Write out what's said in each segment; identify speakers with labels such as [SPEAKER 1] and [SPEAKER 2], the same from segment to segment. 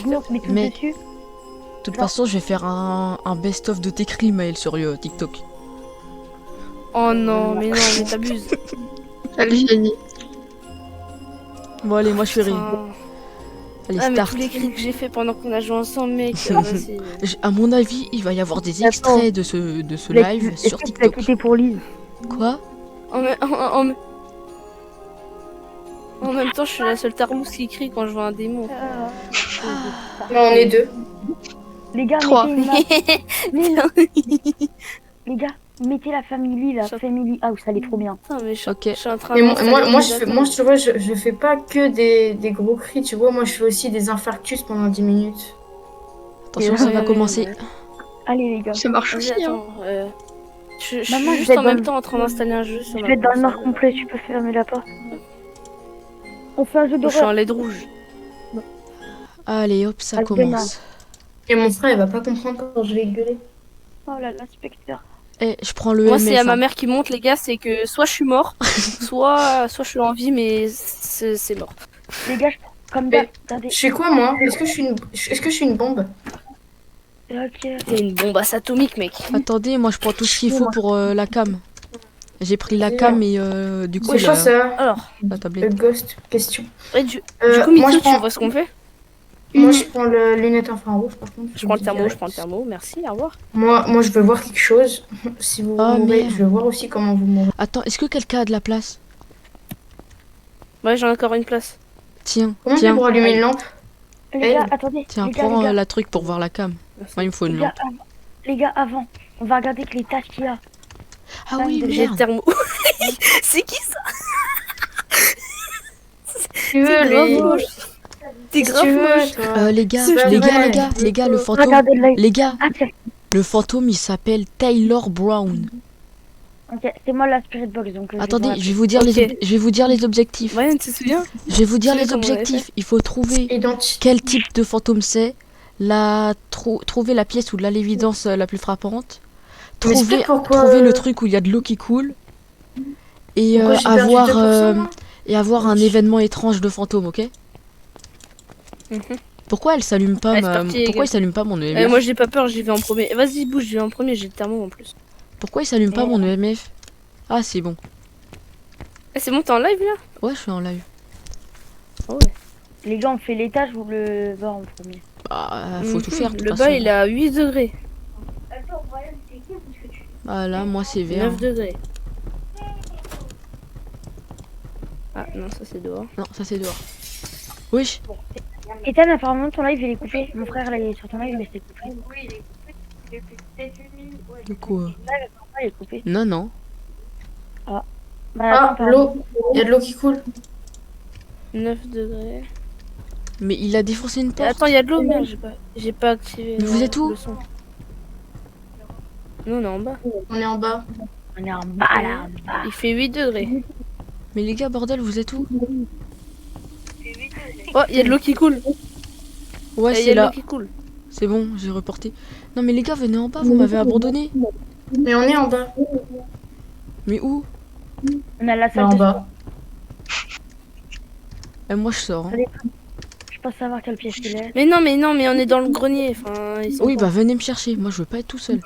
[SPEAKER 1] Sinon, on se met tous
[SPEAKER 2] Mais-
[SPEAKER 1] dessus.
[SPEAKER 2] De toute façon, je vais faire un best-of de tes cris, Maël, sur TikTok.
[SPEAKER 3] Oh non, mais t'abuses.
[SPEAKER 4] Quel génie.
[SPEAKER 2] Bon, allez, moi je fais rire.
[SPEAKER 3] Putain.
[SPEAKER 2] Allez,
[SPEAKER 3] Ah, mais
[SPEAKER 2] start.
[SPEAKER 3] tous les cris que j'ai fait pendant qu'on a joué ensemble, mec. Vas-y.
[SPEAKER 2] À mon avis, il va y avoir des
[SPEAKER 1] Attends.
[SPEAKER 2] extraits de ce live sur
[SPEAKER 1] Tu l'as
[SPEAKER 2] TikTok.
[SPEAKER 1] quitté pour Lise.
[SPEAKER 2] Quoi?
[SPEAKER 3] En même temps, je suis la seule tarmousse qui crie quand je vois un démon.
[SPEAKER 5] Non, on est deux.
[SPEAKER 1] Les gars,
[SPEAKER 4] 3.
[SPEAKER 1] mettez les gars, mettez la family, la
[SPEAKER 3] Ça-
[SPEAKER 1] family house, ça allait trop bien.
[SPEAKER 3] Putain, mais je
[SPEAKER 2] Ok.
[SPEAKER 3] suis en train
[SPEAKER 5] Mais
[SPEAKER 3] de
[SPEAKER 5] moi, tu vois, je fais pas que des gros cris, tu vois. Moi, je fais aussi des infarctus pendant 10 minutes.
[SPEAKER 2] Attention, ça va
[SPEAKER 3] Ouais,
[SPEAKER 2] commencer.
[SPEAKER 3] ouais.
[SPEAKER 1] Allez les gars,
[SPEAKER 4] Ça marche
[SPEAKER 3] Vas-y,
[SPEAKER 4] aussi, hein.
[SPEAKER 3] attends. Je suis
[SPEAKER 1] Maman, je
[SPEAKER 3] juste
[SPEAKER 1] vais
[SPEAKER 3] en
[SPEAKER 1] dans
[SPEAKER 3] même
[SPEAKER 1] le-
[SPEAKER 3] temps en train d'installer un jeu sur
[SPEAKER 1] je
[SPEAKER 3] ma
[SPEAKER 1] vais être dans le noir
[SPEAKER 3] console.
[SPEAKER 1] complet, tu peux fermer la porte. On fait un jeu
[SPEAKER 3] Je suis en
[SPEAKER 1] d'horreur.
[SPEAKER 3] LED rouge.
[SPEAKER 2] Allez, hop, ça
[SPEAKER 1] Ah,
[SPEAKER 2] commence.
[SPEAKER 5] Et mon frère, il va pas comprendre quand je vais gueuler.
[SPEAKER 1] Oh là là, spectre.
[SPEAKER 2] Eh, je prends le
[SPEAKER 3] Moi,
[SPEAKER 2] MF.
[SPEAKER 3] s'il y a ma
[SPEAKER 2] hein.
[SPEAKER 3] mère qui monte, les gars, c'est que soit je suis mort, soit je suis en vie, mais c'est mort.
[SPEAKER 1] Les gars, comme
[SPEAKER 5] Mais-
[SPEAKER 1] d'hab, regardez.
[SPEAKER 5] Je suis quoi, moi? Est-ce que je suis une bombe?
[SPEAKER 1] Ok.
[SPEAKER 3] T'es une bombe atomique, mec.
[SPEAKER 2] Attendez, moi je prends tout ce qu'il faut pour la cam. J'ai pris la cam et du coup,
[SPEAKER 5] C'est quoi
[SPEAKER 2] la,
[SPEAKER 5] ça?
[SPEAKER 3] Alors,
[SPEAKER 2] la tablette.
[SPEAKER 5] Ghost, question.
[SPEAKER 3] ouais, du
[SPEAKER 5] Euh,
[SPEAKER 3] coup,
[SPEAKER 5] moi,
[SPEAKER 3] Mitsu,
[SPEAKER 5] je prends-
[SPEAKER 3] tu vois ce qu'on fait?
[SPEAKER 5] Moi, je prends le lunette infrarouge, par contre.
[SPEAKER 3] Je prends le thermo, merci, au revoir.
[SPEAKER 5] Moi, je veux voir quelque chose. Si vous
[SPEAKER 2] Oh,
[SPEAKER 5] mourrez,
[SPEAKER 2] merde.
[SPEAKER 5] je veux voir aussi comment vous mourrez.
[SPEAKER 2] Attends, est-ce que quelqu'un a de la place?
[SPEAKER 3] Ouais, j'ai encore une place.
[SPEAKER 2] Tiens,
[SPEAKER 5] Comment tu
[SPEAKER 2] tiens,
[SPEAKER 5] pour allumer une lampe?
[SPEAKER 1] Les gars, attendez.
[SPEAKER 2] tiens,
[SPEAKER 1] les gars,
[SPEAKER 2] prends
[SPEAKER 1] les gars,
[SPEAKER 2] la truc pour voir la cam. Moi, il me faut une
[SPEAKER 1] les gars,
[SPEAKER 2] lampe.
[SPEAKER 1] les gars, avant, on va regarder que les tâches qu'il y a.
[SPEAKER 2] Ah oui,
[SPEAKER 1] j'ai
[SPEAKER 3] J'ai le
[SPEAKER 2] merde.
[SPEAKER 3] thermo. C'est qui ça?
[SPEAKER 5] Tu veux,
[SPEAKER 3] T'es grave
[SPEAKER 5] lui?
[SPEAKER 3] moche. T'es
[SPEAKER 5] Qu'est-ce que
[SPEAKER 3] grave
[SPEAKER 5] tu veux,
[SPEAKER 3] moche.
[SPEAKER 5] toi?
[SPEAKER 2] Les gars,
[SPEAKER 5] C'est pas
[SPEAKER 2] les gars,
[SPEAKER 5] vrai.
[SPEAKER 2] les gars, le fantôme.
[SPEAKER 1] Regardez le live.
[SPEAKER 2] Les gars,
[SPEAKER 1] Ah, tiens.
[SPEAKER 2] le fantôme, il s'appelle Taylor Brown.
[SPEAKER 1] Ok, c'est moi la spirit box donc.
[SPEAKER 2] Attendez, je vais vous dire
[SPEAKER 3] Ok.
[SPEAKER 2] je vais vous dire les objectifs.
[SPEAKER 3] Ryan, tu te souviens?
[SPEAKER 2] Je vais vous dire
[SPEAKER 3] Tu sais
[SPEAKER 2] les
[SPEAKER 3] comment on avait
[SPEAKER 2] objectifs. Il faut trouver
[SPEAKER 5] Identique.
[SPEAKER 2] quel type de fantôme c'est, trouver la pièce où de l'évidence la plus frappante,
[SPEAKER 5] Mais c'est
[SPEAKER 2] trouver,
[SPEAKER 5] peut-être pourquoi,
[SPEAKER 2] trouver le truc où il y a de l'eau qui coule, et
[SPEAKER 5] Pourquoi j'ai perdu
[SPEAKER 2] avoir
[SPEAKER 5] 2%, moi
[SPEAKER 2] avoir un événement étrange de fantôme, ok?
[SPEAKER 3] Mhm.
[SPEAKER 2] Pourquoi elle s'allume pas
[SPEAKER 3] Allez, c'est parti, les
[SPEAKER 2] pourquoi
[SPEAKER 3] gars.
[SPEAKER 2] il s'allume pas mon EMF?
[SPEAKER 3] Moi, j'ai pas peur, j'y vais en premier. Vas-y, bouge, j'y vais en premier, j'ai le thermo en plus.
[SPEAKER 2] Pourquoi il s'allume pas mon EMF? Ah, c'est bon.
[SPEAKER 3] Eh, c'est bon, t'es en live là?
[SPEAKER 2] Ouais, je suis en live.
[SPEAKER 3] Oh ouais.
[SPEAKER 1] Les gars, on fait l'étage ou le bas en premier?
[SPEAKER 2] Bah, faut tout faire. de toute
[SPEAKER 3] Le
[SPEAKER 2] façon.
[SPEAKER 3] bas, il est à 8 degrés.
[SPEAKER 2] Ah là, moi c'est vert.
[SPEAKER 3] 9 degrés. Ah non, ça c'est dehors.
[SPEAKER 2] Non, ça c'est dehors. Oui.
[SPEAKER 1] Ethan, apparemment ton live il est coupé. Mon frère là il est sur ton live mais c'est coupé.
[SPEAKER 2] Du coup.
[SPEAKER 1] Il est coupé.
[SPEAKER 2] Non, non.
[SPEAKER 1] Bah,
[SPEAKER 5] Ah,
[SPEAKER 1] attends,
[SPEAKER 5] l'eau. Il y a de l'eau qui coule.
[SPEAKER 3] 9 degrés.
[SPEAKER 2] Mais il a défoncé une
[SPEAKER 3] Et
[SPEAKER 2] porte.
[SPEAKER 3] attends, il y a de l'eau, merde, j'ai pas activé.
[SPEAKER 2] Mais vous êtes où?
[SPEAKER 3] le son. Nous, on est en bas.
[SPEAKER 5] On est en bas.
[SPEAKER 1] on est en bas là.
[SPEAKER 3] Il fait 8 degrés.
[SPEAKER 2] Mais les gars, bordel, vous êtes où?
[SPEAKER 3] Oh, il y a de l'eau qui coule.
[SPEAKER 2] Ouais,
[SPEAKER 3] Il y
[SPEAKER 2] c'est
[SPEAKER 3] a de l'eau
[SPEAKER 2] là.
[SPEAKER 3] qui coule.
[SPEAKER 2] C'est bon, j'ai reporté. Non, mais les gars, venez en bas, vous m'avez abandonné.
[SPEAKER 5] Mais on est en bas.
[SPEAKER 2] Mais où?
[SPEAKER 1] On a la
[SPEAKER 5] Mais
[SPEAKER 1] salle
[SPEAKER 5] en
[SPEAKER 1] de
[SPEAKER 5] bas.
[SPEAKER 2] Moi, je sors. hein.
[SPEAKER 1] Je pense savoir quelle pièce il est.
[SPEAKER 3] Mais non, mais on est dans le grenier. Enfin, ils sont
[SPEAKER 2] Oui,
[SPEAKER 3] pas-
[SPEAKER 2] bah venez me chercher. Moi, je veux pas être tout seul.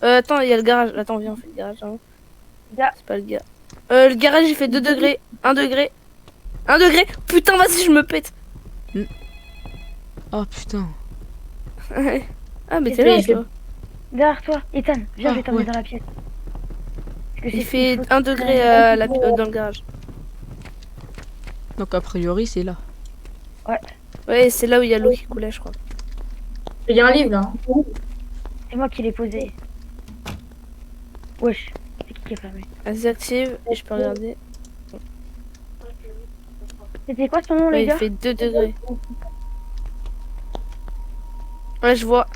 [SPEAKER 3] Attends, il y a le garage. Attends, viens, on fait le garage. Hein.
[SPEAKER 1] Gars.
[SPEAKER 3] C'est pas le gars. Le garage, il fait 2 degrés. 1 degré. 1 degré. Putain, vas-y, je me pète.
[SPEAKER 2] Oh putain.
[SPEAKER 3] Ah, mais t'es là,
[SPEAKER 5] Il fait-
[SPEAKER 3] toi.
[SPEAKER 1] Derrière toi, Ethan, viens,
[SPEAKER 2] Ah,
[SPEAKER 1] je vais t'emmener
[SPEAKER 2] ouais.
[SPEAKER 1] dans la pièce. Parce que
[SPEAKER 3] Il
[SPEAKER 1] c'est-
[SPEAKER 3] fait
[SPEAKER 1] faut-
[SPEAKER 3] 1 degré dans le garage.
[SPEAKER 2] Donc, a priori, c'est là.
[SPEAKER 3] Ouais, c'est là où il y a l'eau qui coulait, je crois.
[SPEAKER 5] Il y a un livre là.
[SPEAKER 1] C'est moi qui l'ai posé. Wesh, c'est qui a fermé?
[SPEAKER 3] Vas-y, active et je peux regarder.
[SPEAKER 1] C'était quoi son nom
[SPEAKER 3] Ouais,
[SPEAKER 1] les
[SPEAKER 3] il
[SPEAKER 1] gars?
[SPEAKER 3] fait 2 degrés. Ouais, je vois.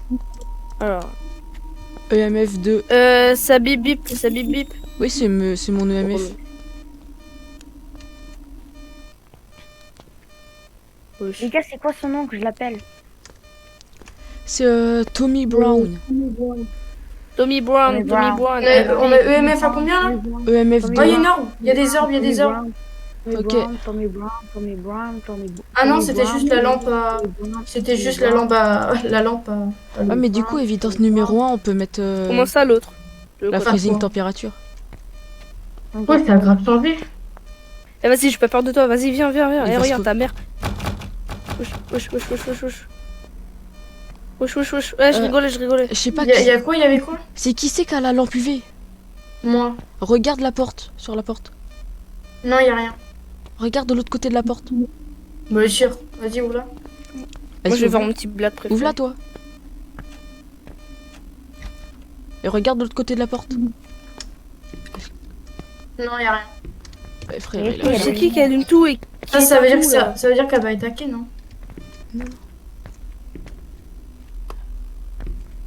[SPEAKER 3] Alors,
[SPEAKER 2] EMF 2.
[SPEAKER 3] ça bip bip, ça bip bip.
[SPEAKER 2] Oui, c'est mon EMF.
[SPEAKER 3] Wesh.
[SPEAKER 1] Les gars, c'est quoi son nom que je l'appelle?
[SPEAKER 2] C'est Tommy Brown.
[SPEAKER 3] Tommy Brown,
[SPEAKER 1] Tommy
[SPEAKER 3] Tommy
[SPEAKER 1] Brown.
[SPEAKER 3] Brown.
[SPEAKER 5] On a EMF à combien là?
[SPEAKER 2] EMF
[SPEAKER 5] Oh, il y a
[SPEAKER 2] 2.
[SPEAKER 5] une orbe. Il y a des orbes, il y a des orbes.
[SPEAKER 2] Ok.
[SPEAKER 5] Ah non, c'était juste la lampe à... C'était juste la lampe à... La lampe à...
[SPEAKER 2] Ah, mais du coup, évidence numéro 1, on peut mettre
[SPEAKER 3] Comment ça, l'autre
[SPEAKER 2] la
[SPEAKER 5] faire
[SPEAKER 2] freezing
[SPEAKER 5] quoi
[SPEAKER 2] température.
[SPEAKER 5] Ouais, ça a grave changé.
[SPEAKER 3] Eh, vas-y, j'ai pas peur de toi. Vas-y, viens.
[SPEAKER 2] Il
[SPEAKER 3] Eh,
[SPEAKER 2] va
[SPEAKER 3] regarde
[SPEAKER 2] se-
[SPEAKER 3] ta mère. Wesh. Wesh. Ouais, je rigolais.
[SPEAKER 2] Je sais pas
[SPEAKER 5] Il y
[SPEAKER 2] qui...
[SPEAKER 5] a quoi? Il y avait quoi?
[SPEAKER 2] C'est qui c'est qui a la lampe UV?
[SPEAKER 5] Moi.
[SPEAKER 2] Regarde la porte, sur la porte.
[SPEAKER 5] Non, il y a rien.
[SPEAKER 2] Regarde de l'autre côté de la porte.
[SPEAKER 5] Bien sûr. Vas-y, ouvre-la.
[SPEAKER 3] Moi,
[SPEAKER 2] Vas-y,
[SPEAKER 3] je vais voir
[SPEAKER 2] ouvre-la.
[SPEAKER 3] mon petit blague préféré.
[SPEAKER 2] Ouvre-la, toi. Et regarde de l'autre côté de la porte.
[SPEAKER 5] Non, il y a rien.
[SPEAKER 2] Eh, frère, il a-
[SPEAKER 3] Ouais, c'est qui allume tout et qui
[SPEAKER 5] Ça veut dire que
[SPEAKER 3] éteint tout, là
[SPEAKER 5] ça veut dire qu'elle va être hackée, non?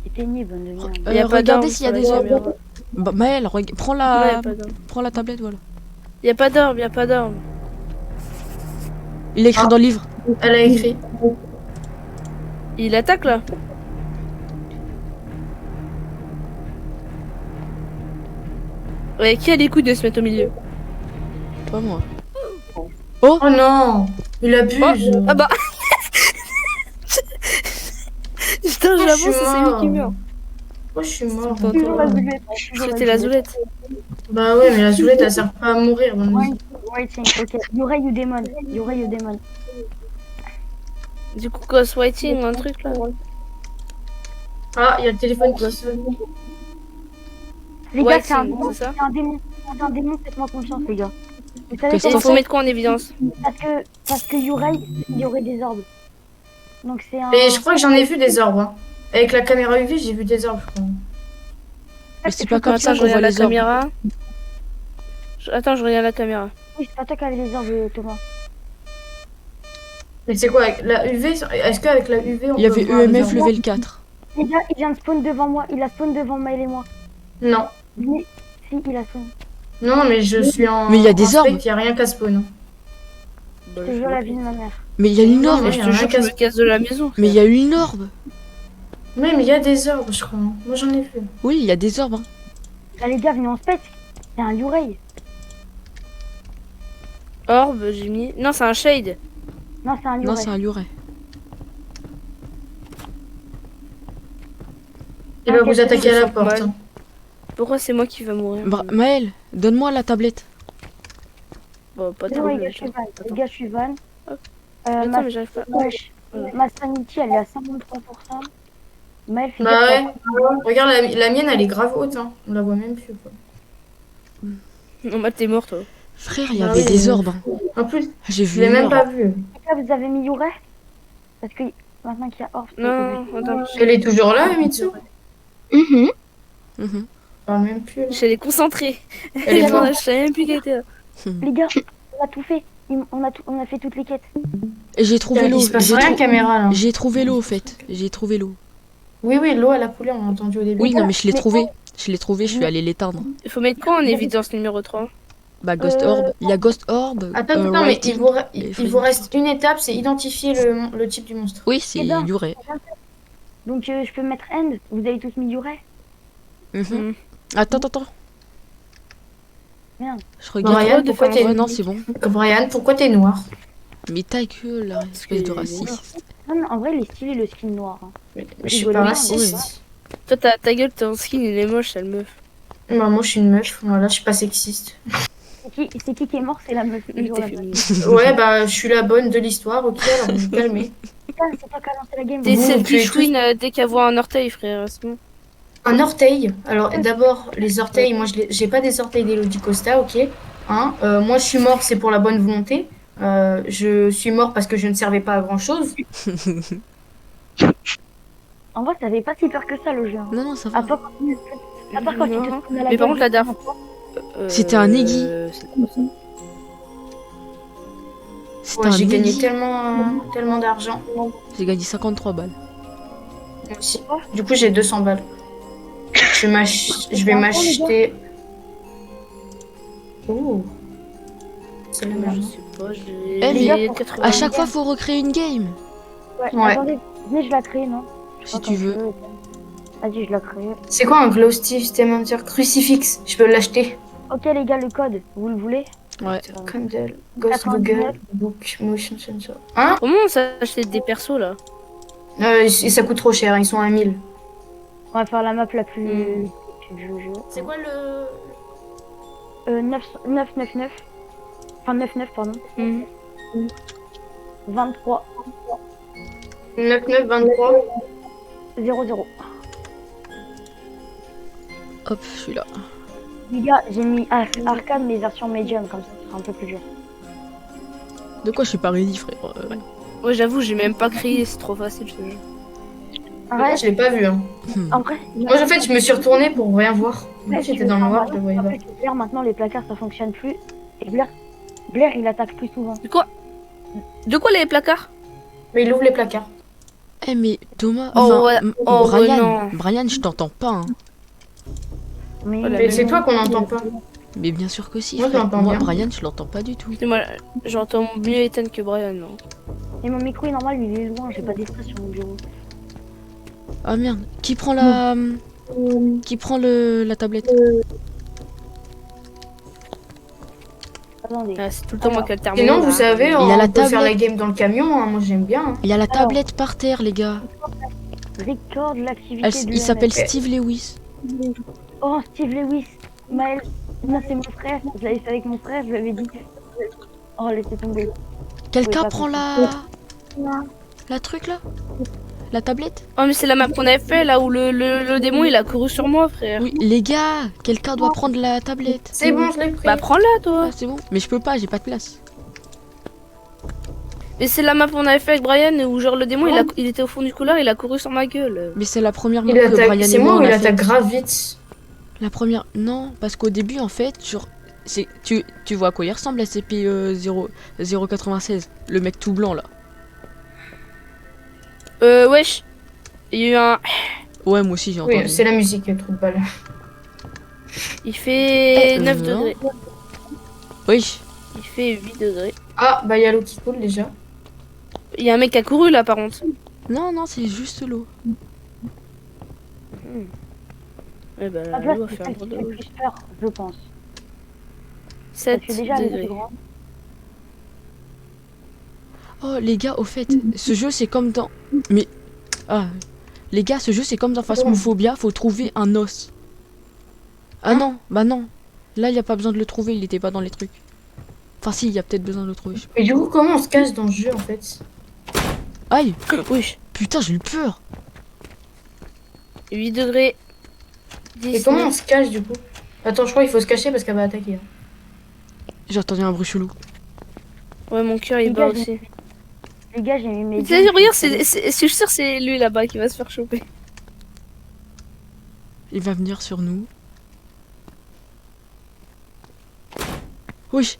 [SPEAKER 1] Éteignez, bonne de merde.
[SPEAKER 3] Y a pas
[SPEAKER 2] regardez
[SPEAKER 3] d'arme
[SPEAKER 2] s'il y a
[SPEAKER 3] sur
[SPEAKER 2] des
[SPEAKER 3] la
[SPEAKER 2] orbes.
[SPEAKER 3] caméra.
[SPEAKER 2] Bah, Maël, prends
[SPEAKER 3] Ouais,
[SPEAKER 2] la...
[SPEAKER 3] pas d'arme.
[SPEAKER 2] prends la tablette, voilà.
[SPEAKER 3] Y a pas d'arme.
[SPEAKER 2] Il a écrit
[SPEAKER 5] Ah.
[SPEAKER 2] dans le livre.
[SPEAKER 5] Elle a écrit.
[SPEAKER 3] Il attaque là. Ouais, qui a les couilles de se mettre au milieu?
[SPEAKER 2] Pas moi.
[SPEAKER 5] Oh non! Il abuse.
[SPEAKER 3] Ah bah putain,
[SPEAKER 5] Oh, je
[SPEAKER 3] j'avance
[SPEAKER 5] suis
[SPEAKER 3] et c'est lui qui
[SPEAKER 5] mort.
[SPEAKER 3] meurt.
[SPEAKER 5] Oh, je suis mort.
[SPEAKER 3] Pas toi. C'était la zoulette.
[SPEAKER 5] Bah ouais, mais la zoulette, elle sert pas à mourir. donc.
[SPEAKER 1] Waiting, ok. Yurai ou Demon.
[SPEAKER 3] Du coup, ghostwriting, un truc là.
[SPEAKER 5] Ah, il y a le téléphone qui sonne.
[SPEAKER 1] Les gars, c'est un
[SPEAKER 3] Waiting,
[SPEAKER 1] démon.
[SPEAKER 3] c'est ça.
[SPEAKER 1] C'est un démon. C'est un démon, faites-moi confiance, les gars. Vous savez
[SPEAKER 2] Qu'est-ce
[SPEAKER 3] Et il
[SPEAKER 2] que
[SPEAKER 3] faut mettre quoi en évidence?
[SPEAKER 1] parce que Yurai, il y aurait des orbes. Donc c'est un.
[SPEAKER 5] Mais je crois que j'en ai vu des orbes. Hein. Avec la caméra UV, j'ai vu des orbes, je crois.
[SPEAKER 2] Mais c'est pas comme ça
[SPEAKER 3] Attends, je
[SPEAKER 2] qu'on voit
[SPEAKER 3] regarde la
[SPEAKER 2] les orbes.
[SPEAKER 3] caméra. Attends, je regarde la caméra.
[SPEAKER 1] Oui, c'est pas toi qui avais les orbes, Thomas.
[SPEAKER 5] Mais c'est quoi avec la UV? Est-ce qu'avec la UV, on
[SPEAKER 2] Il y
[SPEAKER 5] peut
[SPEAKER 2] avait
[SPEAKER 5] voir les
[SPEAKER 2] EMF
[SPEAKER 5] orbes?
[SPEAKER 2] level 4.
[SPEAKER 1] Les gars, il vient de spawn devant moi. Il a spawn devant Maël et moi.
[SPEAKER 5] Non.
[SPEAKER 1] Mais si, il a spawn.
[SPEAKER 5] Non, mais je suis en.
[SPEAKER 2] Mais il y a des
[SPEAKER 5] en
[SPEAKER 2] orbes.
[SPEAKER 5] spect, il y a rien qu'à spawn.
[SPEAKER 1] Je te jure la vie de ma mère.
[SPEAKER 2] Mais il y a une
[SPEAKER 5] Non,
[SPEAKER 2] orbe.
[SPEAKER 5] mais
[SPEAKER 3] Je
[SPEAKER 5] y a
[SPEAKER 3] te
[SPEAKER 5] rien
[SPEAKER 3] jure que je
[SPEAKER 5] qu'à
[SPEAKER 3] me casse de la maison.
[SPEAKER 2] Mais il y a une orbe.
[SPEAKER 5] Oui, mais il y a des orbes, je crois. Moi, j'en ai vu.
[SPEAKER 2] Oui, il y a des orbes. Hein.
[SPEAKER 1] Là, les gars, venez en spec. C'est un Yurai.
[SPEAKER 3] Orbe, j'ai mis. Non, c'est un shade.
[SPEAKER 1] Non, c'est un
[SPEAKER 2] Non,
[SPEAKER 1] Yurai.
[SPEAKER 2] c'est un Luray.
[SPEAKER 5] Il va vous attaquer à la
[SPEAKER 3] sens
[SPEAKER 5] porte.
[SPEAKER 3] mal.
[SPEAKER 5] hein.
[SPEAKER 3] Pourquoi c'est moi qui va mourir?
[SPEAKER 2] Maël, donne-moi la tablette.
[SPEAKER 3] Bon, pas
[SPEAKER 1] Non,
[SPEAKER 3] trop.
[SPEAKER 1] les gars, je suis van. Les gars, je suis van.
[SPEAKER 3] Hop.
[SPEAKER 1] Ma...
[SPEAKER 3] Attends, mais j'arrive pas.
[SPEAKER 1] Wesh. Ma sanity, elle est à 53%. Maël, fais
[SPEAKER 5] Bah
[SPEAKER 1] gaffe.
[SPEAKER 5] ouais. Regarde, la mienne, elle est grave haute. Hein. On la voit même plus. Quoi.
[SPEAKER 3] Non, bah t'es mort toi.
[SPEAKER 2] Frère, il y
[SPEAKER 5] Ah
[SPEAKER 2] avait
[SPEAKER 5] oui,
[SPEAKER 2] des
[SPEAKER 5] oui.
[SPEAKER 2] orbes. Hein.
[SPEAKER 5] En plus,
[SPEAKER 2] J'ai
[SPEAKER 5] je
[SPEAKER 2] vu
[SPEAKER 5] l'ai
[SPEAKER 2] une
[SPEAKER 5] même
[SPEAKER 2] orbe.
[SPEAKER 5] pas vue.
[SPEAKER 1] Les gars, vous avez mis Yurai? Parce que maintenant qu'il y a Orb, c'est
[SPEAKER 3] Non,
[SPEAKER 1] obligé.
[SPEAKER 3] attends.
[SPEAKER 5] Elle est toujours là, Mitsu?
[SPEAKER 2] Mhm.
[SPEAKER 5] Je parle même plus. là.
[SPEAKER 3] J'allais concentrer.
[SPEAKER 5] Elle est morte.
[SPEAKER 3] Je savais même plus qu'elle était là.
[SPEAKER 1] Les gars, on a tout fait. On a fait toutes les quêtes.
[SPEAKER 2] Et j'ai trouvé l'eau.
[SPEAKER 5] Il se passe
[SPEAKER 2] J'ai
[SPEAKER 5] rien,
[SPEAKER 2] trou-
[SPEAKER 5] caméra, là.
[SPEAKER 2] J'ai trouvé l'eau, au fait. J'ai trouvé l'eau.
[SPEAKER 5] Oui, oui, l'eau, elle a coulé, on a entendu au début.
[SPEAKER 2] Oui, non, mais je l'ai
[SPEAKER 1] Mais-
[SPEAKER 2] trouvé. Je l'ai trouvé, je suis allée l'éteindre.
[SPEAKER 3] Il faut mettre quoi en évidence numéro 3?
[SPEAKER 2] Bah, Ghost Orb. Il y a Ghost Orb.
[SPEAKER 5] Attends, mais
[SPEAKER 2] Writing.
[SPEAKER 5] il vous reste une étape, c'est identifier le type du monstre.
[SPEAKER 2] Oui, c'est
[SPEAKER 1] Eh ben.
[SPEAKER 2] Luray.
[SPEAKER 1] Donc je peux mettre End. Vous avez tous mis Yurai?
[SPEAKER 2] Mhm. Attends.
[SPEAKER 1] Merde.
[SPEAKER 2] Je regarde.
[SPEAKER 5] Brian,
[SPEAKER 3] de
[SPEAKER 5] pourquoi
[SPEAKER 3] faire
[SPEAKER 5] t'es
[SPEAKER 2] Ouais, non, c'est bon.
[SPEAKER 5] Brian, pourquoi t'es noir?
[SPEAKER 2] Mais ta gueule, là, espèce de raciste.
[SPEAKER 1] Non, mais en vrai, il est stylé le skin noir. Hein.
[SPEAKER 5] Je suis
[SPEAKER 1] Rigole
[SPEAKER 5] pas
[SPEAKER 1] bien,
[SPEAKER 5] raciste.
[SPEAKER 3] Toi, ta gueule, ton skin, il est moche, sale meuf.
[SPEAKER 5] Bah, moi, je suis une meuf, voilà, je suis pas sexiste.
[SPEAKER 1] C'est qui est mort? C'est la meuf. je vous
[SPEAKER 3] T'es
[SPEAKER 1] rappelle.
[SPEAKER 3] féministe.
[SPEAKER 5] Ouais, bah, je suis la bonne de l'histoire, ok, alors vous vous calmez.
[SPEAKER 1] Putain, c'est toi qui as lancé la game.
[SPEAKER 3] T'es
[SPEAKER 5] Vous,
[SPEAKER 3] celle
[SPEAKER 5] tu
[SPEAKER 3] qui
[SPEAKER 5] es
[SPEAKER 3] chouine dès qu'elle voit un orteil, frère. C'est bon.
[SPEAKER 5] Un orteil. Alors, d'abord, les orteils, moi, j'ai pas des orteils d'Elodie Costa, ok. Hein, moi, je suis mort, c'est pour la bonne volonté. Je suis mort parce que je ne servais pas à grand chose.
[SPEAKER 1] En vrai, ça avait pas si peur que ça le jeu. Hein.
[SPEAKER 2] Non, ça
[SPEAKER 1] À
[SPEAKER 2] va.
[SPEAKER 1] part quand il te
[SPEAKER 3] Non.
[SPEAKER 1] spawn à la
[SPEAKER 3] Mais par
[SPEAKER 1] gueule.
[SPEAKER 3] contre, la dernière
[SPEAKER 2] C'était un aiguille.
[SPEAKER 3] C'est quoi ça?
[SPEAKER 2] C'était
[SPEAKER 5] Ouais,
[SPEAKER 2] un
[SPEAKER 5] j'ai gagné
[SPEAKER 2] aiguille.
[SPEAKER 5] tellement d'argent.
[SPEAKER 2] J'ai gagné 53 balles.
[SPEAKER 5] Moi aussi. Du coup, j'ai 200 balles. Je vais m'acheter. Oh. C'est la
[SPEAKER 3] Je
[SPEAKER 5] merde.
[SPEAKER 3] sais pas,
[SPEAKER 2] Eh,
[SPEAKER 3] j'ai
[SPEAKER 1] mais
[SPEAKER 3] 80.
[SPEAKER 2] À chaque fois, faut recréer une game.
[SPEAKER 1] Ouais,
[SPEAKER 5] Ouais.
[SPEAKER 1] attendez, venez, je la crée, non? Je sais
[SPEAKER 2] Si
[SPEAKER 1] pas
[SPEAKER 2] tu
[SPEAKER 1] quand
[SPEAKER 2] veux.
[SPEAKER 1] je Vas-y, je la crée.
[SPEAKER 5] C'est quoi un glow stick Stementer crucifix? Je peux l'acheter.
[SPEAKER 1] Ok, les gars, le code, vous le voulez?
[SPEAKER 2] Ouais.
[SPEAKER 5] Candle, Ghost
[SPEAKER 1] 99.
[SPEAKER 5] Google, Book, Motion Sensor. Hein?
[SPEAKER 3] Comment on s'achète des persos là?
[SPEAKER 5] Et ça coûte trop cher, ils sont à 1000.
[SPEAKER 1] On va faire la map la plus
[SPEAKER 3] Mm.
[SPEAKER 1] du jeu.
[SPEAKER 5] C'est quoi le.
[SPEAKER 1] 999. Enfin 99 pardon.
[SPEAKER 3] Mhm.
[SPEAKER 1] 23
[SPEAKER 5] 9923?
[SPEAKER 1] 00.
[SPEAKER 2] Hop, je suis là.
[SPEAKER 1] Les gars, j'ai mis Arcane mais version médium comme ça, ce sera un peu plus dur.
[SPEAKER 2] De quoi je suis pas ready, frère?
[SPEAKER 3] Ouais, j'avoue, j'ai même pas crié, c'est trop facile ce jeu.
[SPEAKER 5] Moi, je l'ai pas vu. Hein.
[SPEAKER 1] En vrai,
[SPEAKER 5] Moi, en fait, je me suis retournée pour rien voir. Moi, j'étais dans le noir, je le voyais
[SPEAKER 1] en
[SPEAKER 5] pas.
[SPEAKER 1] fait, Blair, maintenant les placards ça fonctionne plus. Et Blair il attaque plus souvent.
[SPEAKER 3] De quoi? De quoi les placards?
[SPEAKER 5] Mais il ouvre les placards.
[SPEAKER 2] Eh mais Thomas,
[SPEAKER 3] Oh,
[SPEAKER 2] enfin,
[SPEAKER 3] ouais. Oh,
[SPEAKER 2] Brian,
[SPEAKER 3] non.
[SPEAKER 2] Brian, je t'entends pas. Hein.
[SPEAKER 1] Mais,
[SPEAKER 3] Oh là
[SPEAKER 5] Mais c'est toi qu'on n'entend pas.
[SPEAKER 2] Mais bien sûr que si.
[SPEAKER 5] Moi, je
[SPEAKER 2] frère.
[SPEAKER 5] l'entends
[SPEAKER 2] Moi,
[SPEAKER 5] bien.
[SPEAKER 2] Brian, je l'entends pas du tout.
[SPEAKER 3] Moi, j'entends mieux Ethan que Brian. Non.
[SPEAKER 1] Et mon micro est normal, il est loin, j'ai pas d'espace sur mon bureau.
[SPEAKER 2] Ah merde, qui prend la... Qui prend la tablette?
[SPEAKER 1] Attendez.
[SPEAKER 3] Ah, c'est tout le temps moi qui alterne.
[SPEAKER 5] Sinon, vous savez,
[SPEAKER 2] Il y a
[SPEAKER 5] on
[SPEAKER 2] la
[SPEAKER 5] peut faire la
[SPEAKER 2] tablette.
[SPEAKER 5] game dans le camion. Hein. Moi, j'aime bien. Hein.
[SPEAKER 2] Il y a la
[SPEAKER 1] Alors.
[SPEAKER 2] tablette par terre, les gars.
[SPEAKER 1] Record l'activité de
[SPEAKER 2] Il s'appelle
[SPEAKER 1] l'UMS.
[SPEAKER 2] Steve Lewis.
[SPEAKER 1] Oh, Steve Lewis. Maël. Non, c'est mon frère. Je l'avais fait avec mon frère, je lui avais dit. Oh, laissez tomber.
[SPEAKER 2] Quelqu'un
[SPEAKER 1] Oui, pas
[SPEAKER 2] prend
[SPEAKER 1] possible.
[SPEAKER 2] la truc là? La tablette?
[SPEAKER 3] Oh, mais c'est la map qu'on avait fait là où le démon il a couru sur moi, frère.
[SPEAKER 2] Oui, les gars, quelqu'un doit prendre la tablette.
[SPEAKER 5] C'est bon, je l'ai pris.
[SPEAKER 3] Bah, prends-la toi.
[SPEAKER 2] Ah, c'est bon. Mais je peux pas, j'ai pas de place.
[SPEAKER 3] Mais c'est la map qu'on avait fait avec Brian où genre le démon il était au fond du couloir, il a couru sur ma gueule.
[SPEAKER 2] Mais c'est la première map
[SPEAKER 5] Il
[SPEAKER 2] que Brian
[SPEAKER 5] attaque.
[SPEAKER 2] et
[SPEAKER 5] C'est
[SPEAKER 2] moi
[SPEAKER 5] moi
[SPEAKER 2] on
[SPEAKER 5] ou il
[SPEAKER 2] a fait.
[SPEAKER 5] attaque grave vite?
[SPEAKER 2] La première, non, parce qu'au début en fait, tu vois à quoi il ressemble SCP-096, le mec tout blanc là.
[SPEAKER 3] Wesh. Il y a eu un.
[SPEAKER 2] Ouais, moi aussi j'ai entendu.
[SPEAKER 5] Oui, c'est la musique, le trou de balle.
[SPEAKER 3] Il fait 9
[SPEAKER 2] non.
[SPEAKER 3] degrés.
[SPEAKER 2] Oui,
[SPEAKER 3] Il fait 8 degrés.
[SPEAKER 5] Ah, bah, il y a l'eau qui coule déjà.
[SPEAKER 3] Il y a un mec qui a couru là par contre.
[SPEAKER 2] non, non, c'est juste l'eau.
[SPEAKER 3] Ouais, bah,
[SPEAKER 1] La place,
[SPEAKER 3] l'eau a
[SPEAKER 1] c'est
[SPEAKER 3] fait un
[SPEAKER 1] celle
[SPEAKER 3] gros
[SPEAKER 1] qui fait
[SPEAKER 3] degré.
[SPEAKER 1] plus peur, je pense.
[SPEAKER 3] 7
[SPEAKER 1] Parce que déjà, elle est
[SPEAKER 3] degrés.
[SPEAKER 1] plus grande.
[SPEAKER 2] Oh les gars, au fait, ce jeu c'est comme dans... Mais... Ah, les gars, ce jeu c'est comme dans Phasmophobia, faut trouver un os. Ah non, bah non. Là, il y a pas besoin de le trouver, il était pas dans les trucs. Enfin si, il y a peut-être besoin de le trouver.
[SPEAKER 5] Et du coup, comment on se cache dans ce jeu en fait?
[SPEAKER 2] Aïe,
[SPEAKER 3] Oui.
[SPEAKER 2] putain, j'ai eu peur.
[SPEAKER 3] 8 degrés.
[SPEAKER 5] Et
[SPEAKER 3] 10.
[SPEAKER 5] comment on se cache du coup? Attends, je crois qu'il faut se cacher parce qu'elle va attaquer. Hein.
[SPEAKER 2] J'ai entendu un bruit chelou.
[SPEAKER 3] Ouais, mon cœur il bat
[SPEAKER 1] Dégage.
[SPEAKER 3] aussi.
[SPEAKER 1] Les gars, j'ai mis mes.
[SPEAKER 3] Tu sais, regarde, je suis sûr c'est lui là-bas qui va se faire choper.
[SPEAKER 2] Il va venir sur nous. Oui,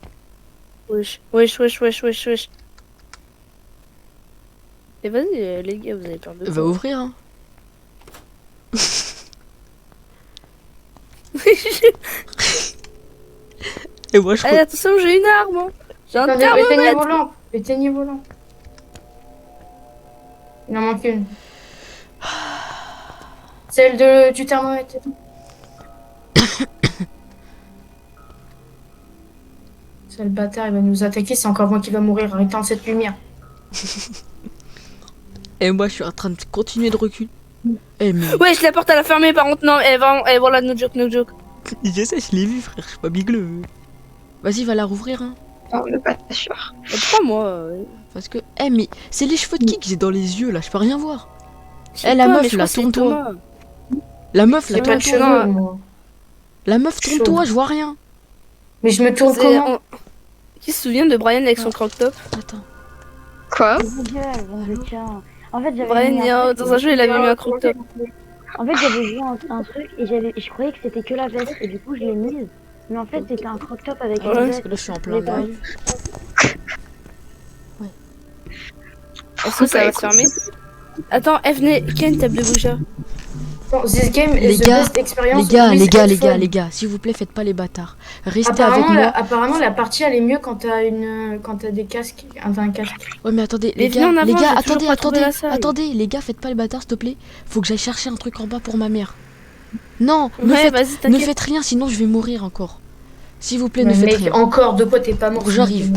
[SPEAKER 3] Wesh, wesh, wesh, wesh, wesh, wesh. Et vas-y, les gars, vous avez peur de
[SPEAKER 2] va
[SPEAKER 3] quoi?
[SPEAKER 2] ouvrir, hein. Et moi, je
[SPEAKER 3] Allez, attention, j'ai une arme. Hein. J'ai un
[SPEAKER 5] Attendez,
[SPEAKER 3] thermomètre.
[SPEAKER 5] éteignez vos lampes. Éteignez vos lampes. Il en manque une. Celle du thermomètre. c'est tout. C'est le bâtard, il va nous attaquer, c'est encore moi qui va mourir en éteindre cette lumière.
[SPEAKER 2] Et moi, je suis en train de continuer de reculer. Eh, mais...
[SPEAKER 3] Wesh, la porte elle a fermé par contre. Non, voilà, no joke, no joke.
[SPEAKER 2] Je sais, je l'ai vu, frère, je suis pas bigleux. Vas-y, va la rouvrir, hein.
[SPEAKER 4] Non, le bâtard.
[SPEAKER 3] Pas moi.
[SPEAKER 2] Parce que... Eh, mais c'est les cheveux de qui que j'ai dans les yeux, là, je peux rien voir.
[SPEAKER 3] Je sais
[SPEAKER 2] Eh, la
[SPEAKER 3] pas,
[SPEAKER 2] meuf,
[SPEAKER 3] mais je
[SPEAKER 2] là,
[SPEAKER 3] crois que c'est
[SPEAKER 2] tourne-toi.
[SPEAKER 3] Thomas.
[SPEAKER 2] La meuf, là,
[SPEAKER 5] J'ai pas de
[SPEAKER 2] tourne-toi.
[SPEAKER 5] cheveux, moi.
[SPEAKER 2] La meuf,
[SPEAKER 5] Chaud.
[SPEAKER 2] tourne-toi, je vois rien.
[SPEAKER 5] Mais je me tourne
[SPEAKER 3] C'est-
[SPEAKER 5] comment
[SPEAKER 3] on- Qui se souvient de Brian avec son crop-top?
[SPEAKER 2] Attends.
[SPEAKER 4] Quoi?
[SPEAKER 1] Vos gueules, bon, je tiens. En fait, j'avais.
[SPEAKER 3] Brian,
[SPEAKER 1] mis un truc-
[SPEAKER 3] dans un jeu, il avait mis un crop-top.
[SPEAKER 1] En fait, j'avais vu un truc et je croyais que c'était que la veste et du coup, je l'ai mise. Mais en fait, c'était un crop top avec
[SPEAKER 3] Ouais,
[SPEAKER 1] une
[SPEAKER 2] Parce
[SPEAKER 1] veste.
[SPEAKER 2] que là, je suis en plein live.
[SPEAKER 3] Est-ce que ça va se fermer? Attends, venez, Ken, table de Bouja.
[SPEAKER 5] Bon, this game
[SPEAKER 2] Les
[SPEAKER 5] is the
[SPEAKER 2] gars,
[SPEAKER 5] best experience
[SPEAKER 2] Les gars,
[SPEAKER 5] with
[SPEAKER 2] les gars, les
[SPEAKER 5] headphone.
[SPEAKER 2] gars, les gars, s'il vous plaît, faites pas les bâtards. Restez avec
[SPEAKER 5] Apparemment,
[SPEAKER 2] moi.
[SPEAKER 5] apparemment, la partie elle est mieux quand t'as des casques, un casque.
[SPEAKER 2] Ouais, mais attendez,
[SPEAKER 3] Mais
[SPEAKER 2] les
[SPEAKER 3] venez
[SPEAKER 2] gars,
[SPEAKER 3] en avant,
[SPEAKER 2] les gars,
[SPEAKER 3] j'ai toujours
[SPEAKER 2] attendez,
[SPEAKER 3] pas trouvé
[SPEAKER 2] attendez,
[SPEAKER 3] la salle.
[SPEAKER 2] attendez, les gars, faites pas les bâtards, s'il te plaît. Faut que j'aille chercher un truc en bas pour ma mère. Non,
[SPEAKER 3] Ouais, vas-y,
[SPEAKER 2] ne
[SPEAKER 3] t'inquiète.
[SPEAKER 2] faites rien, sinon je vais mourir encore. S'il vous plaît, ne
[SPEAKER 5] Mais
[SPEAKER 2] faites
[SPEAKER 5] mec,
[SPEAKER 2] rien.
[SPEAKER 5] encore, de quoi t'es pas mort?
[SPEAKER 2] J'arrive.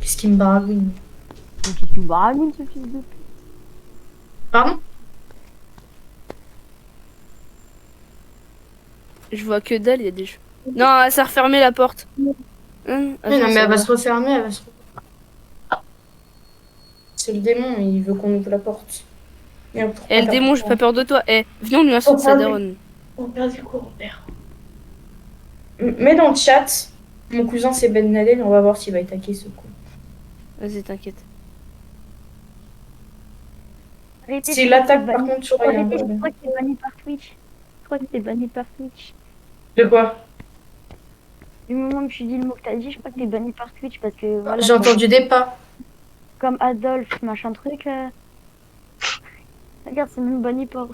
[SPEAKER 5] Qu'est-ce qui me baragouine?
[SPEAKER 1] Donc, qu'est-ce que tu me baragouines, ce fils de...
[SPEAKER 5] Pardon?
[SPEAKER 3] Je vois que dalle, il y a des jeux. Non, ça a refermé la porte.
[SPEAKER 5] Non,
[SPEAKER 3] Attends,
[SPEAKER 5] mais
[SPEAKER 3] ça
[SPEAKER 5] elle va
[SPEAKER 3] va.
[SPEAKER 5] se refermer, elle va se... C'est le démon, il veut qu'on ouvre la porte. Merde, pourquoi
[SPEAKER 3] Eh, le
[SPEAKER 5] t'as
[SPEAKER 3] démon,
[SPEAKER 5] pas
[SPEAKER 3] j'ai pas peur de toi. Eh, viens, on lui insulte sa daronne.
[SPEAKER 5] On perd du coup, Robert. Mets dans le chat, mon cousin c'est Ben Laden, on va voir s'il va attaquer ce coup.
[SPEAKER 3] Vas-y, t'inquiète.
[SPEAKER 1] Arrêtez,
[SPEAKER 5] S'il
[SPEAKER 1] je crois que
[SPEAKER 5] l'attaque
[SPEAKER 1] t'es
[SPEAKER 5] par
[SPEAKER 1] banni.
[SPEAKER 5] contre, tu auras un
[SPEAKER 1] Arrêtez, je
[SPEAKER 5] problème.
[SPEAKER 1] crois que t'es banni par Twitch. Je crois que t'es banni par Twitch.
[SPEAKER 5] De quoi?
[SPEAKER 1] Du moment que je dis le mot que t'as dit, je crois que t'es banni par Twitch parce que voilà.
[SPEAKER 5] J'ai entendu des pas.
[SPEAKER 1] Comme Adolphe, machin truc. Regarde, c'est même banni par.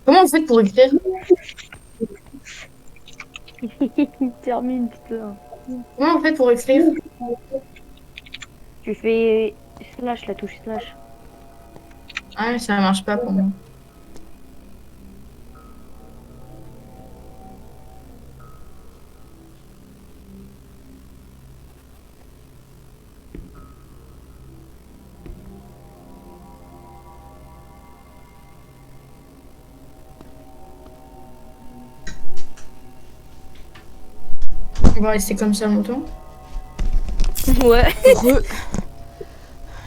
[SPEAKER 5] Comment on fait pour écrire?
[SPEAKER 1] Il termine, putain.
[SPEAKER 5] Comment on fait pour écrire?
[SPEAKER 1] Tu fais slash, la touche slash.
[SPEAKER 5] Ah, mais ça marche pas pour moi. On va rester comme ça longtemps.
[SPEAKER 3] Ouais.
[SPEAKER 2] Re...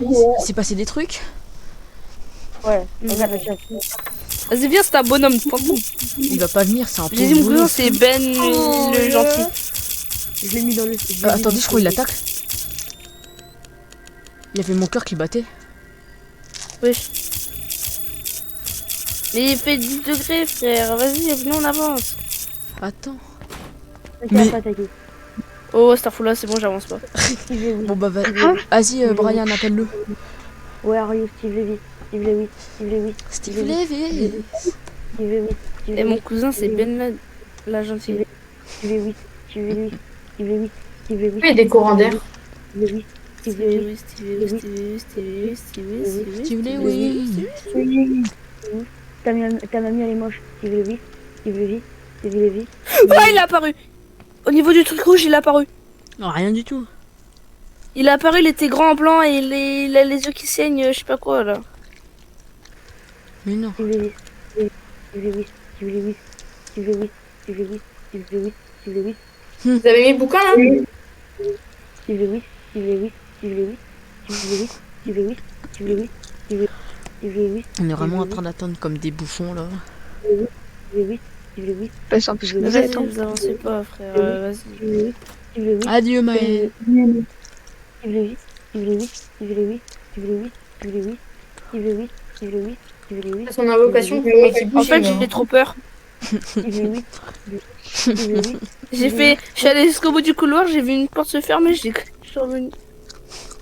[SPEAKER 2] Il s'est passé des trucs.
[SPEAKER 1] Ouais, regarde le chat.
[SPEAKER 3] Vas-y, viens, c'est un bonhomme. Fantôme.
[SPEAKER 2] Il va pas venir, c'est un
[SPEAKER 3] J'ai dit, mon
[SPEAKER 2] pauvre.
[SPEAKER 3] cousin, c'est Ben le gentil.
[SPEAKER 1] Je l'ai mis dans le.
[SPEAKER 2] Attendez, je crois qu'il attaque. Il y avait mon cœur qui battait.
[SPEAKER 3] Wesh. Mais il fait 10 degrés, frère. Vas-y, venez, on avance.
[SPEAKER 2] Attends.
[SPEAKER 1] Ok,
[SPEAKER 2] Mais-
[SPEAKER 1] pas attaquer.
[SPEAKER 3] Oh, Starfall, c'est bon, j'avance pas.
[SPEAKER 1] Steve Lewis.
[SPEAKER 2] Bon bah vas-y, Brian, appelle-le.
[SPEAKER 1] Where are you, Steve Lewis? Steve Lewis. Steve Lewis.
[SPEAKER 2] Steve
[SPEAKER 1] Lewis.
[SPEAKER 2] Levy.
[SPEAKER 1] Steve Lewis. Steve
[SPEAKER 3] Et mon
[SPEAKER 1] Lewis.
[SPEAKER 3] cousin, c'est Ben la gentille.
[SPEAKER 1] Steve Lewis. Steve Lewis. Steve Lewis. Steve Lewis.
[SPEAKER 5] Oui, il y a des courants d'air.
[SPEAKER 1] Steve Lewis. Steve Lewis.
[SPEAKER 2] Steve Levy.
[SPEAKER 1] Ta mamie elle est moche. Steve Lewis. Steve Lewis. Steve Lewis.
[SPEAKER 3] Ah, il est apparu. Au niveau du truc rouge, il est apparu.
[SPEAKER 2] Non, rien du tout.
[SPEAKER 3] Il est apparu, il était grand en blanc et il a les yeux qui saignent, je sais pas quoi là.
[SPEAKER 2] Mais non.
[SPEAKER 1] Steve Lewis. Steve Lewis. Steve Lewis. Steve Lewis. Steve Lewis. Steve Lewis. Steve Lewis.
[SPEAKER 5] Vous avez mis le bouquin là?
[SPEAKER 1] Steve Lewis. Steve Lewis. Steve Lewis. Steve Lewis. Steve Lewis. Steve Lewis. Steve Lewis. Steve Lewis.
[SPEAKER 2] On est vraiment en train d'attendre comme des bouffons là.
[SPEAKER 1] Steve Lewis. Steve Lewis.
[SPEAKER 4] Bah, c'est un peu ce que vous
[SPEAKER 3] Vas-y,
[SPEAKER 4] êtes. Hein.
[SPEAKER 3] vous avancez pas, frère. Vas-y.
[SPEAKER 1] Steve Lewis. Steve Lewis.
[SPEAKER 2] Adieu Maël.
[SPEAKER 1] Steve Lewis. Steve Lewis. Steve Lewis. Steve Lewis. Steve Lewis. Steve Lewis. Steve Lewis. Steve Lewis.
[SPEAKER 5] Son invocation, le mec qui
[SPEAKER 3] En
[SPEAKER 5] bouge.
[SPEAKER 3] fait, j'ai trop peur.
[SPEAKER 1] Steve Lewis. Steve Lewis.
[SPEAKER 3] Je suis allé jusqu'au bout du couloir, j'ai vu une porte se fermer, je suis revenu.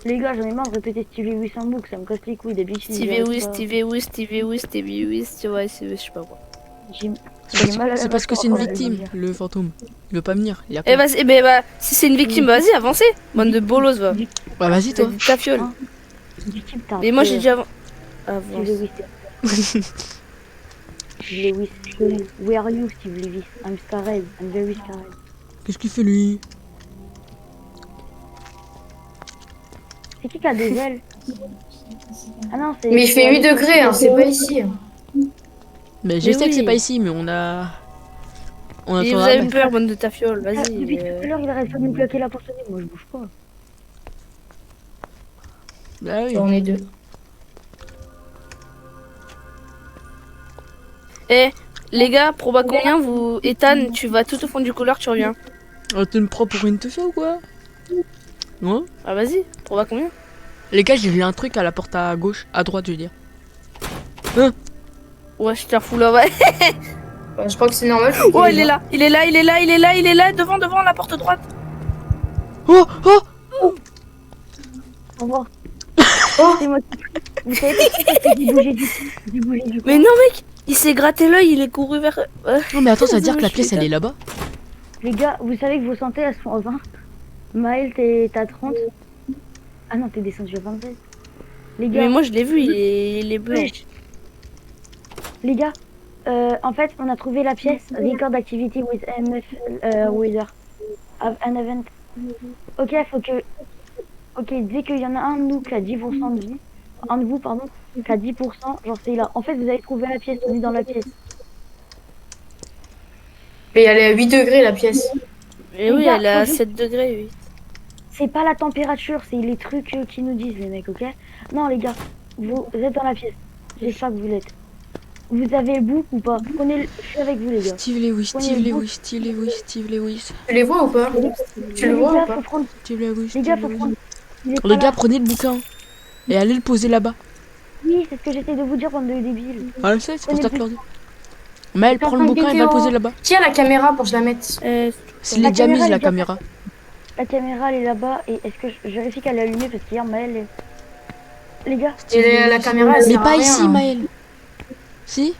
[SPEAKER 1] Les gars, j'en ai marre de répéter Steve Lewis en boucle, ça me casse les couilles d'habitude.
[SPEAKER 3] Steve Lewis, Steve Lewis, Steve Lewis, Steve Lewis, tu vois, je sais pas quoi.
[SPEAKER 1] J'ai mal à la
[SPEAKER 2] C'est parce que c'est une
[SPEAKER 1] mâchoire,
[SPEAKER 2] victime, le fantôme. Il veut pas venir. Il a
[SPEAKER 3] Eh
[SPEAKER 2] peur.
[SPEAKER 3] vas-y, ben bah, si c'est une victime, bah, vas-y, avancez. Bande de bolos, va.
[SPEAKER 2] Bah vas-y toi.
[SPEAKER 3] Ta fiole.
[SPEAKER 1] Victime, t'as un
[SPEAKER 3] Mais moi,
[SPEAKER 1] peu-
[SPEAKER 3] j'ai déjà
[SPEAKER 1] Steve
[SPEAKER 3] avance.
[SPEAKER 1] Lewis. Steve Lewis. Where are you, Steve Lewis? I'm scared. I'm very scared.
[SPEAKER 2] Qu'est-ce qu'il fait lui?
[SPEAKER 1] C'est qui a des ailes? Ah non, c'est.
[SPEAKER 5] Mais il fait 8 degrés, hein, c'est pas ici.
[SPEAKER 2] Mais je
[SPEAKER 3] Mais
[SPEAKER 2] sais que
[SPEAKER 3] oui.
[SPEAKER 2] c'est pas ici, mais on a. On
[SPEAKER 3] Et vous
[SPEAKER 2] attendra.
[SPEAKER 3] avez peur, bande de ta fiole,
[SPEAKER 1] Ah,
[SPEAKER 3] vas-y.
[SPEAKER 1] depuis tout à l'heure, il arrête pas de me claquer la porte au nez. Moi, je bouge pas.
[SPEAKER 2] Bah oui.
[SPEAKER 5] On est deux.
[SPEAKER 3] Eh, les gars, proba combien vous. Ethan, tu vas tout au fond du couloir, tu reviens.
[SPEAKER 2] Oh, tu me prends pour une teuffe ou quoi? Non?
[SPEAKER 3] Ah, vas-y, proba combien?
[SPEAKER 2] Les gars, j'ai vu un truc à la porte à gauche, à droite, je veux dire.
[SPEAKER 3] Ouais, je te refous là, ouais.
[SPEAKER 5] Bah, je crois que c'est normal.
[SPEAKER 3] Oh, il est là, il est là, il est là, il est là, il est là, devant, la porte droite.
[SPEAKER 2] Oh! Oh!
[SPEAKER 1] Au revoir.
[SPEAKER 5] Oh.
[SPEAKER 1] C'est moi qui. Vous savez pas j'ai bougé du cul. J'ai bougé du cul.
[SPEAKER 3] Mais non, mec, il s'est gratté l'œil, il est couru vers.
[SPEAKER 2] Non mais attends, ça veut dire que la
[SPEAKER 3] Je
[SPEAKER 2] pièce
[SPEAKER 3] suis
[SPEAKER 2] elle est là-bas?
[SPEAKER 1] Les gars, vous savez que vos santé elles sont à 20. Maël, t'as 30. Ah non, t'es descendu à 27. Les gars,
[SPEAKER 3] Mais moi, je l'ai vu, il est blanc.
[SPEAKER 1] wesh. Les gars, En fait, on a trouvé la pièce Record Activity with MF Wither. Have an event. Ok, faut que. Ok, dès qu'il y en a un de nous qui a 10% de vie, un de vous, pardon, qui a 10%, genre c'est là. En fait, vous avez trouvé la pièce, on est dans la pièce.
[SPEAKER 5] Mais elle est à 8 degrés la pièce.
[SPEAKER 3] Et oui,
[SPEAKER 1] gars,
[SPEAKER 3] elle est à
[SPEAKER 1] faut juste-
[SPEAKER 3] 7 degrés, oui.
[SPEAKER 1] C'est pas la température, c'est les trucs qui nous disent, les mecs, ok? Non, les gars, vous êtes dans la pièce. J'espère que vous l'êtes. Vous avez le book ou pas? Prenez le... Je suis avec vous, les gars.
[SPEAKER 2] Steve Lewis,
[SPEAKER 1] Prenez
[SPEAKER 2] Steve
[SPEAKER 1] le book.
[SPEAKER 2] Lewis, Steve Lewis, Steve Lewis,
[SPEAKER 5] Tu les vois ou pas? Tu le
[SPEAKER 1] Les
[SPEAKER 5] vois ou
[SPEAKER 1] gars,
[SPEAKER 5] pas?
[SPEAKER 1] faut prendre...
[SPEAKER 2] Steve Lewis,
[SPEAKER 1] Les gars,
[SPEAKER 2] Steve
[SPEAKER 1] faut
[SPEAKER 2] Lewis.
[SPEAKER 1] prendre... Il est pas
[SPEAKER 2] Les gars,
[SPEAKER 1] là.
[SPEAKER 2] prenez le bouquin et allez le poser là-bas.
[SPEAKER 1] Oui, c'est ce que j'essaie de vous dire, bande de débiles.
[SPEAKER 2] Ah, je sais, c'est pour
[SPEAKER 1] Prenez
[SPEAKER 2] ça
[SPEAKER 1] le
[SPEAKER 2] que je leur dis. Mais elle
[SPEAKER 5] T'es en
[SPEAKER 2] prend
[SPEAKER 5] train
[SPEAKER 2] le
[SPEAKER 5] de
[SPEAKER 2] bouquin et
[SPEAKER 5] péter
[SPEAKER 2] va le
[SPEAKER 5] au-
[SPEAKER 2] poser là-bas.
[SPEAKER 5] Tiens la caméra pour que je la mette.
[SPEAKER 2] C'est les déjà
[SPEAKER 1] caméra,
[SPEAKER 2] mise, la
[SPEAKER 1] les gars.
[SPEAKER 2] caméra.
[SPEAKER 1] La caméra, elle est là-bas. Et est-ce que je vérifie qu'elle est allumée? Parce qu'hier, Maëlle... Les gars,
[SPEAKER 5] Et la caméra elle
[SPEAKER 2] Mais
[SPEAKER 5] sert à
[SPEAKER 2] pas
[SPEAKER 5] rien,
[SPEAKER 2] ici,
[SPEAKER 5] hein.
[SPEAKER 2] Maël. Si?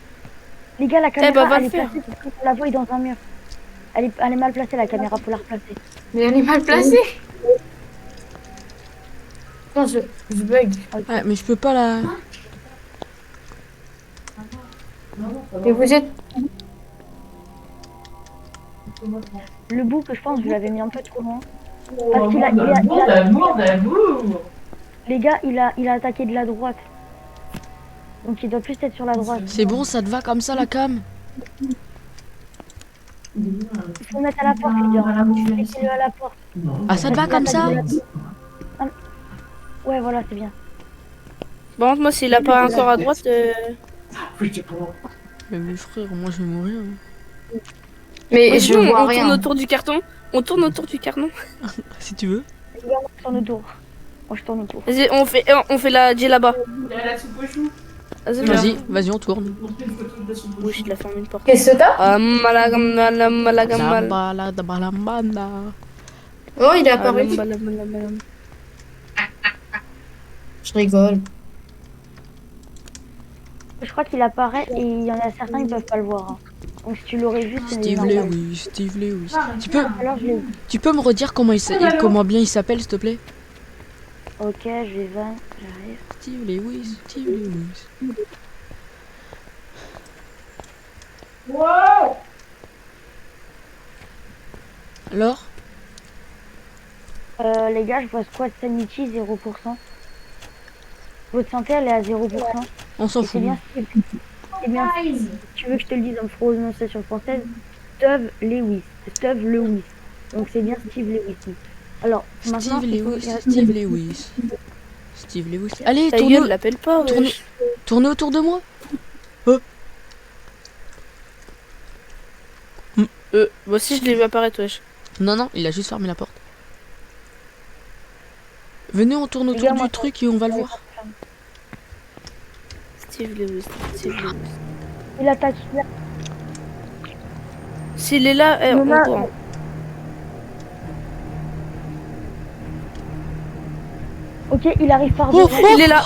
[SPEAKER 1] les gars, la caméra,
[SPEAKER 3] bah, va
[SPEAKER 1] elle
[SPEAKER 3] le
[SPEAKER 1] est
[SPEAKER 3] faire.
[SPEAKER 1] placée pour qu'on la voie dans un mur. Elle est mal placée, la caméra, faut la replacer.
[SPEAKER 5] Mais elle est mal placée. Non, je bug.
[SPEAKER 2] Ouais, mais je peux pas la.
[SPEAKER 5] Et vous êtes...
[SPEAKER 1] Le bout que je pense, je l'avais mis un peu trop loin. Parce qu'il a... Les gars, il a attaqué de la droite. Donc il doit plus être sur la droite.
[SPEAKER 2] C'est bon, ça te va comme ça la cam?
[SPEAKER 1] Il faut mettre à la porte, les gars. Mettez-le à la porte.
[SPEAKER 2] Ah, ça te va comme ça?
[SPEAKER 1] Ouais, voilà, c'est bien.
[SPEAKER 3] Bon, moi, s'il a pas encore à droite,
[SPEAKER 2] Mais mes frères, moi je vais mourir. Hein.
[SPEAKER 5] Mais je
[SPEAKER 3] sinon,
[SPEAKER 5] vois
[SPEAKER 3] on
[SPEAKER 5] rien.
[SPEAKER 3] tourne autour du carton. On tourne autour du carton.
[SPEAKER 2] Si tu veux.
[SPEAKER 1] Les gars, moi, je tourne autour. Moi, je tourne autour.
[SPEAKER 3] Vas-y, on fait la J là-bas.
[SPEAKER 2] Vas-y, vas-y, on tourne.
[SPEAKER 3] Oui, je te la ferme une porte.
[SPEAKER 5] Qu'est-ce que t'as?
[SPEAKER 3] Malagamal.
[SPEAKER 2] Dabalabanda.
[SPEAKER 5] Oh, il est apparu. Je rigole.
[SPEAKER 1] Je crois qu'il apparaît et il y en a certains qui peuvent pas le voir. Hein. Donc si tu l'aurais vu, c'est
[SPEAKER 2] Steve
[SPEAKER 1] normal.
[SPEAKER 2] Lewis, Steve Lewis.
[SPEAKER 1] Alors je l'ai vu.
[SPEAKER 2] Tu peux me redire comment comment bien il s'appelle, s'il te plaît?
[SPEAKER 1] Ok, je vais van, j'arrive.
[SPEAKER 2] Steve Lewis, Steve Lewis. Alors?
[SPEAKER 1] Les gars, je vois Squad Sanity 0%. Votre santé, elle est à 0%.
[SPEAKER 2] On s'en
[SPEAKER 1] Et c'est
[SPEAKER 2] fout.
[SPEAKER 1] bien, c'est bien. Tu veux que je te le dise en prononciation française? Steve Lewis. Steve Lewis. Donc c'est bien Steve Lewis. Alors, maintenant,
[SPEAKER 2] Steve
[SPEAKER 1] il faut-
[SPEAKER 2] Lewis,
[SPEAKER 1] il reste-
[SPEAKER 2] Steve Lewis. Steve Lewis. Allez,
[SPEAKER 3] Ta gueule, l'appelle pas,
[SPEAKER 2] tournez,
[SPEAKER 3] wesh.
[SPEAKER 2] tournez autour de moi.
[SPEAKER 3] Moi aussi, je l'ai vu apparaître, wesh.
[SPEAKER 2] Non, non, il a juste fermé la porte. Venez, on tourne
[SPEAKER 1] Les
[SPEAKER 2] autour
[SPEAKER 1] gars,
[SPEAKER 2] du
[SPEAKER 1] moi,
[SPEAKER 2] truc et on va le voir.
[SPEAKER 3] Steve Lewis, Steve Lewis.
[SPEAKER 1] Il attaque.
[SPEAKER 3] S'il est là, on
[SPEAKER 1] là-
[SPEAKER 3] court. Hein.
[SPEAKER 1] Ok, il arrive par
[SPEAKER 2] Oh,
[SPEAKER 1] devant.
[SPEAKER 3] Il est là.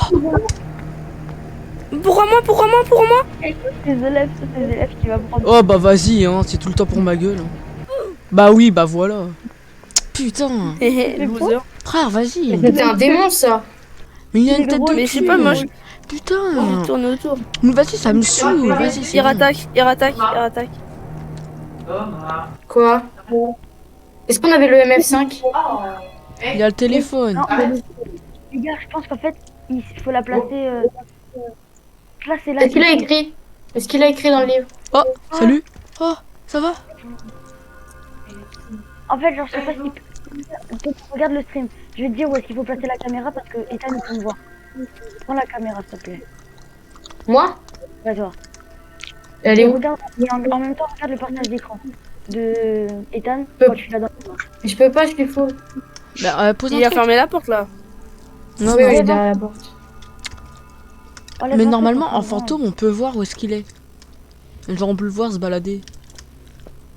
[SPEAKER 3] Pour moi.
[SPEAKER 1] C'est les élèves qui va prendre.
[SPEAKER 2] Oh bah vas-y, hein, c'est tout le temps pour ma gueule. Hein. Bah oui, bah voilà. Putain.
[SPEAKER 3] Loser.
[SPEAKER 2] Frère, vas-y.
[SPEAKER 5] C'était un démon ça.
[SPEAKER 2] Mais il y a une
[SPEAKER 1] C'est
[SPEAKER 2] tête de
[SPEAKER 1] drôle.
[SPEAKER 3] Mais je sais
[SPEAKER 2] cul.
[SPEAKER 3] pas, moi, je
[SPEAKER 2] Putain.
[SPEAKER 3] tourne autour.
[SPEAKER 2] Mais vas-y, ça me saoule. Vas-y, c'est
[SPEAKER 3] Il
[SPEAKER 2] bon.
[SPEAKER 3] rattaque.
[SPEAKER 5] Quoi? Est-ce qu'on avait le MF5?
[SPEAKER 2] Il y a le téléphone.
[SPEAKER 1] Non, mais les gars, je pense qu'en fait, il faut la placer. Là, c'est là.
[SPEAKER 5] Est-ce qu'il a écrit? Est-ce qu'il a écrit dans le livre?
[SPEAKER 2] Oh, salut. Oh, ça va?
[SPEAKER 1] En fait, genre, je sais pas si. Regarde le stream. Je vais te dire où est-ce qu'il faut placer la caméra parce que Ethan il peut me voir. Prends la caméra, s'il te plaît.
[SPEAKER 5] Moi?
[SPEAKER 1] Va voir.
[SPEAKER 5] Elle est où?
[SPEAKER 1] Regarde, et en même temps, regarde le partage d'écran de Ethan.
[SPEAKER 5] Peu.
[SPEAKER 1] Quand tu l'as dans le main.
[SPEAKER 5] Je peux pas, je suis full.
[SPEAKER 2] Bah, pose un
[SPEAKER 3] Il a
[SPEAKER 2] truc.
[SPEAKER 3] fermé la porte, là.
[SPEAKER 2] Non,
[SPEAKER 5] Oui,
[SPEAKER 2] non.
[SPEAKER 5] il est derrière la porte.
[SPEAKER 1] Oh, laisse
[SPEAKER 2] Mais
[SPEAKER 1] voir,
[SPEAKER 2] normalement,
[SPEAKER 1] c'est
[SPEAKER 2] en
[SPEAKER 1] pas
[SPEAKER 2] fantôme, on peut voir où est-ce qu'il est. Genre, on peut le voir se balader.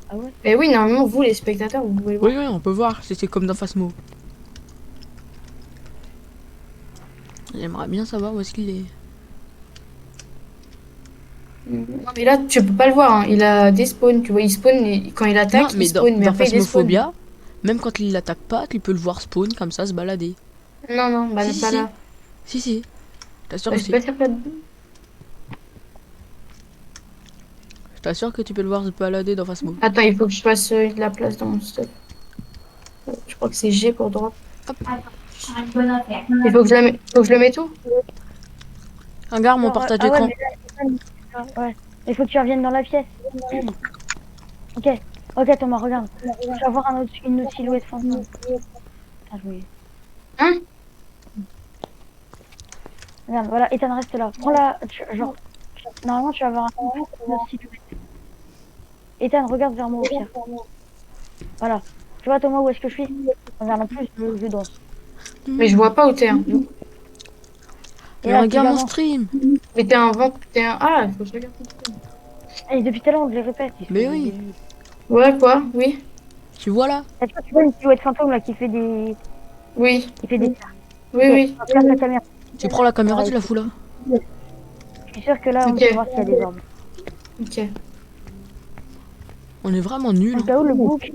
[SPEAKER 1] Ah ouais?
[SPEAKER 5] Mais oui, normalement, vous les spectateurs, vous pouvez le voir.
[SPEAKER 2] Oui, oui, on peut voir. C'est comme dans Phasmo. J'aimerais bien savoir où est-ce qu'il est.
[SPEAKER 5] Non, mais là, tu peux pas le voir. Hein. Il a des spawns, tu vois. Il spawn quand il attaque,
[SPEAKER 2] Non, mais
[SPEAKER 5] il spawn, mais
[SPEAKER 2] dans
[SPEAKER 5] après il despawn.
[SPEAKER 2] Phasmophobia, même quand il l'attaque pas, tu peux le voir spawn comme ça, se balader.
[SPEAKER 5] Non, non, bah,
[SPEAKER 2] Si,
[SPEAKER 5] pas
[SPEAKER 2] si.
[SPEAKER 5] là.
[SPEAKER 2] Si, si. T'assures
[SPEAKER 5] Bah,
[SPEAKER 2] que
[SPEAKER 5] je
[SPEAKER 2] si.
[SPEAKER 5] peux pas dire pas de...
[SPEAKER 2] T'assures que tu peux le voir se balader dans Phasmo.
[SPEAKER 5] Attends, il faut que je fasse de la place dans mon stuff. Je crois que c'est G pour drop. Il faut que je le mette où?
[SPEAKER 2] Regarde mon partage
[SPEAKER 1] Ah ouais,
[SPEAKER 2] d'écran.
[SPEAKER 1] mais là, ouais. Il faut que tu reviennes dans la pièce. Ok. Ok, Thomas, regarde. Tu vas voir une autre silhouette fantôme. Ah, oui.
[SPEAKER 5] Hein?
[SPEAKER 1] Regarde, voilà, Ethan reste là. Prends la. Genre. Normalement, tu vas avoir une autre silhouette. Ethan, regarde vers moi au pire. Voilà. Tu vois, Thomas, où est-ce que je suis? Regarde, en plus, je danse.
[SPEAKER 5] Mais je vois pas où t'es. Hein.
[SPEAKER 1] Et
[SPEAKER 2] Mais
[SPEAKER 1] là,
[SPEAKER 2] regarde
[SPEAKER 1] tu
[SPEAKER 2] mon
[SPEAKER 1] avances.
[SPEAKER 2] stream.
[SPEAKER 5] Mais t'es un vent. Ah, il faut que je regarde.
[SPEAKER 1] Et depuis tout à l'heure, on te les répète. il faut
[SPEAKER 2] Mais
[SPEAKER 1] que
[SPEAKER 2] oui.
[SPEAKER 1] je les dise.
[SPEAKER 5] Ouais, quoi? Oui.
[SPEAKER 2] Tu vois là?
[SPEAKER 1] Est-ce que tu vois une silhouette fantôme là qui fait des.
[SPEAKER 5] Oui.
[SPEAKER 1] Qui fait des.
[SPEAKER 5] Oui, oui.
[SPEAKER 1] Place la caméra.
[SPEAKER 2] Tu prends la caméra, tu la fous là.
[SPEAKER 1] Je suis sûr que là, on
[SPEAKER 5] Ok.
[SPEAKER 1] peut voir s'il y a des orbes.
[SPEAKER 5] Ok.
[SPEAKER 2] On est vraiment nuls.
[SPEAKER 1] Au cas où, le book.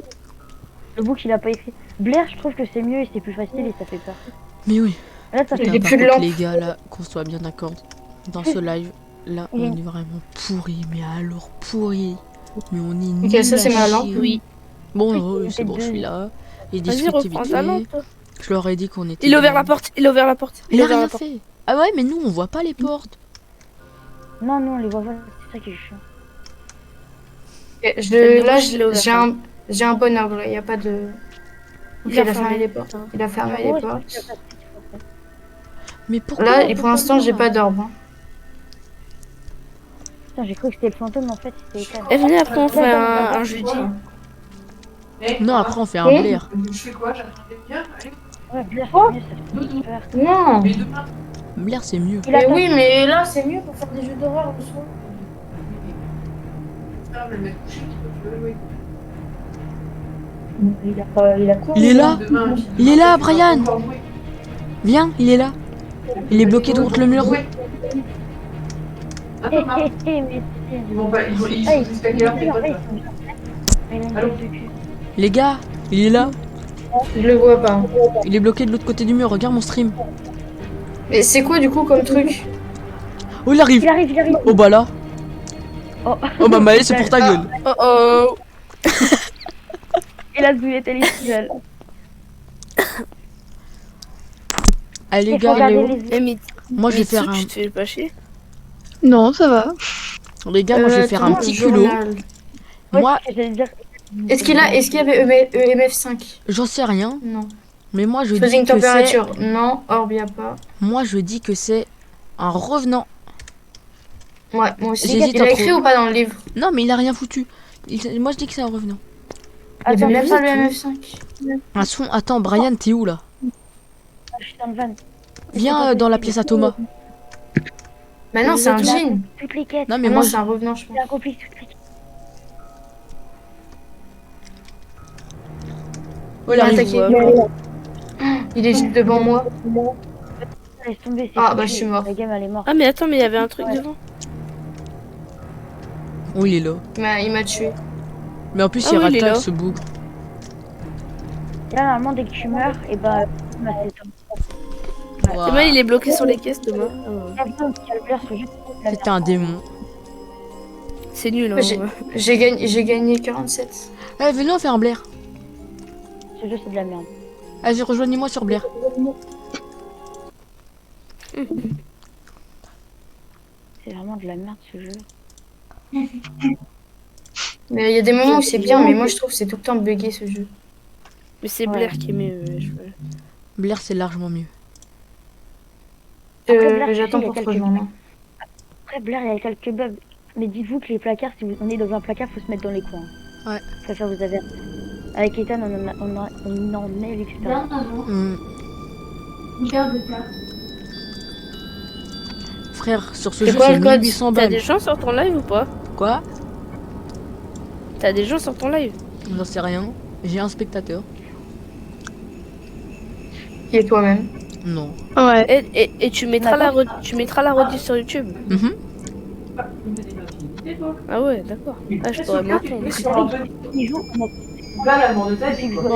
[SPEAKER 1] Le book, il a pas écrit. Blair, je trouve que c'est mieux et c'est plus facile et ça fait peur.
[SPEAKER 2] Mais oui.
[SPEAKER 1] Là, ça
[SPEAKER 5] Il
[SPEAKER 1] fait
[SPEAKER 5] est
[SPEAKER 2] Par
[SPEAKER 5] plus de
[SPEAKER 2] contre,
[SPEAKER 5] lampe.
[SPEAKER 2] les gars, là, qu'on soit bien d'accord, dans ce live, là,
[SPEAKER 1] Il y a
[SPEAKER 2] on
[SPEAKER 1] une-
[SPEAKER 2] est vraiment pourris, mais alors pourris. Mais on est nuls.
[SPEAKER 5] Ok, ça, c'est
[SPEAKER 2] à
[SPEAKER 5] ma lampe.
[SPEAKER 2] chier.
[SPEAKER 3] Oui.
[SPEAKER 2] Bon,
[SPEAKER 1] Oui,
[SPEAKER 2] c'est bon, je
[SPEAKER 1] deux.
[SPEAKER 2] suis là. Et
[SPEAKER 3] Vas-y, reprends ta lampe.
[SPEAKER 2] destructivité. Je leur ai dit qu'on était.
[SPEAKER 3] Il a ouvert
[SPEAKER 2] bien.
[SPEAKER 3] la porte. Il a ouvert la porte.
[SPEAKER 2] Il
[SPEAKER 3] a
[SPEAKER 2] a
[SPEAKER 3] ouvert
[SPEAKER 2] rien
[SPEAKER 3] la porte.
[SPEAKER 2] fait. Ah ouais, mais nous, on voit pas les portes.
[SPEAKER 1] Non, non, on les voit pas. C'est ça qui est chiant.
[SPEAKER 5] Ok,
[SPEAKER 3] Le
[SPEAKER 5] là,
[SPEAKER 3] rouge, il a ouvert
[SPEAKER 5] j'ai un bon angle. Il n'y a pas de. Ok, il a fermé les portes. Il a fermé
[SPEAKER 1] Ouais,
[SPEAKER 5] les
[SPEAKER 1] c'est
[SPEAKER 5] portes.
[SPEAKER 1] ça.
[SPEAKER 2] Mais pourquoi
[SPEAKER 5] Là, et
[SPEAKER 2] on
[SPEAKER 5] pour
[SPEAKER 2] peut
[SPEAKER 5] l'instant,
[SPEAKER 2] pas
[SPEAKER 5] j'ai
[SPEAKER 2] voir
[SPEAKER 5] pas d'orbe. Hein.
[SPEAKER 1] Putain, j'ai cru que c'était le fantôme, mais en fait, c'était Ethan.
[SPEAKER 3] Et venez après, on fait un jeudi.
[SPEAKER 2] Non, après, on fait un Blair.
[SPEAKER 1] Ouais, Blair, c'est mieux, ça fait plus peur.
[SPEAKER 5] Non.
[SPEAKER 2] Blair, c'est mieux.
[SPEAKER 1] Il
[SPEAKER 5] Mais
[SPEAKER 1] attend.
[SPEAKER 5] oui, mais là, c'est mieux pour faire des jeux d'horreur le soir. Il a quoi?
[SPEAKER 2] Il est là. Il est là, Brian. Viens, il est là. Il est bloqué contre le mur.
[SPEAKER 1] Mais si. Hey, il a une tête de cul.
[SPEAKER 2] Les gars, il est là.
[SPEAKER 5] Je le vois pas.
[SPEAKER 2] Il est bloqué de l'autre côté du mur. Regarde mon stream.
[SPEAKER 5] Mais c'est quoi du coup comme truc?
[SPEAKER 2] Oh, il arrive.
[SPEAKER 1] Il arrive, il arrive.
[SPEAKER 2] Oh, bah là.
[SPEAKER 1] Oh,
[SPEAKER 2] Oh, bah, Maë, c'est pour ta gueule.
[SPEAKER 3] Oh oh.
[SPEAKER 1] il a zouillé tel seul.
[SPEAKER 2] Allez, les
[SPEAKER 1] Il faut
[SPEAKER 2] gars,
[SPEAKER 1] regarder
[SPEAKER 2] Léo.
[SPEAKER 1] les yeux.
[SPEAKER 3] Eh, mais
[SPEAKER 2] Moi, je vais
[SPEAKER 3] Mitsu,
[SPEAKER 2] faire un.
[SPEAKER 3] tu te fais pas chier.
[SPEAKER 4] Non, ça va.
[SPEAKER 2] Les gars, moi, je vais faire un
[SPEAKER 5] attends,
[SPEAKER 2] petit
[SPEAKER 5] journal.
[SPEAKER 2] culot.
[SPEAKER 1] Ouais,
[SPEAKER 2] Moi,
[SPEAKER 1] c'est ce que j'allais dire.
[SPEAKER 5] Est-ce qu'il y avait EMF5?
[SPEAKER 2] j'en sais rien.
[SPEAKER 5] Non.
[SPEAKER 2] Mais moi, je dis
[SPEAKER 5] Freezing
[SPEAKER 2] que c'est.
[SPEAKER 5] température? Non. Orbe, y a pas.
[SPEAKER 2] Moi, je dis que c'est un revenant.
[SPEAKER 5] Ouais, moi aussi.
[SPEAKER 2] J'hésite
[SPEAKER 5] Il a
[SPEAKER 2] entre-
[SPEAKER 5] écrit ou pas dans le livre?
[SPEAKER 2] Non, mais il a rien foutu. Moi, je dis que c'est un revenant.
[SPEAKER 5] Il y avait
[SPEAKER 1] Attends,
[SPEAKER 5] même
[SPEAKER 1] mais
[SPEAKER 5] pas le
[SPEAKER 1] oui,
[SPEAKER 5] EMF5.
[SPEAKER 2] Un son. Attends, Brian, t'es où là?
[SPEAKER 1] je suis dans le van.
[SPEAKER 2] Viens dans la pièce à Thomas.
[SPEAKER 5] Bah non, c'est un jean.
[SPEAKER 1] Toutes les quêtes.
[SPEAKER 2] Non, mais
[SPEAKER 5] Non,
[SPEAKER 2] moi,
[SPEAKER 5] c'est un revenant, je pense.
[SPEAKER 1] J'ai accompli toutes les quêtes.
[SPEAKER 2] Oh, il
[SPEAKER 5] Il a
[SPEAKER 2] arrive.
[SPEAKER 5] attaqué. Il est juste devant moi.
[SPEAKER 1] Laisse tomber. c'est
[SPEAKER 5] Ah,
[SPEAKER 1] foutu.
[SPEAKER 5] bah, je suis mort.
[SPEAKER 1] La game, elle est morte.
[SPEAKER 3] Ah, mais attends, mais il y avait un truc devant.
[SPEAKER 2] Oh, il est là.
[SPEAKER 5] Il m'a tué.
[SPEAKER 2] Mais en plus,
[SPEAKER 3] Ah
[SPEAKER 2] il
[SPEAKER 3] oui, il est
[SPEAKER 2] rattaque
[SPEAKER 3] là.
[SPEAKER 2] ce bougre.
[SPEAKER 1] Et là, normalement, dès que tu meurs, et bah, c'est top.
[SPEAKER 2] Ouah.
[SPEAKER 3] Thomas, il est bloqué sur les caisses, Thomas.
[SPEAKER 2] C'était un démon.
[SPEAKER 3] C'est nul, hein.
[SPEAKER 5] J'ai gagné 47.
[SPEAKER 2] Eh, venez, on fait un Blair.
[SPEAKER 1] Ce jeu, c'est de la merde.
[SPEAKER 2] Allez, rejoignez-moi sur Blair.
[SPEAKER 1] C'est vraiment de la merde, ce jeu.
[SPEAKER 5] Mais il y a des moments où c'est bien, mais moi je trouve que c'est tout le temps bugué ce jeu.
[SPEAKER 3] Mais c'est
[SPEAKER 1] Ouais.
[SPEAKER 3] Blair qui est mieux.
[SPEAKER 2] Blair, c'est largement mieux.
[SPEAKER 1] Après, Blair,
[SPEAKER 5] J'attends
[SPEAKER 1] il y a
[SPEAKER 5] pour te
[SPEAKER 1] quelques
[SPEAKER 5] rejoindre.
[SPEAKER 1] Après, Blair, il y a quelques bugs. Mais dites-vous que les placards, si on est dans un placard, faut se mettre dans les coins.
[SPEAKER 2] Ouais.
[SPEAKER 1] Je préfère vous avertir. Avec Ethan, on en est l'expérience.
[SPEAKER 2] Hmm. Frère, sur ce
[SPEAKER 5] C'est
[SPEAKER 2] jeu,
[SPEAKER 5] quoi
[SPEAKER 2] c'est
[SPEAKER 5] le code
[SPEAKER 2] 1800
[SPEAKER 3] T'as
[SPEAKER 2] balles.
[SPEAKER 3] des gens sur ton live ou pas?
[SPEAKER 2] Quoi?
[SPEAKER 3] T'as des gens sur ton live?
[SPEAKER 2] J'en sais rien. J'ai un spectateur.
[SPEAKER 5] Qui est toi-même.
[SPEAKER 2] Non.
[SPEAKER 4] Ouais.
[SPEAKER 3] Et tu mettras tu mettras la rediff sur YouTube.
[SPEAKER 2] Mhm.
[SPEAKER 3] Ah ouais, d'accord. Ah, je pourrais m'entendre.
[SPEAKER 1] Ils jouent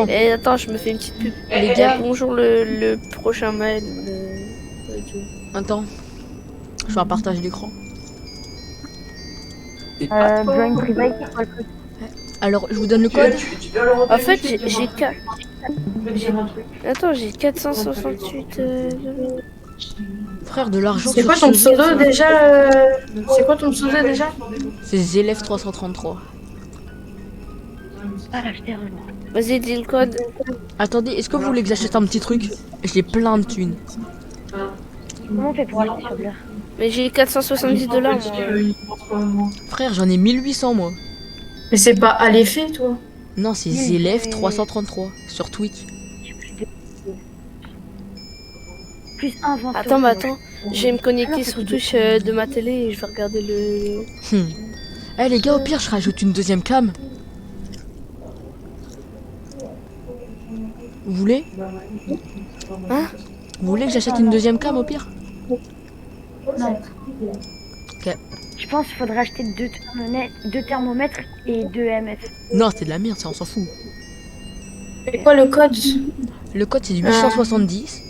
[SPEAKER 3] Et attends, je me fais une petite pub.
[SPEAKER 2] Les gars,
[SPEAKER 3] Bonjour le prochain mail.
[SPEAKER 2] attends. Je fais un partage d'écran.
[SPEAKER 1] Join private, c'est quoi le code?
[SPEAKER 2] Alors, je vous donne le code.
[SPEAKER 3] En fait, j'ai 4. Attends, j'ai 468.
[SPEAKER 2] Frère, de l'argent
[SPEAKER 5] C'est
[SPEAKER 2] sur
[SPEAKER 5] quoi ton
[SPEAKER 2] ce jeu,
[SPEAKER 5] pseudo déjà C'est quoi ton pseudo déjà
[SPEAKER 2] c'est Zelef 333.
[SPEAKER 1] Ah, là, je t'ai rejoint.
[SPEAKER 3] Vas-y, dis le code.
[SPEAKER 2] Attendez, est-ce que vous voulez que j'achète un petit truc? J'ai plein de thunes.
[SPEAKER 1] Comment on fait pour acheter sur Blur?
[SPEAKER 3] Mais j'ai 470 $, moi.
[SPEAKER 2] Frère, j'en ai 1800 moi.
[SPEAKER 5] Mais c'est pas à l'effet, toi.
[SPEAKER 2] Non, c'est Zelef 333 sur Twitch.
[SPEAKER 1] Plus 1, 20.
[SPEAKER 3] Attends, mais attends. Je vais me connecter sur Twitch de ma télé et je vais regarder le.
[SPEAKER 2] Eh les gars, au pire, je rajoute une deuxième cam. Vous voulez?
[SPEAKER 3] Hein?
[SPEAKER 2] Vous voulez que j'achète une deuxième cam au pire?
[SPEAKER 1] Non.
[SPEAKER 2] Ok.
[SPEAKER 1] Je pense qu'il faudrait acheter 2 thermomètres et 2 MF.
[SPEAKER 2] Non, c'est de la merde, ça, on s'en fout.
[SPEAKER 5] C'est quoi le code
[SPEAKER 2] Le code, c'est du 870.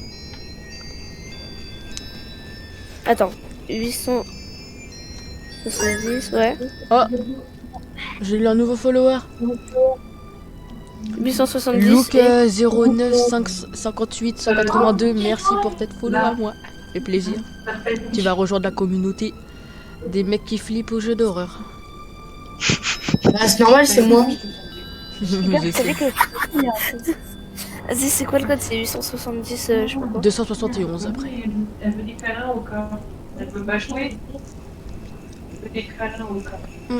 [SPEAKER 3] Attends. 870, ouais.
[SPEAKER 2] Oh, j'ai eu un nouveau follower.
[SPEAKER 3] 870.
[SPEAKER 2] Luke
[SPEAKER 3] et...
[SPEAKER 2] 09 58 182, merci pour t'être follow à moi. Fait plaisir. Tu vas rejoindre la communauté des mecs qui flippent aux jeux d'horreur.
[SPEAKER 5] Bah, c'est normal, c'est moi.
[SPEAKER 2] Je
[SPEAKER 1] Vous
[SPEAKER 2] sais.
[SPEAKER 1] savez que
[SPEAKER 3] Vas-y, c'est quoi le code? C'est 870, je sais pas quoi.
[SPEAKER 2] 271 après.
[SPEAKER 6] Elle veut des câlins au cas. Elle veut pas jouer. Elle veut des câlins au cas. Elle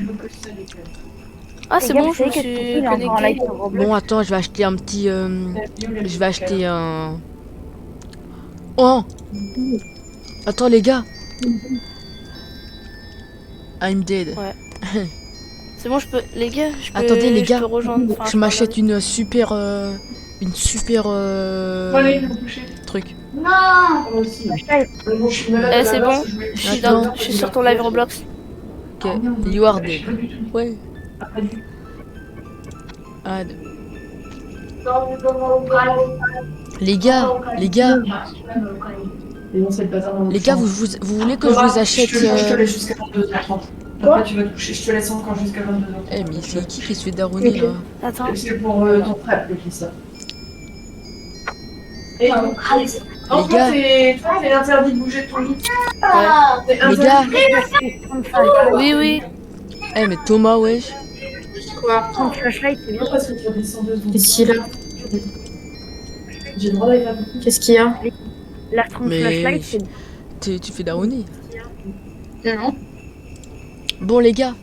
[SPEAKER 6] veut que ça, des câlins.
[SPEAKER 3] Ah, c'est
[SPEAKER 1] les gars,
[SPEAKER 3] bon,
[SPEAKER 1] vous
[SPEAKER 3] je me
[SPEAKER 1] savez que
[SPEAKER 3] suis
[SPEAKER 1] Sophie, il est encore en live
[SPEAKER 3] connectée.
[SPEAKER 1] sur Roblox.
[SPEAKER 2] Bon, attends, je vais acheter un petit. Je vais acheter un. Oh! Attends, les gars! I'm dead.
[SPEAKER 3] Ouais. C'est bon, je peux. Les gars, je peux.
[SPEAKER 2] Attendez, les gars,
[SPEAKER 3] je peux rejoindre. Enfin,
[SPEAKER 2] Je m'achète une super. Une super.
[SPEAKER 6] Allez, il faut coucher.
[SPEAKER 2] Truc.
[SPEAKER 6] Moi aussi.
[SPEAKER 1] Ouais.
[SPEAKER 3] c'est bon.
[SPEAKER 2] Attends.
[SPEAKER 3] Je suis sur ton live Roblox.
[SPEAKER 2] Ok, you are dead. Ouais. Add. Les gars, les gars, vous voulez que je vous achète.
[SPEAKER 6] Je te laisse jusqu'à 22h30. Après, tu vas te coucher. Je te laisse encore jusqu'à 22h30.
[SPEAKER 2] Eh, mais c'est qui se fait daronner là?
[SPEAKER 3] Attends.
[SPEAKER 6] C'est pour ton frère, le Christophe. Et donc,
[SPEAKER 2] Les gars.
[SPEAKER 6] t'es interdit de bouger de ton lit.
[SPEAKER 2] Les gars,
[SPEAKER 3] Oui, oui.
[SPEAKER 2] eh, mais Thomas, wesh.
[SPEAKER 5] Quoi
[SPEAKER 1] Ton flashlight, c'est bien.
[SPEAKER 6] Parce que tu as des sondeuses.
[SPEAKER 5] Qu'est-ce qu'il y a
[SPEAKER 6] J'ai le droit d'aller faire beaucoup.
[SPEAKER 5] Qu'est-ce qu'il y a
[SPEAKER 1] La strong
[SPEAKER 2] Mais-
[SPEAKER 1] flashlight, c'est
[SPEAKER 2] Tu fais daronner.
[SPEAKER 5] Non.
[SPEAKER 2] Bon, les gars,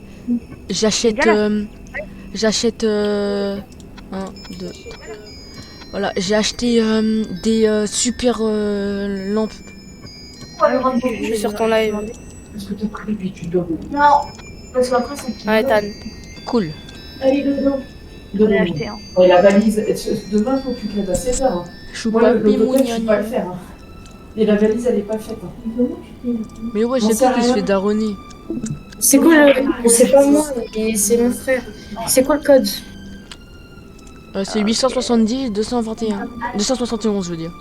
[SPEAKER 2] j'achète.
[SPEAKER 1] Les gars,
[SPEAKER 2] J'achète. 1, 2, 3. Voilà, j'ai acheté des super lampes.
[SPEAKER 3] Je suis sur ton live.
[SPEAKER 6] Parce que t'as pris et puis tu dors.
[SPEAKER 3] Ouais, Tan.
[SPEAKER 2] Cool.
[SPEAKER 6] Allez, dedans.
[SPEAKER 1] j'en ai acheté un.
[SPEAKER 6] Ouais, la valise, demain, faut que tu te lèves à 16h. Hein.
[SPEAKER 2] Chou
[SPEAKER 6] Moi,
[SPEAKER 2] papi
[SPEAKER 6] le cocktail, je
[SPEAKER 2] mignon.
[SPEAKER 6] peux pas le faire. Hein. Et la valise, elle est pas faite. Hein.
[SPEAKER 2] Mais ouais,
[SPEAKER 6] J'en
[SPEAKER 2] j'ai
[SPEAKER 6] sais
[SPEAKER 2] plus qui se
[SPEAKER 6] rien.
[SPEAKER 2] fait daronner.
[SPEAKER 5] C'est quoi le. C'est pas moi, c'est mon frère. C'est quoi le code
[SPEAKER 2] C'est 870 221. 271, je veux dire.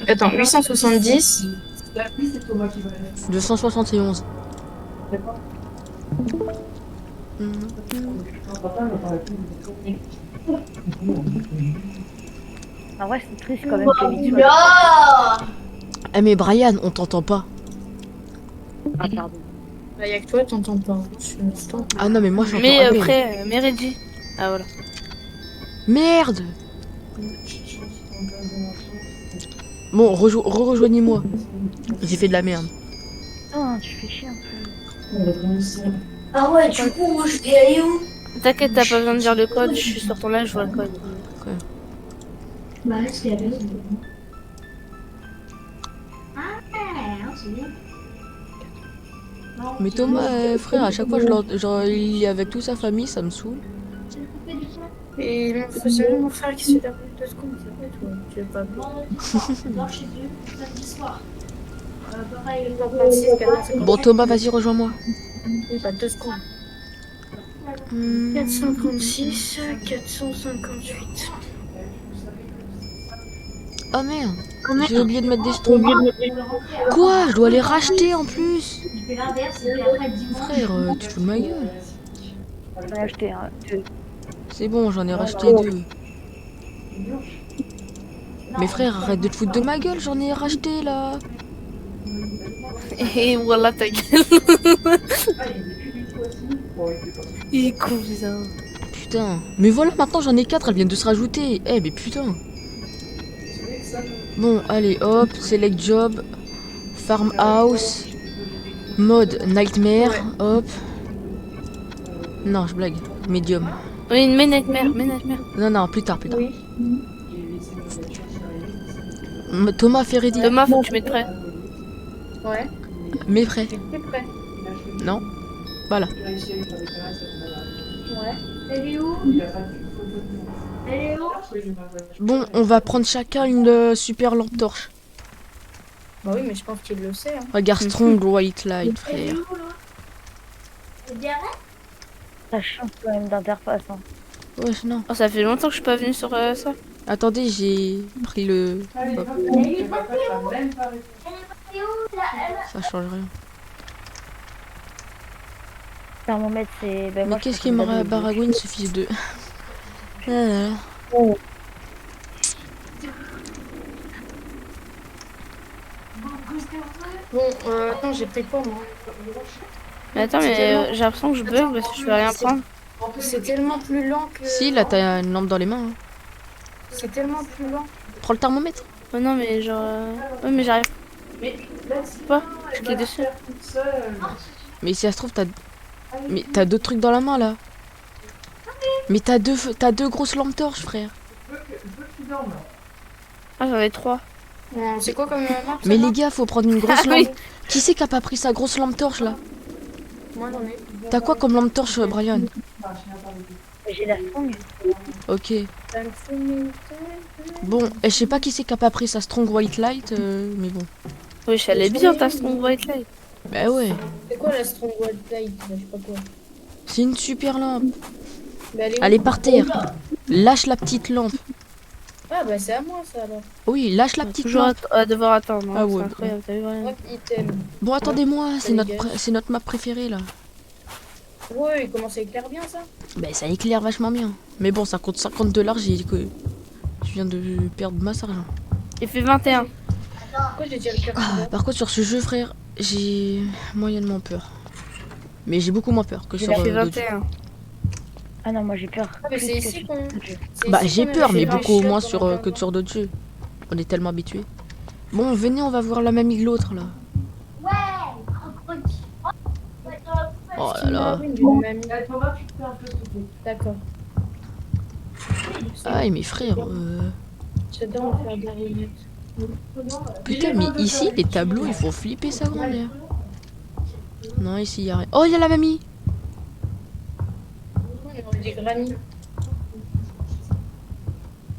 [SPEAKER 5] Attends, 870.
[SPEAKER 6] La pluie, c'est Thomas qui va la faire.
[SPEAKER 2] 271.
[SPEAKER 6] D'accord.
[SPEAKER 2] Mhm.
[SPEAKER 6] Papa, on va parler
[SPEAKER 1] En vrai, c'est triste quand même que Mitch soit-
[SPEAKER 2] Eh, mais Brian, on t'entend pas.
[SPEAKER 1] Ah, pardon.
[SPEAKER 5] Bah, y'a que toi, t'entends pas. Je t'entends.
[SPEAKER 2] Ah non, mais moi j'entends.
[SPEAKER 3] Mais
[SPEAKER 2] à peine.
[SPEAKER 3] après, mais Reggie. Ah, voilà.
[SPEAKER 2] Merde! Bon, rejoignez-moi. J'ai fait de la merde.
[SPEAKER 1] Putain, tu fais chier un peu.
[SPEAKER 7] Ah ouais, du coup, moi je vais aller où?
[SPEAKER 3] T'inquiète, t'as pas besoin de dire le code. Je suis sur ton live, je vois le code.
[SPEAKER 7] Bah, reste à la base. Ah, c'est bien.
[SPEAKER 2] Mais Thomas, frère, à chaque fois, genre, il est avec toute sa famille, ça me saoule.
[SPEAKER 5] Et c'est mon frère qui se fait d'appeler 2 secondes, c'est vrai, toi. Tu veux pas.
[SPEAKER 7] Non, chez eux, samedi soir. Pareil,
[SPEAKER 5] 26, 45.
[SPEAKER 2] Bon, Thomas, vas-y, rejoins-moi.
[SPEAKER 5] Oui, bah 2 secondes. 436, 458.
[SPEAKER 2] Oh merde, j'ai oublié de mettre des schtroumpfs. Quoi? Je dois les racheter en plus.
[SPEAKER 7] fais l'inverse et puis après dimanche.
[SPEAKER 2] Frère, tu te fous de ma gueule.
[SPEAKER 1] J'en ai acheté un. Deux.
[SPEAKER 2] C'est bon, j'en ai racheté 2. Mais frère, arrête de te foutre de ma gueule, j'en ai racheté là.
[SPEAKER 3] Et voilà ta gueule. Il est con, ça.
[SPEAKER 2] Putain. Mais voilà, maintenant j'en ai 4, elles viennent de se rajouter. Eh, mais putain. Bon, allez, hop, select job, farmhouse, mode nightmare, hop. Non, je blague. Medium.
[SPEAKER 3] Oui, une nightmare.
[SPEAKER 2] Non, non, plus tard. Thomas Ferredi.
[SPEAKER 3] Thomas, faut que tu mettes prêt.
[SPEAKER 5] Ouais,
[SPEAKER 2] Mes frais.
[SPEAKER 5] t'es prêt.
[SPEAKER 2] Non. Voilà.
[SPEAKER 7] Elle est où? Elle est où?
[SPEAKER 2] Bon, on va prendre chacun une super lampe torche.
[SPEAKER 5] Bah oui, mais je pense qu'il le sait. Hein.
[SPEAKER 2] Regarde, strong white light,
[SPEAKER 7] Elle est
[SPEAKER 2] frère.
[SPEAKER 7] où là? Elle est derrière?
[SPEAKER 1] Ça change quand même d'interface. Hein.
[SPEAKER 2] Wesh, non.
[SPEAKER 3] Oh, ça fait longtemps que je suis pas venue sur ça.
[SPEAKER 2] Attendez, j'ai pris le... Hop,
[SPEAKER 7] Elle est pas où? Elle est pas où là?
[SPEAKER 2] ça change rien.
[SPEAKER 1] Thermomètre, c'est. Ben,
[SPEAKER 2] Mais
[SPEAKER 1] moi, je
[SPEAKER 2] qu'est-ce
[SPEAKER 1] pense
[SPEAKER 2] qui
[SPEAKER 1] que
[SPEAKER 2] me
[SPEAKER 1] vous avez
[SPEAKER 2] baragouine, ce fils de... Ah là là.
[SPEAKER 5] Bon, attends, j'ai pris quoi, moi?
[SPEAKER 3] Mais attends, mais j'ai l'impression que je bug parce que je peux rien prendre.
[SPEAKER 5] C'est tellement plus lent que...
[SPEAKER 2] Si, là, t'as une lampe dans les mains. Hein.
[SPEAKER 5] C'est tellement plus lent.
[SPEAKER 2] Prends le thermomètre.
[SPEAKER 3] Oh non, mais genre. Ouais, mais j'arrive pas. Je clique dessus.
[SPEAKER 2] Mais si ça se trouve, t'as... Mais t'as d'autres trucs dans la main, là. Mais t'as deux grosses lampes torches, frère.
[SPEAKER 3] Ah, j'en ai 3.
[SPEAKER 5] C'est quoi comme map?
[SPEAKER 2] Mais les gars, faut prendre une grosse
[SPEAKER 3] Ah oui.
[SPEAKER 2] lampe. Qui c'est qui a pas pris sa grosse lampe torche, là?
[SPEAKER 5] Moi, j'en ai.
[SPEAKER 2] T'as quoi comme lampe torche, Brian?
[SPEAKER 1] J'ai la strong.
[SPEAKER 2] Ok. Bon, et je sais pas qui c'est qui a pas pris sa strong white light, mais bon.
[SPEAKER 3] Oui, je allais bien ta strong white light.
[SPEAKER 2] Bah ouais.
[SPEAKER 5] C'est quoi la Strong Wild Light? Je sais pas quoi.
[SPEAKER 2] C'est une super lampe.
[SPEAKER 5] Bah, elle est où?
[SPEAKER 2] Elle est par terre. Lâche la petite lampe.
[SPEAKER 5] Ah, bah, c'est à moi, ça, alors.
[SPEAKER 2] Oui, lâche la petite
[SPEAKER 3] Toujours
[SPEAKER 2] lampe.
[SPEAKER 3] à devoir attendre. Hein.
[SPEAKER 2] Ah ouais.
[SPEAKER 3] C'est incroyable, t'as vu rien.
[SPEAKER 5] What item?
[SPEAKER 2] Bon, attendez-moi, c'est
[SPEAKER 5] Ça
[SPEAKER 2] c'est notre map préférée, là.
[SPEAKER 5] Ouais, il commence à éclairer bien, ça.
[SPEAKER 2] Bah ça éclaire vachement bien. Mais bon, ça coûte 50 $, je viens de perdre masse argent.
[SPEAKER 3] Il fait 21.
[SPEAKER 5] Pourquoi j'ai déjà le cœur
[SPEAKER 2] Ah, par contre, sur ce jeu, frère, j'ai moyennement peur. Mais j'ai beaucoup moins peur que sur
[SPEAKER 3] Il fait
[SPEAKER 2] d'autres jeux.
[SPEAKER 3] 21.
[SPEAKER 1] Ah non, moi j'ai peur.
[SPEAKER 5] Ah, mais
[SPEAKER 1] Plus
[SPEAKER 5] c'est
[SPEAKER 1] que
[SPEAKER 5] ici
[SPEAKER 1] sur
[SPEAKER 5] qu'on...
[SPEAKER 1] d'autres jeux.
[SPEAKER 5] c'est
[SPEAKER 2] Bah
[SPEAKER 5] ici
[SPEAKER 2] j'ai
[SPEAKER 5] qu'on
[SPEAKER 2] peur,
[SPEAKER 5] avait
[SPEAKER 2] mais
[SPEAKER 5] fait
[SPEAKER 2] beaucoup
[SPEAKER 5] un
[SPEAKER 2] moins
[SPEAKER 5] shot
[SPEAKER 2] sur,
[SPEAKER 5] pendant
[SPEAKER 2] que sur d'autres jeux. On est tellement habitués. Bon, venez, on va voir la mamie de l'autre, là.
[SPEAKER 7] Ouais, crocodile.
[SPEAKER 2] Oh là là.
[SPEAKER 5] Ah, oui, d'une mamie.
[SPEAKER 6] Thomas, tu te fais un peu souper.
[SPEAKER 5] D'accord.
[SPEAKER 2] Ah, mes frères.
[SPEAKER 5] J'adore faire des rillettes.
[SPEAKER 2] Putain, mais ici, les tableaux, ils font flipper sa grand-mère. Non, ici, il y a rien. Oh, il y a la mamie.
[SPEAKER 5] On aurait des granits.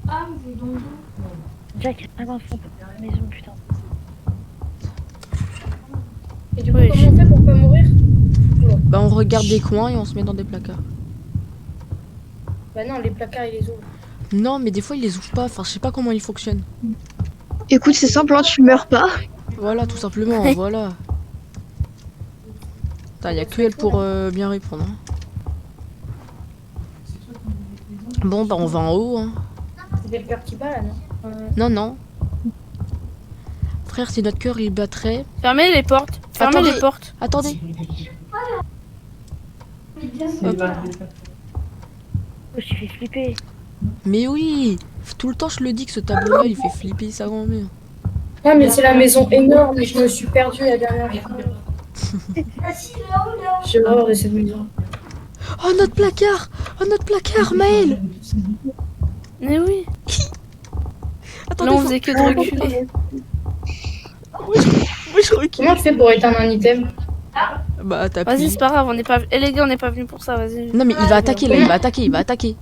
[SPEAKER 7] Ah, mais donc.
[SPEAKER 1] Jack, avance un peu. Maison, putain.
[SPEAKER 5] Et du coup,
[SPEAKER 3] Oui.
[SPEAKER 5] comment on fait pour pas mourir?
[SPEAKER 2] Bah, on regarde des coins et on se met dans des placards.
[SPEAKER 5] Bah non, les placards, ils les ouvrent.
[SPEAKER 2] Non, mais des fois, ils les ouvrent pas. Enfin, je sais pas comment ils fonctionnent.
[SPEAKER 4] Écoute, c'est simple, hein, tu meurs pas.
[SPEAKER 2] Voilà, tout simplement, voilà. Putain, y a que elle pour bien répondre. Hein. Bon, bah, on va en haut, hein.
[SPEAKER 5] C'est le cœur qui bat, là, non?
[SPEAKER 2] Non, non. Frère, si notre cœur, il battrait...
[SPEAKER 3] Fermez les portes. Fermez
[SPEAKER 2] Attendez.
[SPEAKER 3] les portes.
[SPEAKER 2] Attendez.
[SPEAKER 1] Je suis fait flipper.
[SPEAKER 2] Mais oui, tout le temps, je le dis que ce tableau-là, il fait flipper sa grand-mère.
[SPEAKER 5] Ah, mais c'est la maison énorme et je me suis perdue la dernière fois.
[SPEAKER 7] Ah, si, là-haut, là-haut.
[SPEAKER 5] J'ai horreur de cette maison.
[SPEAKER 2] Oh, notre placard! Oh, notre placard, Maël!
[SPEAKER 3] Mais oui.
[SPEAKER 2] Attendez,
[SPEAKER 3] Là, on
[SPEAKER 2] faut-
[SPEAKER 3] faisait que de reculer.
[SPEAKER 2] Oui, je recule.
[SPEAKER 5] Comment tu fais pour éteindre un item?
[SPEAKER 2] Bah,
[SPEAKER 3] Vas-y,
[SPEAKER 2] t'appuies.
[SPEAKER 3] c'est pas grave, on n'est pas. Eh les gars, on n'est pas venus pour ça, vas-y.
[SPEAKER 2] Non, mais il va attaquer, là, il va attaquer, il va attaquer.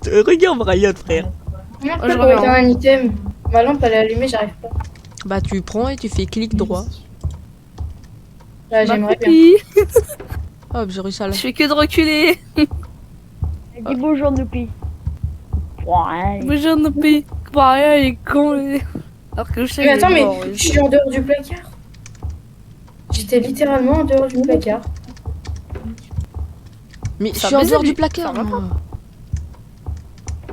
[SPEAKER 2] Regarde, Brian, frère.
[SPEAKER 5] Comment tu
[SPEAKER 3] Oh,
[SPEAKER 5] fais
[SPEAKER 3] je
[SPEAKER 5] pour
[SPEAKER 3] reviens.
[SPEAKER 5] éteindre un item? Ma lampe, elle est allumée, j'arrive pas.
[SPEAKER 2] Bah, tu prends et tu fais clic droit.
[SPEAKER 5] Là, j'aimerais bien.
[SPEAKER 3] Noupi.
[SPEAKER 2] Hop, j'ai réussi à
[SPEAKER 3] Je
[SPEAKER 2] la...
[SPEAKER 3] fais que de reculer.
[SPEAKER 1] Dis bonjour, Noupi. Ouais.
[SPEAKER 3] Bonjour Noupi. Bah, rien, il est con. lui. Alors que je sais
[SPEAKER 5] Mais
[SPEAKER 3] qu'il est
[SPEAKER 5] attends, mais
[SPEAKER 3] mort,
[SPEAKER 5] je suis en dehors du placard. J'étais littéralement en dehors du placard.
[SPEAKER 2] Mais je
[SPEAKER 3] Ça
[SPEAKER 2] suis en
[SPEAKER 3] baise,
[SPEAKER 2] dehors
[SPEAKER 3] lui.
[SPEAKER 2] du placard.
[SPEAKER 3] Ça va
[SPEAKER 2] moi.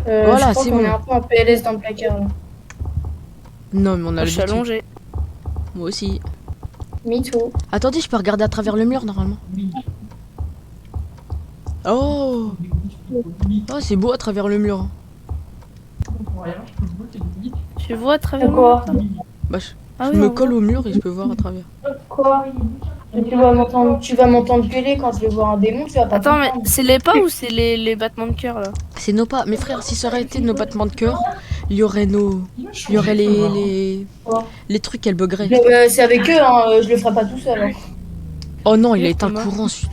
[SPEAKER 5] Je crois
[SPEAKER 2] c'est
[SPEAKER 5] qu'on
[SPEAKER 2] bon.
[SPEAKER 5] est un peu en PLS dans le placard. Là.
[SPEAKER 2] Non, mais on a
[SPEAKER 3] Je suis
[SPEAKER 2] l'habitude.
[SPEAKER 3] allongé.
[SPEAKER 2] Moi aussi.
[SPEAKER 5] Me too.
[SPEAKER 2] Attendez, je peux regarder à travers le mur normalement. Oh, oh c'est beau à travers le mur.
[SPEAKER 3] Tu vois à travers le
[SPEAKER 5] Quoi
[SPEAKER 3] mur
[SPEAKER 2] Bah,
[SPEAKER 3] Ah
[SPEAKER 2] je
[SPEAKER 3] oui,
[SPEAKER 2] me
[SPEAKER 3] on
[SPEAKER 2] colle au mur et je peux voir à travers.
[SPEAKER 5] Quoi tu vas m'entendre gueuler quand je vais voir un démon, tu vas pas
[SPEAKER 3] Attends, mais
[SPEAKER 5] comprendre.
[SPEAKER 3] c'est les pas ou c'est les battements de cœur là?
[SPEAKER 2] C'est nos pas. Mes frères, si ça aurait été nos battements de cœur, il y aurait nos. Il y aurait les trucs qu'elle buggerait.
[SPEAKER 5] C'est avec eux, hein, je le ferai pas tout seul. Hein.
[SPEAKER 2] Oh non, il a
[SPEAKER 3] Oui,
[SPEAKER 2] éteint le
[SPEAKER 3] comment
[SPEAKER 2] courant. celui-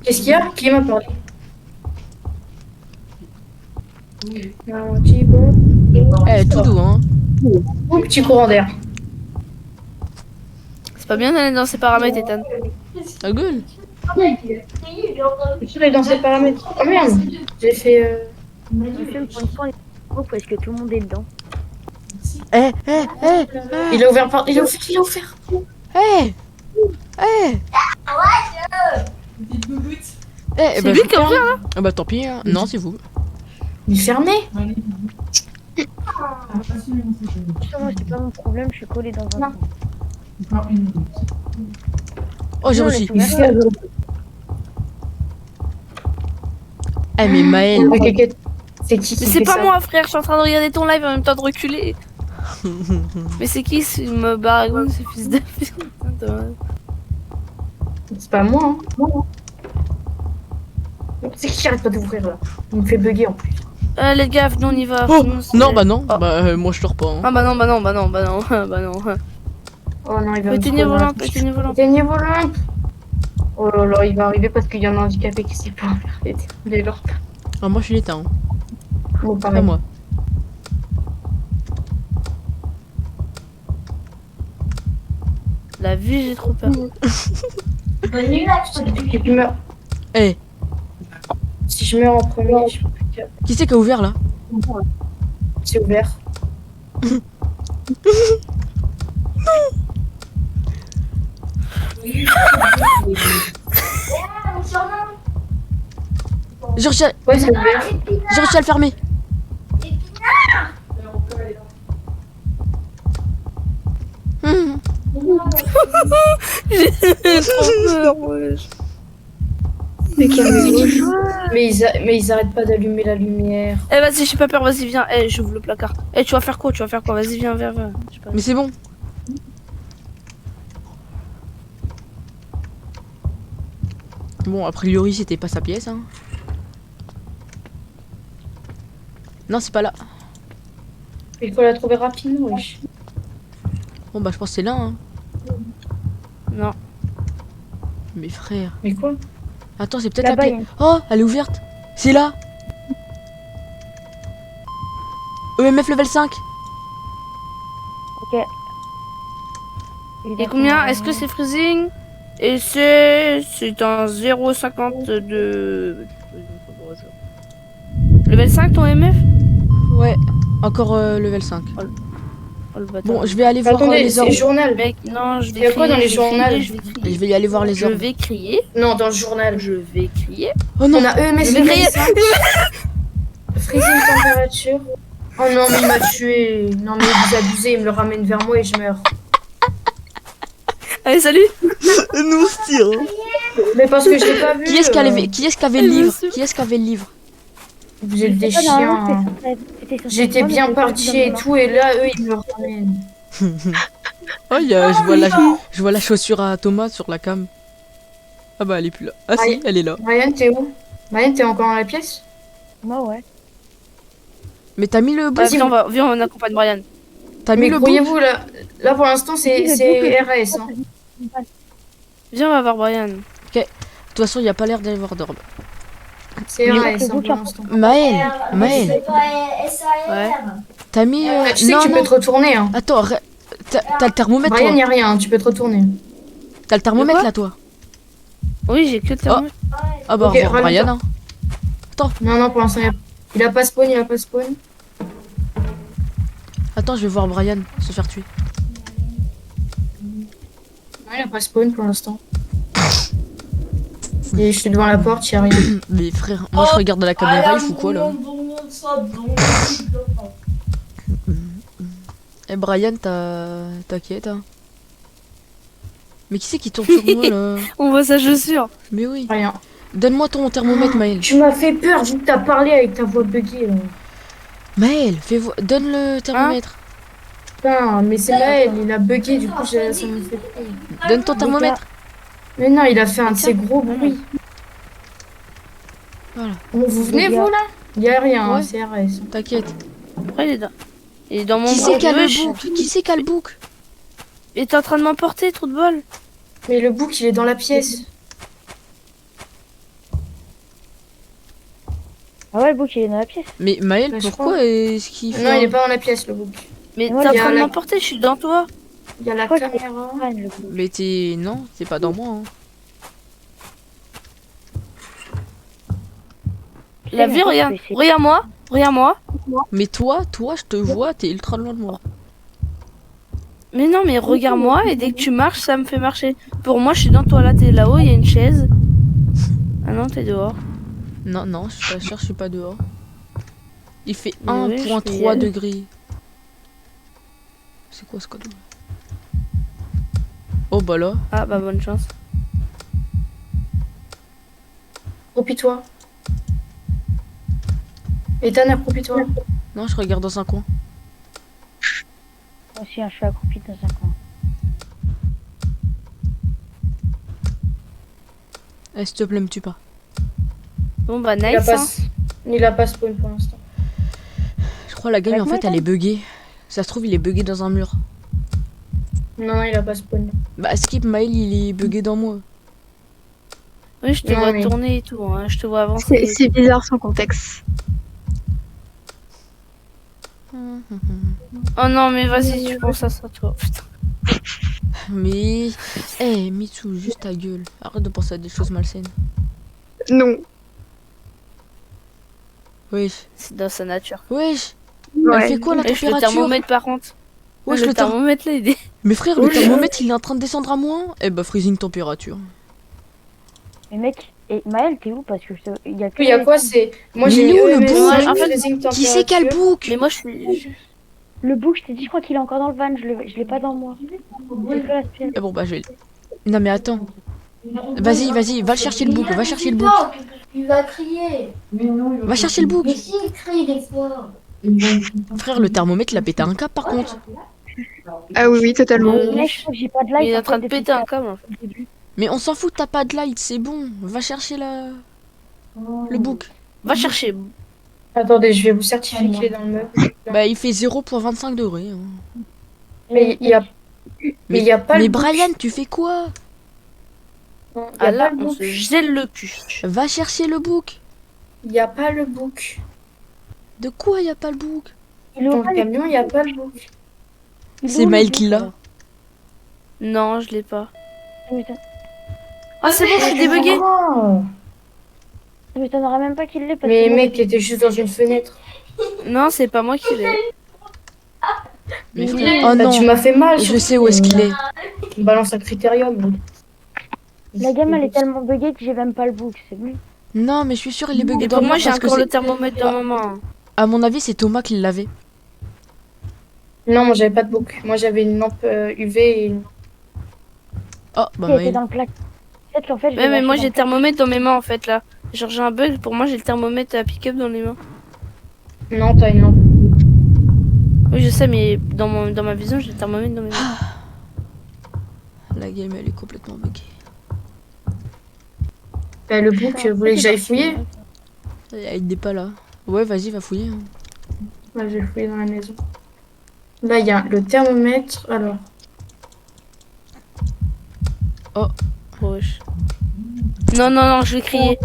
[SPEAKER 5] Qu'est-ce qu'il y a Qui m'a parlé Un petit bon.
[SPEAKER 2] Eh, tout doux, hein.
[SPEAKER 5] Ou petit courant d'air.
[SPEAKER 3] C'est pas bien d'aller dans ces paramètres, Ethan.
[SPEAKER 2] Ta gueule.
[SPEAKER 5] Je suis dans ces paramètres. Oh merde J'ai fait.
[SPEAKER 1] Je filme pour une fois les gros parce que tout le monde est dedans.
[SPEAKER 2] Eh,
[SPEAKER 5] Il a ouvert par. Il a ouvert.
[SPEAKER 2] eh, eh. Eh,
[SPEAKER 3] C'est
[SPEAKER 2] bah,
[SPEAKER 3] lui
[SPEAKER 2] je-
[SPEAKER 3] qui a ouvert là?
[SPEAKER 2] Ah bah tant pis, hein. Non, c'est vous.
[SPEAKER 5] Il est fermé.
[SPEAKER 1] Putain, moi, c'est pas mon problème, je suis collée dans un.
[SPEAKER 2] Oh, j'ai
[SPEAKER 1] Non,
[SPEAKER 2] reçu.
[SPEAKER 1] laisse ouvert.
[SPEAKER 2] Eh, mais Maël.
[SPEAKER 5] Ok, ok. C'est qui
[SPEAKER 3] Mais
[SPEAKER 5] fait
[SPEAKER 3] c'est pas
[SPEAKER 5] ça
[SPEAKER 3] moi, frère, je suis en train de regarder ton live en même temps de reculer. Mais c'est qui ce me baragouine, ce fils de pute?
[SPEAKER 5] C'est pas moi. Hein. C'est qui qui arrête pas d'ouvrir là Il me fait bugger en plus.
[SPEAKER 3] Les gars, venez, on y va.
[SPEAKER 2] Oh,
[SPEAKER 3] Sinon, c'est-
[SPEAKER 2] non, bah non.
[SPEAKER 3] Oh.
[SPEAKER 2] Bah, moi je dors pas. Hein.
[SPEAKER 3] Ah bah non, bah non, bah non, bah non, bah non.
[SPEAKER 5] Oh non, il va me
[SPEAKER 3] Éteignez vos
[SPEAKER 5] trouver un
[SPEAKER 3] lampes,
[SPEAKER 5] truc.
[SPEAKER 3] éteignez vos lampes.
[SPEAKER 5] Éteignez vos lampes. Oh là là, il va arriver parce qu'il y en a un handicapé qui sait pas faire les lampes.
[SPEAKER 2] Ah, moi je suis l'éteint. Hein.
[SPEAKER 5] Oh,
[SPEAKER 2] Pas
[SPEAKER 5] pareil.
[SPEAKER 2] moi.
[SPEAKER 3] La vie, j'ai trop peur.
[SPEAKER 5] Si je meurs,
[SPEAKER 2] Eh,
[SPEAKER 5] si je meurs en premier,
[SPEAKER 2] qui c'est qui a ouvert là?
[SPEAKER 5] c'est ouvert.
[SPEAKER 2] J'ai réussi à,
[SPEAKER 5] Ouais, c'est ouvert.
[SPEAKER 2] j'ai réussi à le fermer. Hum.
[SPEAKER 3] J'ai trop peur, wesh.
[SPEAKER 5] Mais ils arrêtent pas d'allumer la lumière.
[SPEAKER 3] Eh vas-y, j'ai pas peur, vas-y, viens. Eh, j'ouvre le placard. Eh, tu vas faire quoi? Tu vas faire quoi? Vas-y, viens, viens, viens. Je sais pas.
[SPEAKER 2] Mais c'est bon. Bon, a priori, c'était pas sa pièce. Hein. Non, c'est pas là.
[SPEAKER 5] Il faut la trouver rapidement, wesh.
[SPEAKER 2] Bon, bah, je pense que c'est là. Hein.
[SPEAKER 3] Non.
[SPEAKER 2] Mes frères.
[SPEAKER 5] Mais quoi
[SPEAKER 2] Attends, c'est peut-être la
[SPEAKER 1] Là-bas, il y a
[SPEAKER 2] pièce. Oh, elle est ouverte. C'est là. EMF level 5.
[SPEAKER 1] Ok.
[SPEAKER 3] Et combien? Est-ce que c'est freezing? Et c'est un 0,50 de... Level 5 ton MF?
[SPEAKER 2] Ouais, encore level 5.
[SPEAKER 3] Oh le bâtard.
[SPEAKER 2] Bon, je vais aller voir
[SPEAKER 5] Attendez,
[SPEAKER 2] les
[SPEAKER 5] c'est
[SPEAKER 2] orbes.
[SPEAKER 5] journal.
[SPEAKER 3] Mec, non, je vais
[SPEAKER 5] Il y a quoi
[SPEAKER 3] crier,
[SPEAKER 5] dans les
[SPEAKER 3] je vais
[SPEAKER 5] journaux
[SPEAKER 3] crier, je vais crier.
[SPEAKER 2] Je vais y aller voir les
[SPEAKER 3] Je
[SPEAKER 2] orbes.
[SPEAKER 3] vais crier,
[SPEAKER 5] Non, dans le journal.
[SPEAKER 3] je vais crier.
[SPEAKER 2] Oh non.
[SPEAKER 5] On a EMS
[SPEAKER 3] Je vais crier.
[SPEAKER 5] 5. Freezing température. Oh non, mais il m'a tué. Non, mais vous abusez, il me le ramène vers moi et je meurs.
[SPEAKER 3] Allez, salut.
[SPEAKER 2] Nous on se tire. Hein.
[SPEAKER 5] Mais parce que je l'ai pas vu.
[SPEAKER 2] Qui est-ce qui avait le livre? Qui est-ce qui avait le livre?
[SPEAKER 5] Vous êtes des chiens. J'étais bien parti et tout, et là, eux, ils me le ramènent.
[SPEAKER 2] Oh, je vois la chaussure à Thomas sur la cam. Ah bah elle est plus là. Ah si,
[SPEAKER 5] Aïe.
[SPEAKER 2] elle est là.
[SPEAKER 5] Marianne, t'es où Marianne, t'es encore dans la pièce
[SPEAKER 1] Moi, ouais.
[SPEAKER 2] Mais t'as mis le
[SPEAKER 3] Vas-y,
[SPEAKER 2] bouton.
[SPEAKER 3] viens, on accompagne Brian.
[SPEAKER 2] T'as mis
[SPEAKER 5] Mais
[SPEAKER 2] le bouton.
[SPEAKER 5] croyez-vous, là pour l'instant, c'est RAS. Hein.
[SPEAKER 3] Viens, on va voir Brian.
[SPEAKER 2] De toute façon, il y a pas l'air d'y avoir d'orbe.
[SPEAKER 5] C'est
[SPEAKER 2] Mais-
[SPEAKER 5] RAS hein, pour l'instant.
[SPEAKER 2] Maël,
[SPEAKER 3] Ouais.
[SPEAKER 2] t'as mis.
[SPEAKER 5] Ah, tu sais
[SPEAKER 2] non,
[SPEAKER 5] que tu
[SPEAKER 2] non.
[SPEAKER 5] peux te retourner. Hein.
[SPEAKER 2] Attends, t'as le thermomètre
[SPEAKER 5] Brian,
[SPEAKER 2] toi.
[SPEAKER 5] y a rien, hein, tu peux te retourner.
[SPEAKER 2] T'as le thermomètre
[SPEAKER 3] quoi
[SPEAKER 2] là toi.
[SPEAKER 3] Oui, j'ai que le thermomètre.
[SPEAKER 2] Ah bah
[SPEAKER 5] Ok,
[SPEAKER 2] au revoir,
[SPEAKER 5] rallume-toi.
[SPEAKER 2] Brian. Hein.
[SPEAKER 5] Non, pour l'instant, il a pas spawn,
[SPEAKER 2] Attends, temps, je vais voir Brian se faire tuer.
[SPEAKER 5] Non, il a pas spawn pour l'instant. Et je suis devant la porte, y a rien.
[SPEAKER 2] Mais frère, moi je regarde la caméra, il fout quoi là? Eh Brian, t'inquiète hein. Mais qui c'est qui tourne sur moi là?
[SPEAKER 3] On voit sa chaussure.
[SPEAKER 2] Mais oui.
[SPEAKER 5] Rien.
[SPEAKER 2] Donne-moi ton thermomètre Maël.
[SPEAKER 5] Tu m'as fait peur, vu que t'as parlé avec ta voix buggée. Là.
[SPEAKER 2] Maël, donne le thermomètre.
[SPEAKER 5] Putain, mais c'est Maël, il a bugué, du coup ça me fait peur.
[SPEAKER 2] Donne ton thermomètre.
[SPEAKER 5] Mais non, il a fait un de ces gros bruits.
[SPEAKER 2] Voilà.
[SPEAKER 5] Vous venez vous là? Y a rien,
[SPEAKER 2] Ouais.
[SPEAKER 5] hein, CRS.
[SPEAKER 2] T'inquiète.
[SPEAKER 3] Pourquoi il est dans... Il est dans mon
[SPEAKER 2] Qui c'est
[SPEAKER 3] bras.
[SPEAKER 2] qui a le
[SPEAKER 3] Wesh.
[SPEAKER 2] bouc? Qui c'est qui a le bouc?
[SPEAKER 3] Il est en train de m'emporter, trou de bol.
[SPEAKER 5] Mais le bouc, il est dans la pièce.
[SPEAKER 1] Ah ouais, le bouc il est dans la pièce.
[SPEAKER 2] Mais Maël,
[SPEAKER 5] Bah, je
[SPEAKER 2] pourquoi
[SPEAKER 5] crois.
[SPEAKER 2] est-ce qu'il fait
[SPEAKER 5] Non, il est
[SPEAKER 2] un-
[SPEAKER 5] pas dans la pièce, le bouc.
[SPEAKER 3] Mais
[SPEAKER 1] Ouais,
[SPEAKER 3] t'es en
[SPEAKER 5] il y a
[SPEAKER 3] train de
[SPEAKER 5] la-
[SPEAKER 3] m'emporter, je suis dans toi.
[SPEAKER 5] Il y a la
[SPEAKER 1] Je crois que
[SPEAKER 5] caméra.
[SPEAKER 1] Ah, le bouc.
[SPEAKER 2] Mais t'es... Non, c'est pas dans moi. Hein.
[SPEAKER 3] La vie, regarde. Regarde-moi. Regarde-moi.
[SPEAKER 2] Mais toi, je te vois, t'es ultra loin de moi.
[SPEAKER 3] Mais non, mais regarde-moi et dès que tu marches, ça me fait marcher. Pour moi, je suis dans toi. Là, t'es là-haut, il y a une chaise. Ah non, t'es dehors.
[SPEAKER 2] Non, non, je t'assure, je suis pas dehors. Il fait
[SPEAKER 3] Mais oui, je
[SPEAKER 2] 1,3
[SPEAKER 3] suis-
[SPEAKER 2] degrés. C'est quoi ce code? Oh bah là.
[SPEAKER 3] Ah bah bonne chance.
[SPEAKER 5] Accroupis-toi. Ethan, accroupis-toi.
[SPEAKER 2] Non, je regarde dans un coin.
[SPEAKER 1] Moi aussi, hein, je suis accroupi dans un coin.
[SPEAKER 2] Eh, s'il te plaît, me tue pas.
[SPEAKER 3] Bon bah
[SPEAKER 5] Il a
[SPEAKER 3] nice.
[SPEAKER 5] pas,
[SPEAKER 3] Hein.
[SPEAKER 5] il a pas spawn pour l'instant.
[SPEAKER 2] Je crois la game,
[SPEAKER 1] Avec
[SPEAKER 2] en
[SPEAKER 1] moi,
[SPEAKER 2] fait, elle
[SPEAKER 1] Ethan
[SPEAKER 2] est buggée. Ça se trouve, il est buggé dans un mur.
[SPEAKER 5] Non, il a pas spawn.
[SPEAKER 2] Bah, Skip Mail, il est buggé dans moi.
[SPEAKER 3] Oui, je te
[SPEAKER 5] Non,
[SPEAKER 3] vois
[SPEAKER 5] mais-
[SPEAKER 3] tourner et tout. Hein. Je te vois avancer.
[SPEAKER 4] C'est bizarre sans contexte.
[SPEAKER 3] Oh non, mais vas-y, tu penses à ça, toi. Putain.
[SPEAKER 2] Mais... Eh, Mitsu, juste ta gueule. Arrête de penser à des choses malsaines.
[SPEAKER 4] Non.
[SPEAKER 2] Wesh.
[SPEAKER 3] C'est dans sa nature.
[SPEAKER 2] Wesh. Elle
[SPEAKER 4] Ouais.
[SPEAKER 2] fait quoi, la
[SPEAKER 3] Et je le
[SPEAKER 2] température?
[SPEAKER 3] thermomètre par contre.
[SPEAKER 2] Wesh,
[SPEAKER 3] le
[SPEAKER 2] le thermomètre.
[SPEAKER 3] thermomètre là, il est...
[SPEAKER 2] Mais frère, le thermomètre, il est en train de descendre à moins. Eh bah, freezing température.
[SPEAKER 1] Mais mec, et Maël, t'es où? Parce que il y a que.
[SPEAKER 5] Il y a quoi, c'est... Moi,
[SPEAKER 2] Mais
[SPEAKER 5] j'ai
[SPEAKER 2] il est
[SPEAKER 5] mis
[SPEAKER 2] où, le
[SPEAKER 5] EMS,
[SPEAKER 2] bouc
[SPEAKER 3] En fait,
[SPEAKER 5] freezing
[SPEAKER 2] Qui c'est qui a le
[SPEAKER 5] température.
[SPEAKER 2] bouc?
[SPEAKER 3] Mais moi, je suis...
[SPEAKER 1] Le bouc, je t'ai dit, je crois qu'il est encore dans le van. Je l'ai pas dans moi. J'ai que l'aspirine.
[SPEAKER 2] Eh bon, bah, je vais... Non, mais attends. Vas-y, vas-y, va chercher le bouc, va chercher le bouc.
[SPEAKER 7] Il va crier.
[SPEAKER 2] Va chercher le bouc.
[SPEAKER 7] Mais s'il crie des fois.
[SPEAKER 2] Frère, le thermomètre, il a pété un câble, par contre.
[SPEAKER 4] Ah oui, oui, totalement.
[SPEAKER 1] Mec, je crois que j'ai pas de light.
[SPEAKER 3] Il est en train de
[SPEAKER 1] depuis
[SPEAKER 3] péter un
[SPEAKER 1] le
[SPEAKER 3] câble. En fait.
[SPEAKER 1] début.
[SPEAKER 2] Mais on s'en fout, t'as pas de light, c'est bon. Va chercher le bouc.
[SPEAKER 3] Va chercher.
[SPEAKER 5] Attendez, je vais vous certifier qu'il est dans le meuble.
[SPEAKER 2] Bah, il fait 0,25 degrés. Hein.
[SPEAKER 5] Mais il y a... Mais il y a pas
[SPEAKER 2] Mais
[SPEAKER 5] le bouc.
[SPEAKER 2] Brian, tu fais quoi?
[SPEAKER 5] Il y a
[SPEAKER 3] Ah là,
[SPEAKER 5] pas le
[SPEAKER 3] on
[SPEAKER 5] bouc.
[SPEAKER 3] se gèle le cul.
[SPEAKER 2] Va chercher le bouc.
[SPEAKER 5] Il y a pas le bouc.
[SPEAKER 2] De quoi y a pas le bouc?
[SPEAKER 1] Il est
[SPEAKER 5] Dans
[SPEAKER 1] au
[SPEAKER 5] le
[SPEAKER 1] van.
[SPEAKER 5] camion, il y a pas le bouc.
[SPEAKER 1] Il est
[SPEAKER 2] C'est
[SPEAKER 1] où,
[SPEAKER 2] Maël
[SPEAKER 1] le
[SPEAKER 2] qui
[SPEAKER 1] bouc,
[SPEAKER 2] l'a.
[SPEAKER 3] Non, je l'ai pas.
[SPEAKER 1] Ça m'étonne-
[SPEAKER 3] Ah c'est bon, je suis débuguée.
[SPEAKER 5] Oh.
[SPEAKER 1] ça m'étonnerait même pas qu'il l'ait parce
[SPEAKER 5] Mais
[SPEAKER 1] que moi,
[SPEAKER 5] mec, t'étais juste dans une fenêtre.
[SPEAKER 3] Non, c'est pas moi qui l'ai.
[SPEAKER 2] Mais
[SPEAKER 1] Il
[SPEAKER 2] frère,
[SPEAKER 1] est-
[SPEAKER 2] oh
[SPEAKER 5] Bah,
[SPEAKER 2] non.
[SPEAKER 5] tu m'as fait mal.
[SPEAKER 2] Je sais où est-ce qu'il est.
[SPEAKER 5] On balance un critérium.
[SPEAKER 1] La gamme elle est tellement buggée que j'ai même pas le bouc, c'est bon.
[SPEAKER 2] Non, mais je suis sûr il est bugué
[SPEAKER 3] Et
[SPEAKER 2] dans
[SPEAKER 3] pour
[SPEAKER 2] le
[SPEAKER 3] moi,
[SPEAKER 2] mur
[SPEAKER 3] j'ai
[SPEAKER 2] parce que
[SPEAKER 3] encore le
[SPEAKER 2] c'est...
[SPEAKER 3] thermomètre dans ma main.
[SPEAKER 2] À mon avis, c'est Thomas qui l'avait.
[SPEAKER 5] Non, moi j'avais pas de bouc. Moi j'avais une lampe UV et...
[SPEAKER 2] Oh, bah
[SPEAKER 1] Il était
[SPEAKER 2] Maël.
[SPEAKER 1] dans le plaque. Peut-être qu'en fait, je
[SPEAKER 3] Ouais,
[SPEAKER 1] l'ai
[SPEAKER 3] mais
[SPEAKER 1] lâché
[SPEAKER 3] moi
[SPEAKER 1] dans
[SPEAKER 3] j'ai
[SPEAKER 1] le
[SPEAKER 3] le thermomètre dans mes mains en fait là. Genre j'ai un bug, pour moi j'ai le thermomètre à pick-up dans les mains.
[SPEAKER 5] Non, t'as une lampe.
[SPEAKER 3] Oui, je sais, mais dans ma vision, j'ai le thermomètre dans mes mains.
[SPEAKER 2] La game, elle est complètement buggée.
[SPEAKER 5] Bah, le bouc, vous voulez que j'aille fouiller?
[SPEAKER 2] Il n'est pas là. Ouais, vas-y, va fouiller. Hein.
[SPEAKER 5] Ouais, je vais fouiller dans la maison. Là, il y a le thermomètre. Alors,
[SPEAKER 3] Wesh. Non, non, non, je vais crier.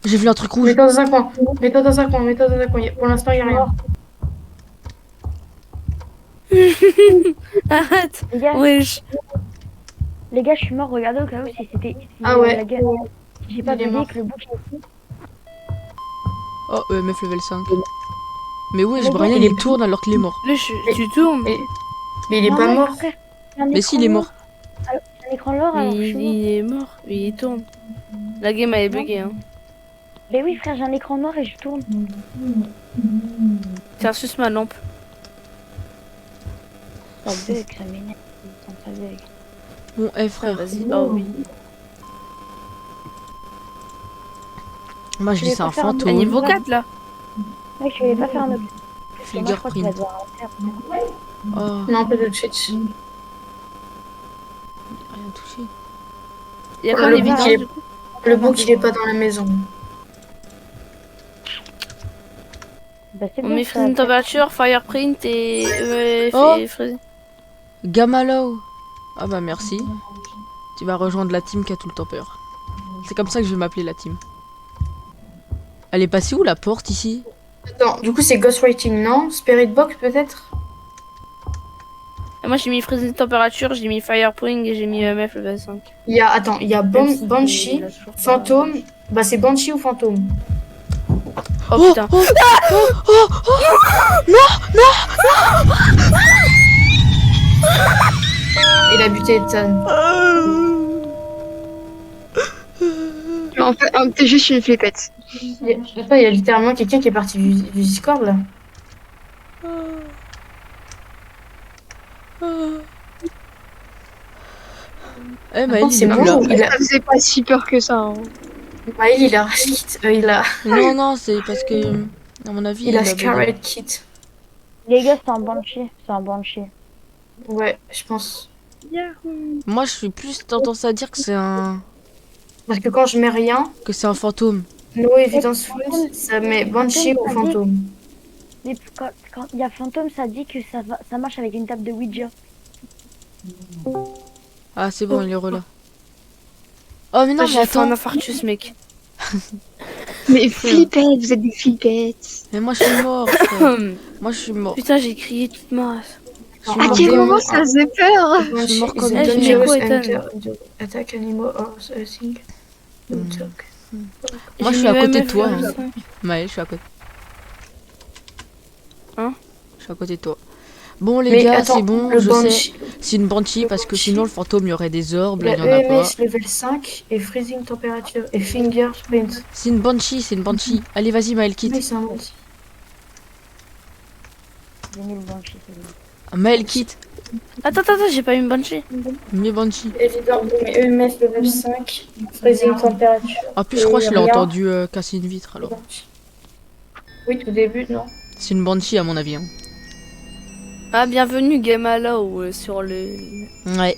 [SPEAKER 2] J'ai vu un truc rouge.
[SPEAKER 5] mets-toi dans un coin. Mets-toi dans un coin. Mets-toi dans un coin. Pour l'instant, il n'y a rien.
[SPEAKER 3] Arrête.
[SPEAKER 1] plaque.
[SPEAKER 3] Wesh.
[SPEAKER 1] Les gars, je suis mort, regardez au cas où si c'était.
[SPEAKER 5] Ah ouais.
[SPEAKER 1] La gamme. J'ai pas
[SPEAKER 5] Il est
[SPEAKER 1] bugué
[SPEAKER 5] mort.
[SPEAKER 1] que le bouc est ici.
[SPEAKER 2] Oh, EMF level 5. Mais ouais,
[SPEAKER 1] Mais
[SPEAKER 2] Brian
[SPEAKER 5] il est-
[SPEAKER 2] il tourne alors qu'il est mort.
[SPEAKER 3] Là, tu tournes.
[SPEAKER 5] Mais il est
[SPEAKER 1] Non,
[SPEAKER 5] pas
[SPEAKER 1] non,
[SPEAKER 5] mort.
[SPEAKER 1] frère, j'ai un
[SPEAKER 2] Mais s'il est
[SPEAKER 1] écran
[SPEAKER 2] mort.
[SPEAKER 1] noir. J'ai un écran noir alors je suis mort.
[SPEAKER 3] Il est mort. Il tourne. La game elle est buggée. Hein.
[SPEAKER 1] Mais oui, frère, j'ai un écran noir et je tourne.
[SPEAKER 3] Tiens, suce ma lampe.
[SPEAKER 1] Ça bug, ça m'énerve. Ça bug.
[SPEAKER 2] Bon, frère,
[SPEAKER 3] Vas-y. Oh oui.
[SPEAKER 2] moi je
[SPEAKER 1] Tu
[SPEAKER 2] dis
[SPEAKER 1] veux
[SPEAKER 2] c'est un
[SPEAKER 1] pas faire un
[SPEAKER 3] À
[SPEAKER 2] fantôme.
[SPEAKER 3] niveau 4 là.
[SPEAKER 1] Mec, je voulais pas faire un objectif. Moi, je crois qu'il va
[SPEAKER 2] Fingerprint.
[SPEAKER 1] devoir en faire.
[SPEAKER 2] Oh,
[SPEAKER 5] Non, pas de suite.
[SPEAKER 2] rien touché.
[SPEAKER 3] Il y a
[SPEAKER 5] Ouais,
[SPEAKER 3] quand
[SPEAKER 5] le
[SPEAKER 3] les
[SPEAKER 5] bouc,
[SPEAKER 3] vidanges
[SPEAKER 5] il est-
[SPEAKER 3] du coup.
[SPEAKER 5] Le bouc, il est pas dans la maison.
[SPEAKER 1] Bah, c'est
[SPEAKER 3] On
[SPEAKER 1] bon,
[SPEAKER 3] met
[SPEAKER 1] ça.
[SPEAKER 3] freezing température, fireprint et.
[SPEAKER 2] Oh.
[SPEAKER 3] freezing.
[SPEAKER 2] Gamalo. Ah bah merci. Tu vas rejoindre la team qui a tout le temps peur. C'est comme ça que je vais m'appeler la team. Elle est passée où la porte ici?
[SPEAKER 5] Attends, du coup, c'est Ghostwriting, non? Spirit Box, peut-être?
[SPEAKER 3] Et moi j'ai mis freezing température, j'ai mis fireprint et j'ai mis EMF level 5.
[SPEAKER 5] Il y a, attends, il y a Banshee, Fantôme. Bah, c'est Banshee ou Fantôme?
[SPEAKER 3] Oh putain.
[SPEAKER 5] Il a buté Ethan.
[SPEAKER 4] En fait, t'es juste une flippette.
[SPEAKER 5] Attends, il y a littéralement quelqu'un qui est parti du Discord, là.
[SPEAKER 2] Eh
[SPEAKER 5] Par
[SPEAKER 2] Maël
[SPEAKER 5] contre,
[SPEAKER 2] il
[SPEAKER 5] c'est
[SPEAKER 2] est
[SPEAKER 5] bon,
[SPEAKER 2] plus là.
[SPEAKER 5] il a...
[SPEAKER 4] Ça faisait pas si peur que ça. Hein.
[SPEAKER 5] Maël, il a Rush Kit. Il a
[SPEAKER 2] Non non c'est parce que à mon avis
[SPEAKER 5] il a
[SPEAKER 2] bugué.
[SPEAKER 5] Scarlet Kit.
[SPEAKER 1] Les gars, c'est un banshee. C'est un banshee.
[SPEAKER 5] Ouais, je pense.
[SPEAKER 2] Moi je suis plus tendance à dire que c'est un
[SPEAKER 5] Parce que quand je mets rien,
[SPEAKER 2] fantôme.
[SPEAKER 5] no evidence food, ça met Banshee ou Fantôme.
[SPEAKER 1] Mais quand il y a fantôme, ça dit que ça marche avec une table de Ouija.
[SPEAKER 2] Ah c'est bon il est relâ. Oh mais non mais
[SPEAKER 3] J'ai fait un
[SPEAKER 2] attends.
[SPEAKER 3] infarctus mec.
[SPEAKER 4] Mais flippettes, vous êtes des flippettes.
[SPEAKER 2] Mais moi je suis mort. frère. Moi je suis mort.
[SPEAKER 3] Putain j'ai crié toute ma race.
[SPEAKER 2] Je suis
[SPEAKER 4] À
[SPEAKER 2] mort.
[SPEAKER 4] quel moment ça faisait peur?
[SPEAKER 2] Je suis mort comme
[SPEAKER 3] Eh,
[SPEAKER 2] une
[SPEAKER 3] j'ai
[SPEAKER 2] merde.
[SPEAKER 3] quoi, Ethan
[SPEAKER 5] Attack animal or something. Don't talk.
[SPEAKER 2] Moi je
[SPEAKER 3] J'ai
[SPEAKER 2] suis à
[SPEAKER 3] mis
[SPEAKER 2] côté de
[SPEAKER 3] EMF
[SPEAKER 2] toi.
[SPEAKER 3] level
[SPEAKER 2] Hein.
[SPEAKER 3] 5.
[SPEAKER 2] Maël je suis à côté.
[SPEAKER 3] Hein?
[SPEAKER 2] Je suis à côté de toi. Bon les
[SPEAKER 5] Mais
[SPEAKER 2] gars
[SPEAKER 5] attends,
[SPEAKER 2] c'est bon
[SPEAKER 5] le
[SPEAKER 2] je sais.
[SPEAKER 5] Banshee,
[SPEAKER 2] C'est une banshee parce que sinon le fantôme il y aurait des orbes, là
[SPEAKER 5] le
[SPEAKER 2] il y en a pas.
[SPEAKER 5] EMS level 5 et freezing temperature et fingerprint.
[SPEAKER 2] C'est une banshee, c'est une banshee. Allez vas-y Maël
[SPEAKER 5] Oui,
[SPEAKER 2] quitte.
[SPEAKER 5] c'est un Banshee.
[SPEAKER 1] J'ai mis le banshee, c'est bon.
[SPEAKER 2] Maël quitte.
[SPEAKER 3] Attends, j'ai pas eu une banshee.
[SPEAKER 2] Mais banshee.
[SPEAKER 5] Évident, mais EMS level 5, freezing temperature.
[SPEAKER 2] En plus je crois que je l'ai
[SPEAKER 5] rien.
[SPEAKER 2] entendu casser une vitre alors.
[SPEAKER 5] Oui, tout début, non?
[SPEAKER 2] C'est une banshee à mon avis. Hein.
[SPEAKER 3] Ah bienvenue Game Allow sur le...
[SPEAKER 2] Ouais,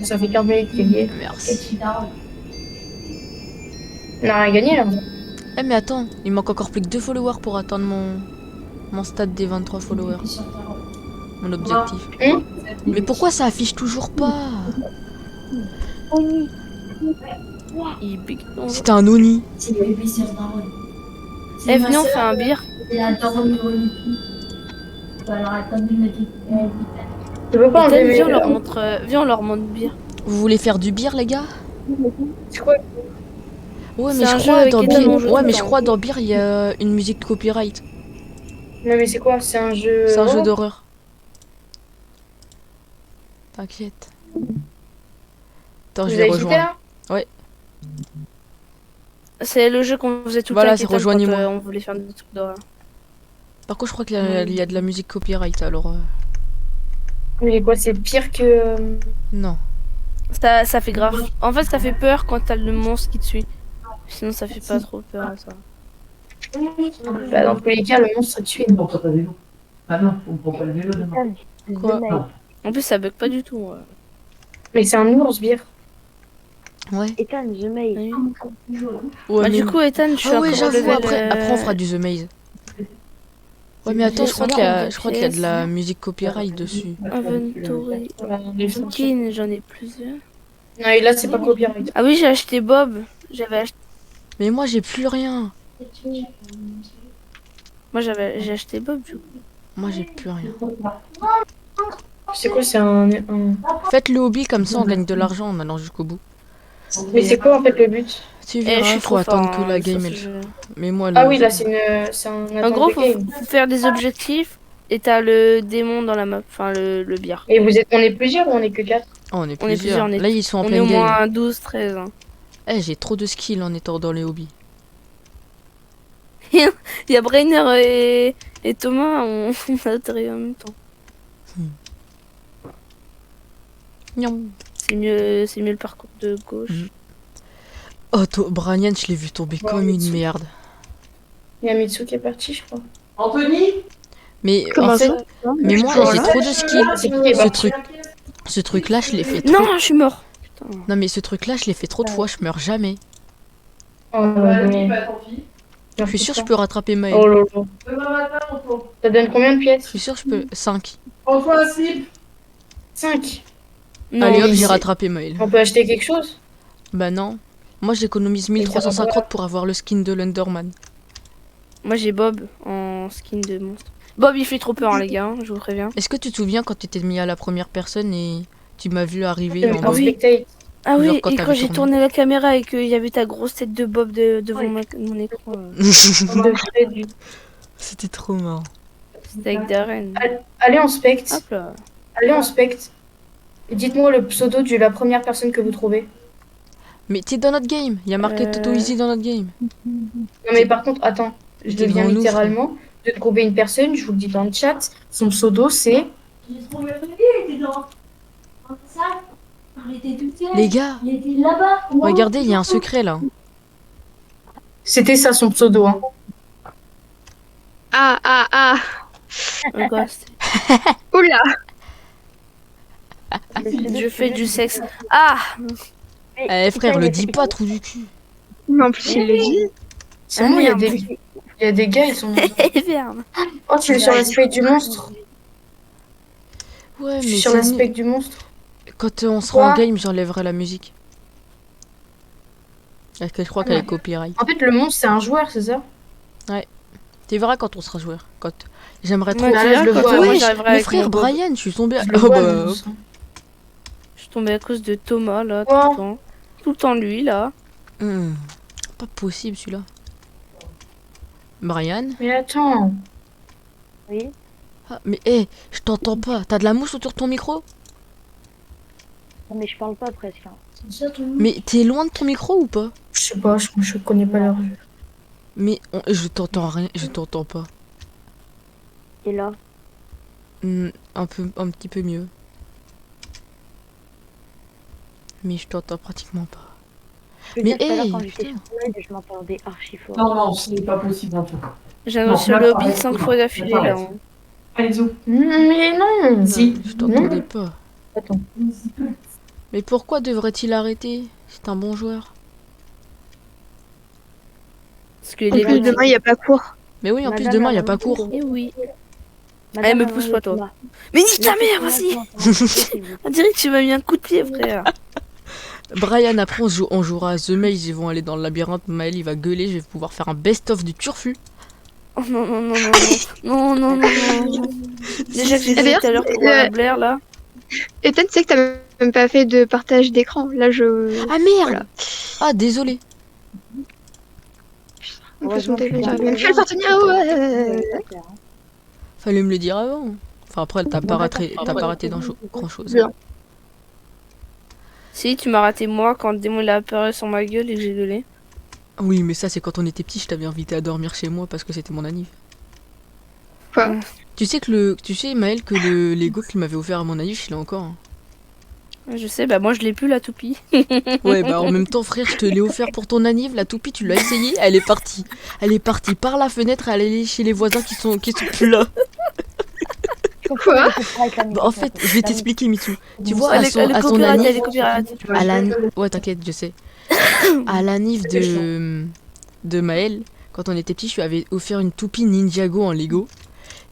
[SPEAKER 5] Ça fait 15 minutes qu'il y est.
[SPEAKER 2] merci.
[SPEAKER 5] On a rien gagné là.
[SPEAKER 2] Eh mais attends, il manque encore plus que 2 followers pour atteindre mon stade des 23 followers. Mon objectif. Mais pourquoi ça affiche toujours pas?
[SPEAKER 1] Oni.
[SPEAKER 3] Il big.
[SPEAKER 2] C'était un Oni.
[SPEAKER 3] Eh venez on fait un beer.
[SPEAKER 5] Tu veux pas
[SPEAKER 3] Ethan,
[SPEAKER 5] enlever
[SPEAKER 3] viens on leur montre beer.
[SPEAKER 2] Vous voulez faire du beer les gars?
[SPEAKER 5] C'est quoi?
[SPEAKER 2] Ouais
[SPEAKER 3] C'est
[SPEAKER 2] mais je
[SPEAKER 3] un jeu
[SPEAKER 2] crois
[SPEAKER 3] avec
[SPEAKER 2] dans
[SPEAKER 3] Ethan,
[SPEAKER 2] beer,
[SPEAKER 3] on joue
[SPEAKER 2] ouais
[SPEAKER 3] tout
[SPEAKER 2] mais
[SPEAKER 3] le
[SPEAKER 2] je
[SPEAKER 3] temps.
[SPEAKER 2] crois dans beer il y a une musique de copyright.
[SPEAKER 5] Non, mais c'est quoi? C'est un jeu.
[SPEAKER 2] C'est un jeu
[SPEAKER 5] horreur
[SPEAKER 2] d'horreur. T'inquiète. Attends,
[SPEAKER 5] Vous
[SPEAKER 2] je vais
[SPEAKER 5] avez quitté
[SPEAKER 2] rejoindre.
[SPEAKER 5] là?
[SPEAKER 3] C'est le jeu qu'on faisait tout le
[SPEAKER 2] Voilà,
[SPEAKER 3] temps.
[SPEAKER 2] c'est
[SPEAKER 3] avec Ethan
[SPEAKER 2] rejoignez-moi.
[SPEAKER 3] quand, on voulait faire des trucs d'horreur.
[SPEAKER 2] Par contre, je crois qu'il y a de la musique copyright alors.
[SPEAKER 5] Mais quoi, c'est pire que.
[SPEAKER 2] Non.
[SPEAKER 3] Ça fait grave. En fait ça fait peur quand t'as le monstre qui te suit. Sinon ça fait pas trop peur ça.
[SPEAKER 5] Bah, dans tous les cas, le monstre est tué.
[SPEAKER 6] Ah non, on prend pas le vélo demain.
[SPEAKER 2] Quoi?
[SPEAKER 3] En plus ça bug pas du tout.
[SPEAKER 5] Mais c'est un ours, bière.
[SPEAKER 2] Ouais.
[SPEAKER 1] Ethan, The Maze.
[SPEAKER 3] Oui.
[SPEAKER 2] Ouais,
[SPEAKER 3] Bah,
[SPEAKER 2] mais-
[SPEAKER 3] du coup Ethan je suis
[SPEAKER 2] Ah ouais,
[SPEAKER 3] encore
[SPEAKER 2] j'avoue,
[SPEAKER 3] level,
[SPEAKER 2] après on fera du The Maze. Ouais, mais attends,
[SPEAKER 3] J'ai
[SPEAKER 2] je crois qu'il y a,
[SPEAKER 3] 132
[SPEAKER 2] je crois qu'il y a de la
[SPEAKER 3] pièces.
[SPEAKER 2] musique copyright dessus.
[SPEAKER 3] Inventory.
[SPEAKER 5] Les
[SPEAKER 3] Skin, j'en ai plusieurs.
[SPEAKER 5] Non, et là, c'est pas copyright.
[SPEAKER 3] Ah oui j'ai acheté Bob. J'avais acheté...
[SPEAKER 2] Mais moi, j'ai plus rien.
[SPEAKER 3] Moi j'ai acheté Bob du coup.
[SPEAKER 2] Moi, j'ai plus rien.
[SPEAKER 5] C'est quoi? C'est un.
[SPEAKER 2] Faites le hobby comme ça, on gagne de l'argent en allant jusqu'au bout.
[SPEAKER 5] Mais c'est quoi en fait le but?
[SPEAKER 2] Tu
[SPEAKER 3] Eh, je
[SPEAKER 2] verras,
[SPEAKER 3] suis
[SPEAKER 2] faut
[SPEAKER 3] trop
[SPEAKER 2] attendre
[SPEAKER 3] fort,
[SPEAKER 2] que la
[SPEAKER 3] hein,
[SPEAKER 2] game
[SPEAKER 3] sur
[SPEAKER 2] elle.
[SPEAKER 3] ce jeu.
[SPEAKER 2] Mais moi,
[SPEAKER 5] Ah
[SPEAKER 2] le-
[SPEAKER 5] oui, là, c'est un
[SPEAKER 3] En
[SPEAKER 5] attente
[SPEAKER 3] gros,
[SPEAKER 5] de
[SPEAKER 3] faut
[SPEAKER 5] game.
[SPEAKER 3] faire des objectifs et t'as le démon dans la map, enfin le bière.
[SPEAKER 5] Et on est plusieurs ou on est que 4?
[SPEAKER 2] Oh, on est
[SPEAKER 3] On est
[SPEAKER 2] plusieurs.
[SPEAKER 3] plusieurs,
[SPEAKER 2] Là, ils sont en
[SPEAKER 3] on est
[SPEAKER 2] pleine
[SPEAKER 3] au
[SPEAKER 2] game.
[SPEAKER 3] moins 12, 13. Hein.
[SPEAKER 2] Eh, j'ai trop de skills en étant dans les hobbies.
[SPEAKER 3] Il y a Brainer et Thomas, on a atterri en même temps.
[SPEAKER 2] Niam.
[SPEAKER 3] C'est mieux le parcours de gauche.
[SPEAKER 2] Mhm. Oh, Brian, je l'ai vu tomber
[SPEAKER 5] Ouais,
[SPEAKER 2] comme une
[SPEAKER 5] Mitsu.
[SPEAKER 2] merde.
[SPEAKER 5] Il y a Mitsu qui est parti, je crois.
[SPEAKER 6] Anthony?
[SPEAKER 2] Mais
[SPEAKER 4] Comment
[SPEAKER 2] en fait,
[SPEAKER 4] ça
[SPEAKER 2] mais moi,
[SPEAKER 4] toujours
[SPEAKER 2] j'ai
[SPEAKER 4] là
[SPEAKER 2] trop de skills.
[SPEAKER 5] C'est qui qui est
[SPEAKER 2] Ce
[SPEAKER 5] parti?
[SPEAKER 2] truc-là, je l'ai fait trop.
[SPEAKER 3] Non, je suis mort. Putain.
[SPEAKER 2] Non, mais ce truc-là, je l'ai fait trop de fois, je meurs jamais.
[SPEAKER 5] Oh,
[SPEAKER 6] Vas-y,
[SPEAKER 5] non.
[SPEAKER 6] bah tant pis.
[SPEAKER 2] Je suis sûre que je peux rattraper Maël.
[SPEAKER 5] Oh lolo.
[SPEAKER 6] Demain matin, on tourne.
[SPEAKER 5] Ça donne combien de
[SPEAKER 2] Je
[SPEAKER 5] pièces?
[SPEAKER 2] suis sûre que je peux. 5.
[SPEAKER 6] Prends-toi un slip.
[SPEAKER 5] 5.
[SPEAKER 3] Non,
[SPEAKER 2] Allez hop,
[SPEAKER 5] mais
[SPEAKER 2] j'ai
[SPEAKER 5] c'est-
[SPEAKER 2] rattrapé Maël.
[SPEAKER 5] On peut acheter quelque chose?
[SPEAKER 2] Bah non. Moi, j'économise 1350 pour avoir le skin de l'Enderman.
[SPEAKER 3] moi j'ai Bob en skin de monstre. Bob il fait trop peur hein, les gars, hein, je vous préviens.
[SPEAKER 2] Est-ce que tu te souviens quand tu t'es mis à la première personne et tu m'as vu arriver
[SPEAKER 5] Je
[SPEAKER 2] en
[SPEAKER 5] mets en
[SPEAKER 2] mode...
[SPEAKER 3] oui.
[SPEAKER 5] spectate.
[SPEAKER 3] Ah
[SPEAKER 2] Genre
[SPEAKER 3] oui,
[SPEAKER 2] quand
[SPEAKER 3] et
[SPEAKER 2] t'avais
[SPEAKER 3] quand j'ai
[SPEAKER 2] tourné.
[SPEAKER 3] tourné la caméra et qu'il y avait ta grosse tête de Bob devant mon écran,
[SPEAKER 5] De près du-
[SPEAKER 2] C'était trop marrant.
[SPEAKER 3] c'était avec Darren.
[SPEAKER 5] Allez en spect.
[SPEAKER 3] Hop là.
[SPEAKER 5] Allez en spect. Et dites-moi le pseudo de la première personne que vous trouvez.
[SPEAKER 2] Mais t'es dans notre game. Il y a marqué Toto
[SPEAKER 3] Euh.
[SPEAKER 2] Easy dans notre game.
[SPEAKER 5] Non mais par contre, attends. Je
[SPEAKER 2] T'es
[SPEAKER 5] viens
[SPEAKER 2] devant nous,
[SPEAKER 5] littéralement de trouver une personne, je vous le dis dans le chat. Son pseudo c'est...
[SPEAKER 7] J'ai trouvé le truc, il était dans ça. Il était tout seul.
[SPEAKER 2] Les gars,
[SPEAKER 7] Il était là-bas.
[SPEAKER 2] regardez, il y a un secret là.
[SPEAKER 5] C'était ça son pseudo. Hein.
[SPEAKER 4] Ah.
[SPEAKER 3] Le ghost.
[SPEAKER 4] Oula.
[SPEAKER 3] Je fais du sexe. Ah.
[SPEAKER 2] Eh frère, le dis pas, trou du cul.
[SPEAKER 4] Mais en plus, il le dit.
[SPEAKER 5] C'est bon, il y a
[SPEAKER 3] merde.
[SPEAKER 5] des gars, ils sont...
[SPEAKER 3] Et merde.
[SPEAKER 5] Oh, tu es sur l'aspect du monstre.
[SPEAKER 2] Ouais,
[SPEAKER 5] Je
[SPEAKER 2] mais
[SPEAKER 5] suis sur
[SPEAKER 2] c'est
[SPEAKER 5] l'aspect
[SPEAKER 2] nul.
[SPEAKER 5] du monstre.
[SPEAKER 2] Quand on sera en
[SPEAKER 5] Quoi
[SPEAKER 2] game, j'enlèverai la musique. Parce que je crois qu'elle est copyright.
[SPEAKER 5] En fait, le monstre, c'est un joueur, c'est ça?
[SPEAKER 2] Tu verras quand on sera joueur. Quand... J'aimerais trop...
[SPEAKER 3] Ouais,
[SPEAKER 5] là,
[SPEAKER 3] tu
[SPEAKER 5] je
[SPEAKER 3] verras
[SPEAKER 5] le
[SPEAKER 3] quand
[SPEAKER 5] vois,
[SPEAKER 3] moi,
[SPEAKER 2] Ouais,
[SPEAKER 3] j'arriverai
[SPEAKER 2] mais
[SPEAKER 3] avec
[SPEAKER 2] frère,
[SPEAKER 3] mon Bob.
[SPEAKER 2] Brian, je suis tombé...
[SPEAKER 5] Je le
[SPEAKER 2] Oh,
[SPEAKER 5] vois, le
[SPEAKER 2] bah,
[SPEAKER 5] monstre.
[SPEAKER 3] Je suis tombée à cause de Thomas là,
[SPEAKER 5] Quoi
[SPEAKER 3] tout le temps. Tout le temps lui là.
[SPEAKER 2] Pas possible celui-là. Brian?
[SPEAKER 5] Mais attends.
[SPEAKER 1] Oui.
[SPEAKER 2] Ah, mais hé, je t'entends pas. T'as de la mousse autour de ton micro?
[SPEAKER 1] Non, mais je parle pas presque. Hein.
[SPEAKER 7] C'est ça ton nom.
[SPEAKER 2] Mais t'es loin de ton micro ou pas?
[SPEAKER 5] Je sais pas, je connais pas leur jeu.
[SPEAKER 2] Mais je t'entends rien, je t'entends pas.
[SPEAKER 1] Et là,
[SPEAKER 2] Un petit peu mieux. Mais je t'entends pratiquement pas.
[SPEAKER 1] je veux
[SPEAKER 2] Mais
[SPEAKER 1] dire, tout à l'heure,
[SPEAKER 2] hey,
[SPEAKER 1] quand j'étais
[SPEAKER 2] putain.
[SPEAKER 1] sur Floyd, je m'entendais archi fort.
[SPEAKER 6] Non, ce n'est pas possible en tout cas.
[SPEAKER 3] J'ai
[SPEAKER 6] Non,
[SPEAKER 3] reçu
[SPEAKER 6] là,
[SPEAKER 3] le
[SPEAKER 6] ça
[SPEAKER 3] hobby
[SPEAKER 6] arrête.
[SPEAKER 3] 5 fois d'affilée
[SPEAKER 6] Ça
[SPEAKER 3] là.
[SPEAKER 6] arrête. Allez, zou.
[SPEAKER 5] Mais non.
[SPEAKER 6] Si.
[SPEAKER 2] Je t'entendais pas.
[SPEAKER 5] Attends.
[SPEAKER 2] Mais pourquoi devrait-il arrêter? C'est un bon joueur.
[SPEAKER 3] Parce qu'il
[SPEAKER 4] En
[SPEAKER 3] est
[SPEAKER 4] plus,
[SPEAKER 3] bon.
[SPEAKER 4] demain, il n'y a pas cours.
[SPEAKER 2] Mais oui, en plus
[SPEAKER 1] Madame
[SPEAKER 2] demain, il y a
[SPEAKER 1] a
[SPEAKER 2] pas
[SPEAKER 1] vraiment
[SPEAKER 2] cours.
[SPEAKER 3] Eh oui.
[SPEAKER 1] Madame
[SPEAKER 3] Allez, me
[SPEAKER 1] a
[SPEAKER 3] pousse
[SPEAKER 1] vraiment
[SPEAKER 3] pas, toi.
[SPEAKER 1] Thomas.
[SPEAKER 3] Mais nique ta mère,
[SPEAKER 1] Laissez-moi,
[SPEAKER 3] vas-y.
[SPEAKER 1] s'il vous plaît.
[SPEAKER 3] On dirait que tu m'as mis un coup de pied, frère.
[SPEAKER 2] Brian, après on jouera à The Maze, ils vont aller dans le labyrinthe. Maël, il va gueuler, je vais pouvoir faire un best-of du turfu.
[SPEAKER 3] Oh non, non, non, non, non, non, non, non, non. Déjà que j'ai
[SPEAKER 4] Et
[SPEAKER 3] dit
[SPEAKER 4] d'ailleurs,
[SPEAKER 3] tout à l'heure pour la Blair là.
[SPEAKER 4] Et peut-être c'est que t'as même pas fait de partage d'écran. Là, je.
[SPEAKER 2] Ah merde!
[SPEAKER 4] Voilà.
[SPEAKER 2] Ah, désolé.
[SPEAKER 4] En plus,
[SPEAKER 1] Heureusement
[SPEAKER 4] on
[SPEAKER 1] que je suis
[SPEAKER 4] j'aurais
[SPEAKER 1] dans
[SPEAKER 4] même
[SPEAKER 1] le
[SPEAKER 4] pu le faire tenir. Ouais.
[SPEAKER 2] Fallait me le dire avant. Enfin, après, t'as pas raté grand chose.
[SPEAKER 4] Bien.
[SPEAKER 3] Si, tu m'as raté moi quand le démon il a apparu sur ma gueule et que j'ai gueulé.
[SPEAKER 2] Oui, mais ça, c'est quand on était petit, je t'avais invité à dormir chez moi parce que c'était mon anniv.
[SPEAKER 4] Quoi?
[SPEAKER 2] Tu sais, Maël, que le Lego qu'il m'avait offert à mon anniv, je l'ai encore. Hein.
[SPEAKER 3] Je sais, bah moi je l'ai plus la toupie.
[SPEAKER 2] Ouais, bah en même temps, frère, je te l'ai offert pour ton anniv, la toupie, tu l'as essayé, elle est partie. Elle est partie par la fenêtre, elle est allée chez les voisins qui sont plus là.
[SPEAKER 4] Quoi?
[SPEAKER 2] Bah, en fait, je vais t'expliquer, Mitsu. Tu vois,
[SPEAKER 3] Elle est copyright, elle
[SPEAKER 2] anniv,
[SPEAKER 3] est copyright.
[SPEAKER 2] à la... Ouais, t'inquiète, je sais. À l'anniv de Maël, quand on était petit, je lui avais offert une toupie Ninjago en Lego.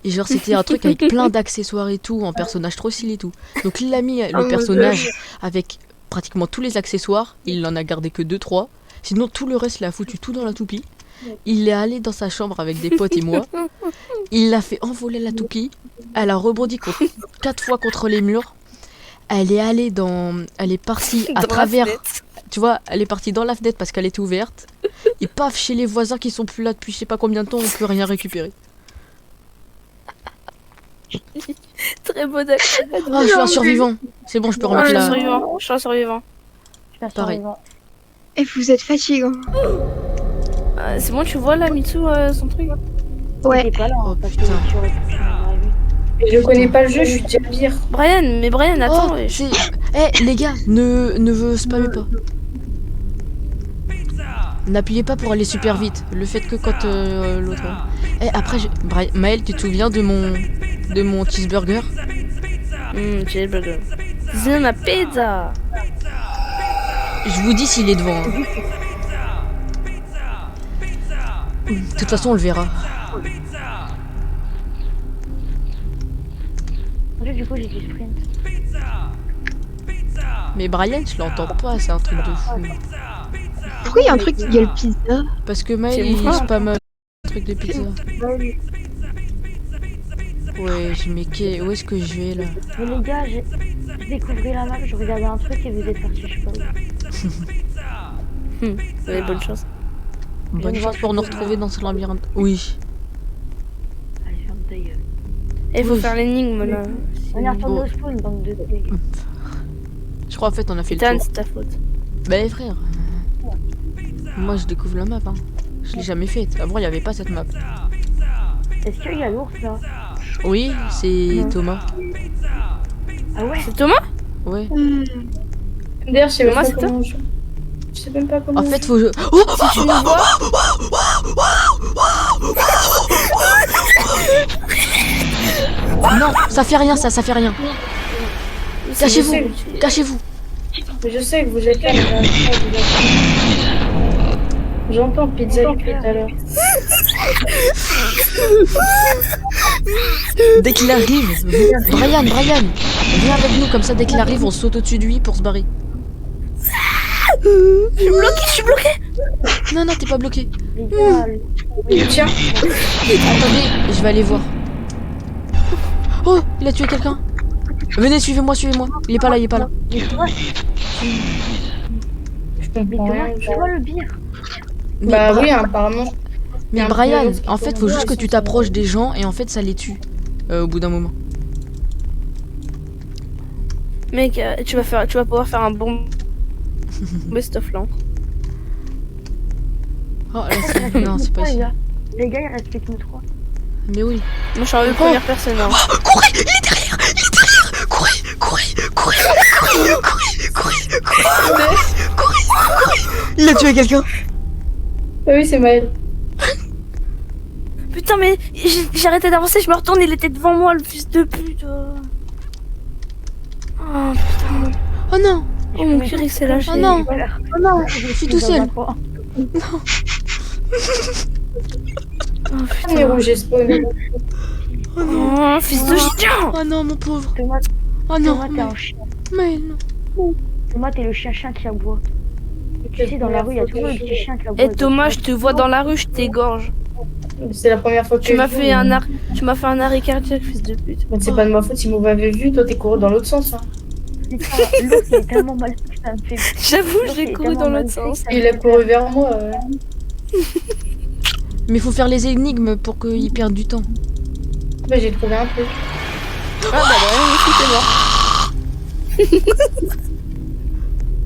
[SPEAKER 2] Et genre, c'était un truc avec plein d'accessoires et tout, en personnage trop stylé et tout. Donc, il a mis
[SPEAKER 4] Oh
[SPEAKER 2] le
[SPEAKER 4] mon
[SPEAKER 2] personnage avec pratiquement tous les accessoires. Il en a gardé que 2-3. Sinon, tout le reste, il a foutu tout dans la toupie. Il est allé dans sa chambre avec des potes et moi. Il a fait envoler la toupie. Elle a rebondi 4 fois contre les murs. Elle est partie à
[SPEAKER 3] Dans la
[SPEAKER 2] travers
[SPEAKER 3] fenêtre.
[SPEAKER 2] tu vois, elle est partie dans la fenêtre parce qu'elle était ouverte. Et paf, chez les voisins qui sont plus là depuis je sais pas combien de temps, on peut rien récupérer.
[SPEAKER 3] Très bon accent.
[SPEAKER 2] Oh, je suis un survivant. C'est bon, je peux
[SPEAKER 3] Ah,
[SPEAKER 2] remettre
[SPEAKER 3] je suis un
[SPEAKER 2] la...
[SPEAKER 3] survivant. Je suis un survivant.
[SPEAKER 1] Je suis un
[SPEAKER 2] Pareil.
[SPEAKER 1] survivant.
[SPEAKER 4] Et vous êtes fatigant.
[SPEAKER 3] C'est bon, tu vois là, Mitsu, son truc.
[SPEAKER 4] Ouais.
[SPEAKER 1] T'es pas là,
[SPEAKER 2] Oh,
[SPEAKER 1] hein, parce que
[SPEAKER 2] putain.
[SPEAKER 1] tu aurais pu arriver.
[SPEAKER 5] Je connais pas le jeu, je suis déjà pire.
[SPEAKER 3] Brian, attends.
[SPEAKER 2] Oh,
[SPEAKER 3] wesh.
[SPEAKER 2] c'est... Eh, les gars, ne spammez pas. N'appuyez pas pour aller super vite. Le faites que quand l'autre... Eh, après, Maël, tu te souviens de mon cheeseburger?
[SPEAKER 3] Cheeseburger. C'est ma pizza.
[SPEAKER 2] Je vous dis s'il est devant. Hein. De toute façon, on le verra.
[SPEAKER 1] Du coup, j'ai du sprint.
[SPEAKER 2] Mais Brian, je l'entends pas, c'est un truc de fou.
[SPEAKER 4] Pourquoi il y a un truc, il y a le pizza?
[SPEAKER 2] Parce que Maël,
[SPEAKER 3] C'est
[SPEAKER 2] il
[SPEAKER 3] moi.
[SPEAKER 2] spamme un truc de pizza. Ouais, mais où est-ce que je vais là?
[SPEAKER 1] Mais les gars, j'ai découvert la map, je regardais un truc et vous êtes partis, je sais pas où.
[SPEAKER 3] Vous avez bonne chance.
[SPEAKER 2] Bonne chance pour nous retrouver dans ce labyrinthe. Oui.
[SPEAKER 1] Allez, ferme ta gueule.
[SPEAKER 3] Il faut
[SPEAKER 2] Oui.
[SPEAKER 3] faire l'énigme là.
[SPEAKER 1] On est retourné
[SPEAKER 2] Bon.
[SPEAKER 1] au spawn, bande de clés.
[SPEAKER 2] Je crois en fait on a fait le
[SPEAKER 3] Ethan,
[SPEAKER 2] tour.
[SPEAKER 3] c'est ta faute.
[SPEAKER 2] Bah frère, moi je découvre la map hein. Je l'ai jamais faite. Avant il y avait pas cette map.
[SPEAKER 1] Est-ce qu'il y a l'ours là?
[SPEAKER 2] Oui, c'est
[SPEAKER 1] Non.
[SPEAKER 2] Thomas.
[SPEAKER 1] Ah ouais?
[SPEAKER 3] C'est Thomas?
[SPEAKER 2] Ouais.
[SPEAKER 5] D'ailleurs, je sais même
[SPEAKER 3] Moi,
[SPEAKER 5] pas
[SPEAKER 3] c'est toi
[SPEAKER 5] comment on joue. Je sais même pas comment
[SPEAKER 2] En
[SPEAKER 5] on
[SPEAKER 2] fait
[SPEAKER 5] joue.
[SPEAKER 2] faut... Oh
[SPEAKER 3] Si tu nous vois.
[SPEAKER 2] non, ça fait rien ça fait rien. Cachez-vous, cachez-vous.
[SPEAKER 5] Mais je sais que vous êtes là. mais j'arrive pas à vous attendre. J'entends pizza depuis tout à l'heure.
[SPEAKER 2] Dès qu'il arrive, Brian, viens avec nous comme ça dès qu'il arrive on saute au-dessus de lui pour se barrer.
[SPEAKER 3] Je suis bloqué.
[SPEAKER 2] Non, t'es pas bloqué.
[SPEAKER 1] Les gars,
[SPEAKER 5] Tiens,
[SPEAKER 2] Attendez, je vais aller voir. Oh, il a tué quelqu'un. Venez, suivez-moi. Il est pas là.
[SPEAKER 5] je
[SPEAKER 1] mais
[SPEAKER 5] comprends
[SPEAKER 1] Thomas,
[SPEAKER 5] rien.
[SPEAKER 1] c'est quoi le pire?
[SPEAKER 2] Mais,
[SPEAKER 5] Bah oui, apparemment.
[SPEAKER 2] mais
[SPEAKER 5] un
[SPEAKER 2] Brian,
[SPEAKER 5] violence qui
[SPEAKER 2] en fait, faut
[SPEAKER 5] commence
[SPEAKER 2] juste que
[SPEAKER 5] à
[SPEAKER 2] tu
[SPEAKER 5] se
[SPEAKER 2] t'approches des gens et en fait, ça les tue au bout d'un moment.
[SPEAKER 3] Mec, tu vas pouvoir faire un bon best-of là.
[SPEAKER 2] Oh, là, non, c'est pas
[SPEAKER 1] les
[SPEAKER 2] ici.
[SPEAKER 1] gars. Les gars, il reste plus que nous trois.
[SPEAKER 2] Mais oui.
[SPEAKER 3] Moi, je suis en première personne. Hein.
[SPEAKER 2] Courez, il est derrière. Courez. Il a tué quelqu'un.
[SPEAKER 5] Ah oui, c'est Maël.
[SPEAKER 3] Putain, mais j'ai arrêté d'avancer, je me retourne, il était devant moi, le fils de pute. Oh putain.
[SPEAKER 2] Oh non.
[SPEAKER 3] Oh mon cul, il s'est lâché.
[SPEAKER 2] Oh non.
[SPEAKER 1] Oh non,
[SPEAKER 2] Je suis tout seul.
[SPEAKER 3] Oh
[SPEAKER 5] On est
[SPEAKER 3] putain.
[SPEAKER 5] rouge et spawn.
[SPEAKER 3] Oh, fils de chien.
[SPEAKER 2] Oh non, mon pauvre.
[SPEAKER 1] Thomas,
[SPEAKER 2] Oh non.
[SPEAKER 1] Thomas, t'es un chien.
[SPEAKER 2] Mais non.
[SPEAKER 1] Thomas, t'es le chien qui aboie. Tu sais, dans la rue, il y a toujours le petit chien qui aboie.
[SPEAKER 3] Eh Thomas, je te vois dans la rue, je t'égorge.
[SPEAKER 5] C'est la première fois que
[SPEAKER 3] Tu
[SPEAKER 5] je
[SPEAKER 3] m'as
[SPEAKER 5] joue,
[SPEAKER 3] fait
[SPEAKER 5] mais-
[SPEAKER 3] tu m'as fait un arrêt cardiaque, fils de pute.
[SPEAKER 5] Mais c'est pas de ma faute si vous m'avez vu, toi t'es couru dans l'autre sens. Hein.
[SPEAKER 1] Putain, l'autre, il est tellement mal fait que ça me fait.
[SPEAKER 3] J'avoue,
[SPEAKER 1] L'autre, il
[SPEAKER 3] j'ai
[SPEAKER 1] est
[SPEAKER 3] couru
[SPEAKER 1] tellement
[SPEAKER 3] dans
[SPEAKER 1] mal
[SPEAKER 3] l'autre
[SPEAKER 1] fait
[SPEAKER 3] sens.
[SPEAKER 1] que ça me
[SPEAKER 5] Il a
[SPEAKER 1] fait
[SPEAKER 5] couru vers moi.
[SPEAKER 2] Mais faut faire les énigmes pour qu'ils perdent du temps.
[SPEAKER 5] Bah, j'ai trouvé un truc.
[SPEAKER 3] Ah bah ouais, c'était mort.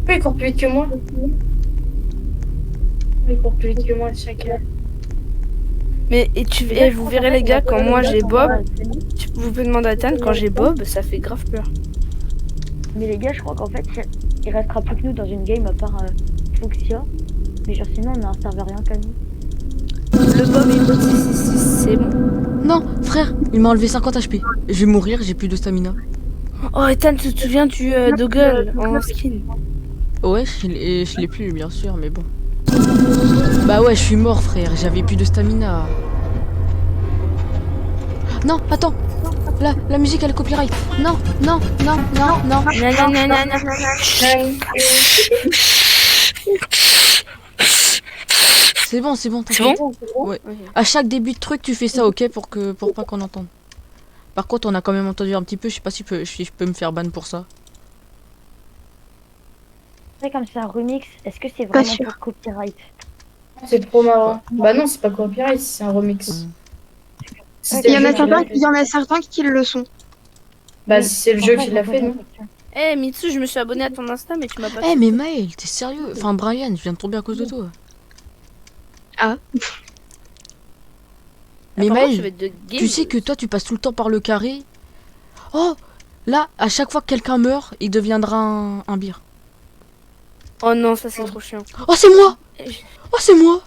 [SPEAKER 5] Pourquoi il court plus vite que moi? Il court plus vite que moi, chacun.
[SPEAKER 3] Mais vous verrez les gars, quand moi j'ai Bob, vous pouvez demander à Ethan, quand j'ai Bob, ça fait grave peur.
[SPEAKER 1] Mais les gars, je crois qu'en fait, il restera plus que nous dans une game à part Fuxia. Mais genre, sinon, on a un serveur rien qu'à nous.
[SPEAKER 3] Le Bob c'est bon.
[SPEAKER 2] Non, frère, il m'a enlevé 50 HP. Je vais mourir, j'ai plus de stamina.
[SPEAKER 3] Oh Ethan, tu te souviens du Doggle en skin?
[SPEAKER 2] Ouais, je l'ai plus, bien sûr, mais bon. Bah ouais, je suis mort, frère. J'avais plus de stamina. Non, attends. La musique, elle est copyright. Non.
[SPEAKER 3] Non, non, non, non.
[SPEAKER 2] C'est bon,
[SPEAKER 3] C'est
[SPEAKER 2] t'inquiète.
[SPEAKER 3] bon?
[SPEAKER 2] Ouais. À chaque début de truc, tu fais ça, ok, pour pas qu'on entende. Par contre, on a quand même entendu un petit peu. Je sais pas si je peux me faire ban pour ça.
[SPEAKER 1] après, comme c'est un remix, est-ce que c'est
[SPEAKER 4] Pas
[SPEAKER 1] vraiment
[SPEAKER 4] sûr.
[SPEAKER 1] pour copyright?
[SPEAKER 5] C'est trop marrant. Bah non, c'est pas copyright, c'est un remix. Si c'est
[SPEAKER 4] Il y
[SPEAKER 5] le
[SPEAKER 4] en
[SPEAKER 5] jeu
[SPEAKER 4] a
[SPEAKER 5] qui
[SPEAKER 4] certains,
[SPEAKER 5] l'a fait.
[SPEAKER 4] il y en a certains qui le sont.
[SPEAKER 5] Bah
[SPEAKER 1] Oui,
[SPEAKER 5] si c'est le
[SPEAKER 1] c'est
[SPEAKER 5] jeu
[SPEAKER 1] pour ça
[SPEAKER 5] qui
[SPEAKER 1] que
[SPEAKER 5] l'a
[SPEAKER 1] je
[SPEAKER 5] fait,
[SPEAKER 1] pose la
[SPEAKER 5] non?
[SPEAKER 1] question.
[SPEAKER 3] Eh, Mitsu, je me suis abonné à ton Insta, mais tu m'as pas
[SPEAKER 2] Eh,
[SPEAKER 3] fait.
[SPEAKER 2] mais Maël, t'es sérieux? Enfin, Brian, je viens de tomber à cause de toi.
[SPEAKER 4] Ah.
[SPEAKER 2] Mais
[SPEAKER 3] Apparemment, tu
[SPEAKER 2] Maël,
[SPEAKER 3] vas être de game.
[SPEAKER 2] tu sais que toi, tu passes tout le temps par le carré. Oh! Là, à chaque fois que quelqu'un meurt, il deviendra un bir.
[SPEAKER 3] Oh non, ça c'est trop chiant.
[SPEAKER 2] Oh, c'est moi! Oh, c'est moi!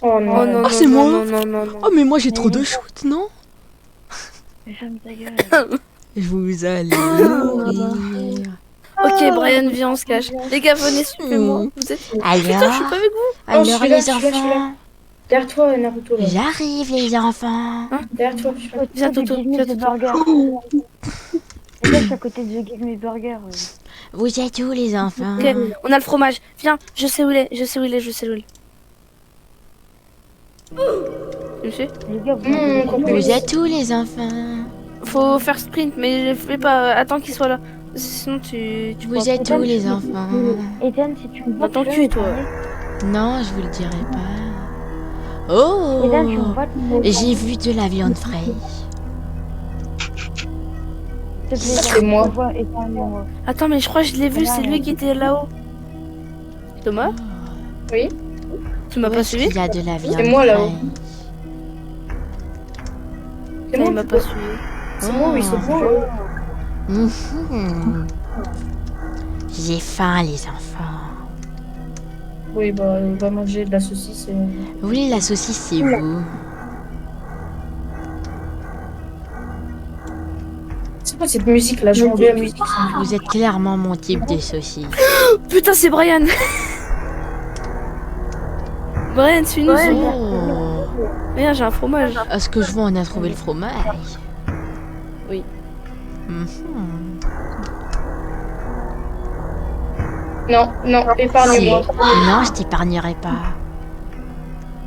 [SPEAKER 5] Oh
[SPEAKER 3] Oh
[SPEAKER 5] non.
[SPEAKER 3] non,
[SPEAKER 2] Ah,
[SPEAKER 3] non,
[SPEAKER 2] c'est
[SPEAKER 3] non,
[SPEAKER 2] moi.
[SPEAKER 3] non, non, non, non.
[SPEAKER 2] Oh, mais moi, j'ai
[SPEAKER 1] Mais
[SPEAKER 2] trop de
[SPEAKER 1] oui.
[SPEAKER 2] shoot, non?
[SPEAKER 1] Mais ferme ta gueule.
[SPEAKER 2] Vous allez mourir.
[SPEAKER 3] Ok, Brian, viens, on se cache. Les gars, venez, suivez-moi. Vous êtes... Putain, je suis pas
[SPEAKER 2] Alors,
[SPEAKER 3] avec vous.
[SPEAKER 2] alors
[SPEAKER 5] je suis là,
[SPEAKER 2] les
[SPEAKER 5] je suis là, je suis là.
[SPEAKER 2] enfants,
[SPEAKER 5] Derrière toi, Naruto. Là.
[SPEAKER 2] j'arrive les enfants.
[SPEAKER 5] Derrière toi, je suis là.
[SPEAKER 3] Viens,
[SPEAKER 1] Côté de
[SPEAKER 3] Toto,
[SPEAKER 1] Give Me
[SPEAKER 3] viens,
[SPEAKER 1] the
[SPEAKER 3] Toto.
[SPEAKER 1] Burger. Les gars, je suis à côté de The Give Me Burger.
[SPEAKER 2] Vous êtes où les enfants?
[SPEAKER 3] Ok, on a le fromage. Viens, je sais où il est, je sais où il est, je sais où il est. Tu me suis?
[SPEAKER 1] Les gars, vous m'avez
[SPEAKER 5] Mmh,
[SPEAKER 1] laissé
[SPEAKER 2] Vous êtes où les enfants?
[SPEAKER 3] Faut faire sprint, mais fais pas. Attends qu'il soit là. Sinon, tu
[SPEAKER 2] Vous
[SPEAKER 3] pourras
[SPEAKER 2] êtes
[SPEAKER 3] pas.
[SPEAKER 2] où les enfants?
[SPEAKER 1] Ethan, si tu me vois,
[SPEAKER 3] Dans ton
[SPEAKER 1] tu peux
[SPEAKER 3] cul,
[SPEAKER 1] me
[SPEAKER 3] toi.
[SPEAKER 1] parler.
[SPEAKER 2] Non, je vous le dirai pas. Oh!
[SPEAKER 1] Ethan, tu me vois, tu peux me
[SPEAKER 2] J'ai vu de la viande fraîche.
[SPEAKER 1] S'il te plaît,
[SPEAKER 5] C'est moi.
[SPEAKER 1] tu me vois, Ethan, moi.
[SPEAKER 3] Attends, mais je crois que je l'ai vu, c'est lui qui était là-haut. Thomas?
[SPEAKER 5] Oui.
[SPEAKER 3] Tu m'as
[SPEAKER 2] Où
[SPEAKER 3] pas
[SPEAKER 2] est-ce
[SPEAKER 3] suivi?
[SPEAKER 2] qu'il y a de la viande
[SPEAKER 5] moi, là-haut.
[SPEAKER 2] fraîche?
[SPEAKER 5] C'est
[SPEAKER 3] Il
[SPEAKER 5] moi,
[SPEAKER 3] m'a pas suivi.
[SPEAKER 5] c'est moi, oui, c'est moi.
[SPEAKER 2] Mhm. J'ai faim les enfants.
[SPEAKER 5] Oui, bah, il va manger de la saucisse et...
[SPEAKER 2] Vous voulez la saucisse, c'est vous?
[SPEAKER 5] C'est quoi cette musique là? J'ai enlevé la musique. ça.
[SPEAKER 2] Vous êtes clairement mon type de saucisse.
[SPEAKER 3] Putain, c'est Brian! Brian, suis-nous.
[SPEAKER 2] Oh!
[SPEAKER 3] Viens, j'ai un fromage.
[SPEAKER 2] Est-ce que je vois on a trouvé le fromage?
[SPEAKER 3] Oui.
[SPEAKER 2] Mhm.
[SPEAKER 5] Non, non,
[SPEAKER 2] Si.
[SPEAKER 5] épargne-moi.
[SPEAKER 2] Non, je t'épargnerai pas.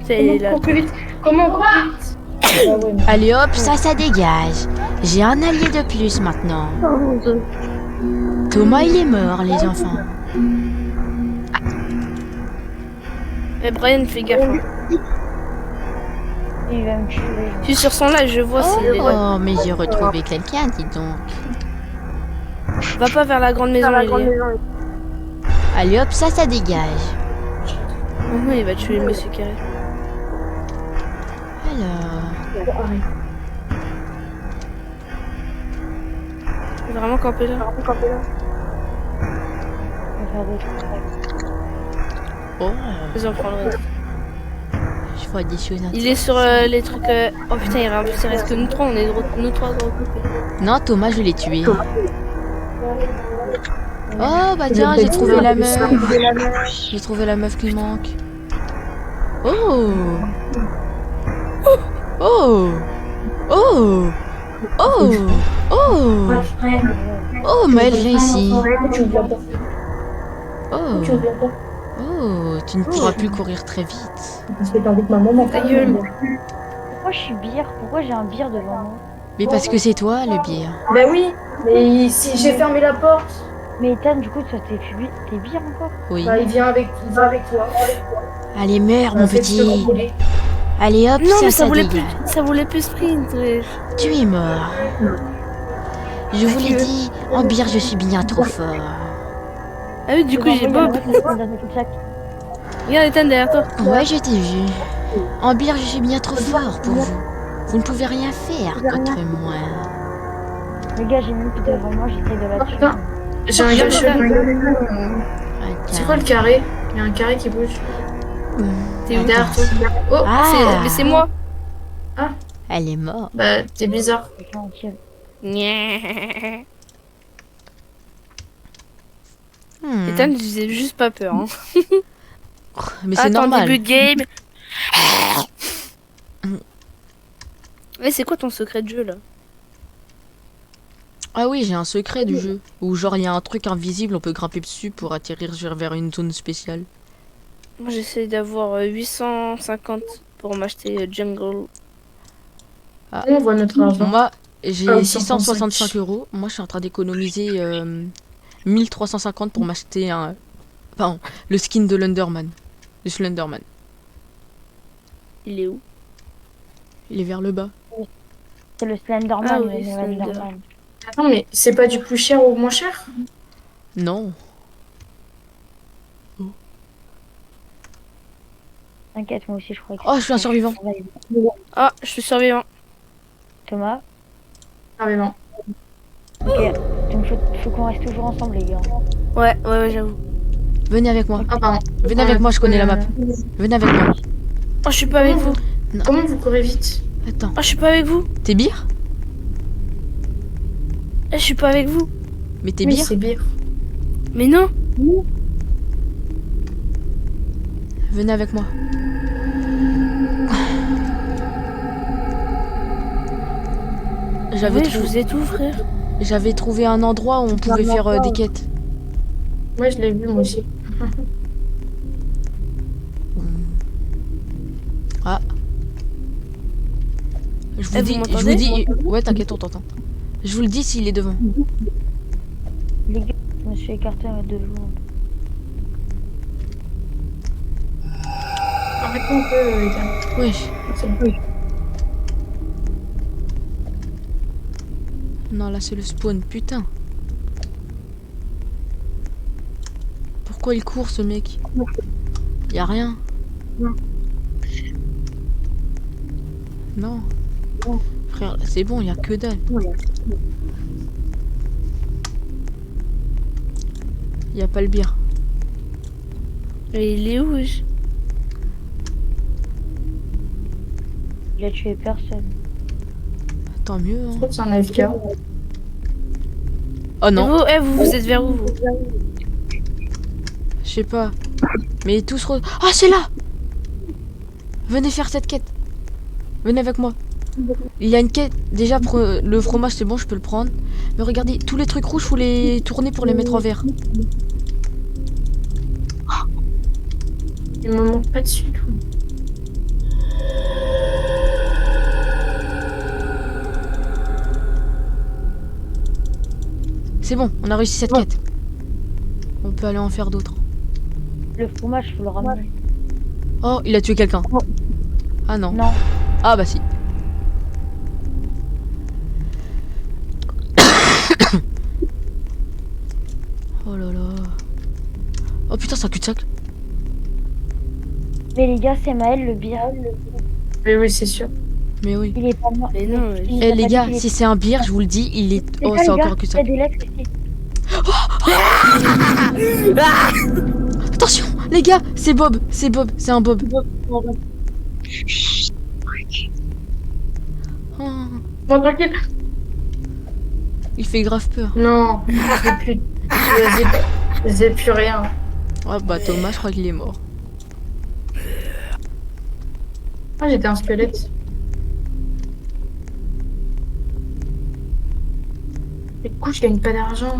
[SPEAKER 3] C'est là.
[SPEAKER 5] Cours plus vite. Comment on court plus vite? Ah ouais, mais-
[SPEAKER 2] Allez hop, ça dégage. J'ai un allié de plus maintenant. Thomas, il est mort, les enfants.
[SPEAKER 3] Eh, Brian, fais gaffe. hein.
[SPEAKER 1] Il va me tuer.
[SPEAKER 3] Je suis sur son live, je vois s'il est là.
[SPEAKER 2] Oh, mais j'ai retrouvé quelqu'un, dis donc.
[SPEAKER 3] Va pas vers la grande maison, Lily.
[SPEAKER 2] Allez hop, ça dégage.
[SPEAKER 3] Oh non, il va tuer le monsieur carré.
[SPEAKER 2] Alors,
[SPEAKER 3] Il est vraiment campé là.
[SPEAKER 1] Je vais faire des trucs.
[SPEAKER 2] oh,
[SPEAKER 3] Vas-y, on prend le reste.
[SPEAKER 2] je vois des choses.
[SPEAKER 3] Il est sur les trucs. Oh putain, il reste que nous trois, on est nous trois regroupés.
[SPEAKER 2] Non, Thomas, je l'ai tué. Oh, bah tiens, j'ai trouvé la meuf. J'ai trouvé la meuf qui manque. Oh! Oh! Oh! Oh! Oh! Oh, Maëlle, viens ici.
[SPEAKER 5] Tu ne viens pas.
[SPEAKER 2] Oh!
[SPEAKER 5] Tu ne viens pas.
[SPEAKER 2] Oh, tu ne pourras plus courir très vite.
[SPEAKER 5] Parce que t'es avec ma maman.
[SPEAKER 3] Ta gueule.
[SPEAKER 1] Pourquoi je suis bière? Pourquoi j'ai un bière devant moi?
[SPEAKER 2] Mais parce que c'est toi, le bière.
[SPEAKER 5] Bah oui, mais si j'ai fermé la porte,
[SPEAKER 1] Mais Ethan, du coup, toi, t'es bière encore?
[SPEAKER 2] Oui.
[SPEAKER 5] bah il va avec toi.
[SPEAKER 2] Allez, meurs, mon
[SPEAKER 5] Fais ce que vous
[SPEAKER 2] petit.
[SPEAKER 5] voulez.
[SPEAKER 2] Allez, hop,
[SPEAKER 3] Non, mais
[SPEAKER 2] ça
[SPEAKER 3] ça voulait plus,
[SPEAKER 2] dégage.
[SPEAKER 3] ça voulait plus sprint. Ouais.
[SPEAKER 2] Tu es mort. Je vous l'ai dit, en bière, je suis bien trop fort.
[SPEAKER 3] Ah oui, du coup, j'ai Bob. Regarde, Ethan derrière toi.
[SPEAKER 2] Ouais, je t'ai vu. En bière, je suis bien trop fort pour vous. Vous ne pouvez rien faire contre moi.
[SPEAKER 1] Les gars, j'ai une loupe devant moi, j'essaie de la tuer.
[SPEAKER 5] Putain. J'ai un gars chelou. C'est quoi le carré? Il y a un carré qui bouge.
[SPEAKER 3] T'es où
[SPEAKER 5] Derrière toi. Oh,
[SPEAKER 3] Mais c'est moi.
[SPEAKER 2] Elle est morte.
[SPEAKER 5] bah t'es bizarre.
[SPEAKER 3] Nyeh.
[SPEAKER 2] Hmm.
[SPEAKER 3] Ethan, je faisais juste pas peur. Hein.
[SPEAKER 2] Mais c'est
[SPEAKER 3] Attends,
[SPEAKER 2] normal.
[SPEAKER 3] début de game. Mais c'est quoi ton secret de jeu là?
[SPEAKER 2] Ah oui, j'ai un secret du jeu. Où genre, il y a un truc invisible, on peut grimper dessus pour atterrir vers une zone spéciale.
[SPEAKER 3] Moi j'essaie d'avoir 850 pour m'acheter Jungle.
[SPEAKER 5] On voit notre argent.
[SPEAKER 2] Moi, j'ai
[SPEAKER 5] Ah,
[SPEAKER 2] 665 euros. Moi, je suis en train d'économiser 1350 pour m'acheter Enfin, le skin de l'Underman. De Slenderman.
[SPEAKER 3] Il est où?
[SPEAKER 2] Il est vers le bas.
[SPEAKER 1] C'est le Slenderman.
[SPEAKER 3] Ah oui,
[SPEAKER 1] le
[SPEAKER 3] Slender.
[SPEAKER 1] Slenderman.
[SPEAKER 5] Attends, mais c'est pas du plus cher ou moins cher?
[SPEAKER 2] Non.
[SPEAKER 1] T'inquiète, moi aussi, je crois que
[SPEAKER 2] Oh, je suis un survivant.
[SPEAKER 3] Ah, je suis survivant.
[SPEAKER 1] Thomas.
[SPEAKER 5] Ah, mais non.
[SPEAKER 1] Ok. Donc, faut qu'on reste toujours ensemble, les gars.
[SPEAKER 3] Ouais, j'avoue.
[SPEAKER 2] Venez avec moi.
[SPEAKER 5] Ah, pardon.
[SPEAKER 2] Venez avec moi, je connais la map. Venez avec moi.
[SPEAKER 3] Oh, je suis pas avec vous.
[SPEAKER 5] Comment vous courez vite?
[SPEAKER 2] Attends.
[SPEAKER 3] Oh, je suis pas avec vous.
[SPEAKER 2] T'es bière?
[SPEAKER 3] Eh, je suis pas avec vous.
[SPEAKER 2] Mais t'es
[SPEAKER 5] Oui,
[SPEAKER 2] bière?
[SPEAKER 5] c'est bien.
[SPEAKER 3] Mais non.
[SPEAKER 2] Venez avec moi.
[SPEAKER 3] Oui, je vous ai tout, frère.
[SPEAKER 2] J'avais trouvé un endroit où on pouvait faire des quêtes.
[SPEAKER 5] Moi, je l'ai vu, moi aussi.
[SPEAKER 2] Ah. Je vous
[SPEAKER 3] Eh,
[SPEAKER 2] dis,
[SPEAKER 3] vous
[SPEAKER 2] je vous
[SPEAKER 3] m'entendez
[SPEAKER 2] dis. Ouais, t'inquiète, on t'entend. Je vous le dis s'il est devant.
[SPEAKER 1] Les gars, je me suis écarté à 2 jours.
[SPEAKER 5] Arrêtons un peu, les gars.
[SPEAKER 2] Wesh.
[SPEAKER 5] C'est bon.
[SPEAKER 2] Non, là c'est le spawn, putain. Pourquoi il court ce mec? Y a rien. Non. Frère, c'est bon, y a que dalle. Y a pas le bière.
[SPEAKER 3] Mais il est où, wesh?
[SPEAKER 1] Il a tué personne.
[SPEAKER 2] Tant mieux,
[SPEAKER 5] Je
[SPEAKER 2] hein.
[SPEAKER 5] trouve que c'est un AFK.
[SPEAKER 2] Oh non,
[SPEAKER 3] Et vous êtes vers où, vous?
[SPEAKER 2] je sais pas. Mais tous re... Ah, c'est là! Venez faire cette quête. Venez avec moi. Il y a une quête. Déjà, le fromage, c'est bon, je peux le prendre. Mais regardez, tous les trucs rouges, faut les tourner pour les mettre en vert.
[SPEAKER 5] Il me manque pas dessus.
[SPEAKER 2] C'est bon, on a réussi cette quête. On peut aller en faire d'autres.
[SPEAKER 1] Le fromage, faut le ramener.
[SPEAKER 2] Oh, il a tué quelqu'un. Ah non.
[SPEAKER 1] Non.
[SPEAKER 2] Ah bah si. Oh là là. Oh putain, c'est un cul-de-sac.
[SPEAKER 1] Mais les gars, c'est Maël, le bière.
[SPEAKER 5] Oui, oui, c'est sûr.
[SPEAKER 2] Mais oui.
[SPEAKER 1] Il est pas mort.
[SPEAKER 3] Mais non,
[SPEAKER 1] Il
[SPEAKER 3] wesh.
[SPEAKER 1] nous
[SPEAKER 2] Eh
[SPEAKER 1] a
[SPEAKER 2] les
[SPEAKER 1] pas
[SPEAKER 2] gars,
[SPEAKER 1] dit qu'il
[SPEAKER 2] si c'est un bière, je vous le dis, il est...
[SPEAKER 1] était-
[SPEAKER 2] Oh,
[SPEAKER 1] Les
[SPEAKER 2] c'est
[SPEAKER 1] gars,
[SPEAKER 2] encore un
[SPEAKER 1] il y a
[SPEAKER 2] cul-de-sac.
[SPEAKER 1] des lettres ici.
[SPEAKER 2] Attention, les gars, c'est Bob, c'est un Bob. Oh,
[SPEAKER 5] Bon, tranquille.
[SPEAKER 2] il fait grave peur.
[SPEAKER 5] Non, j'ai plus rien.
[SPEAKER 2] Ah bah Thomas, je crois qu'il est mort.
[SPEAKER 5] Ah, j'étais un squelette. Mais du coup, je gagne pas d'argent.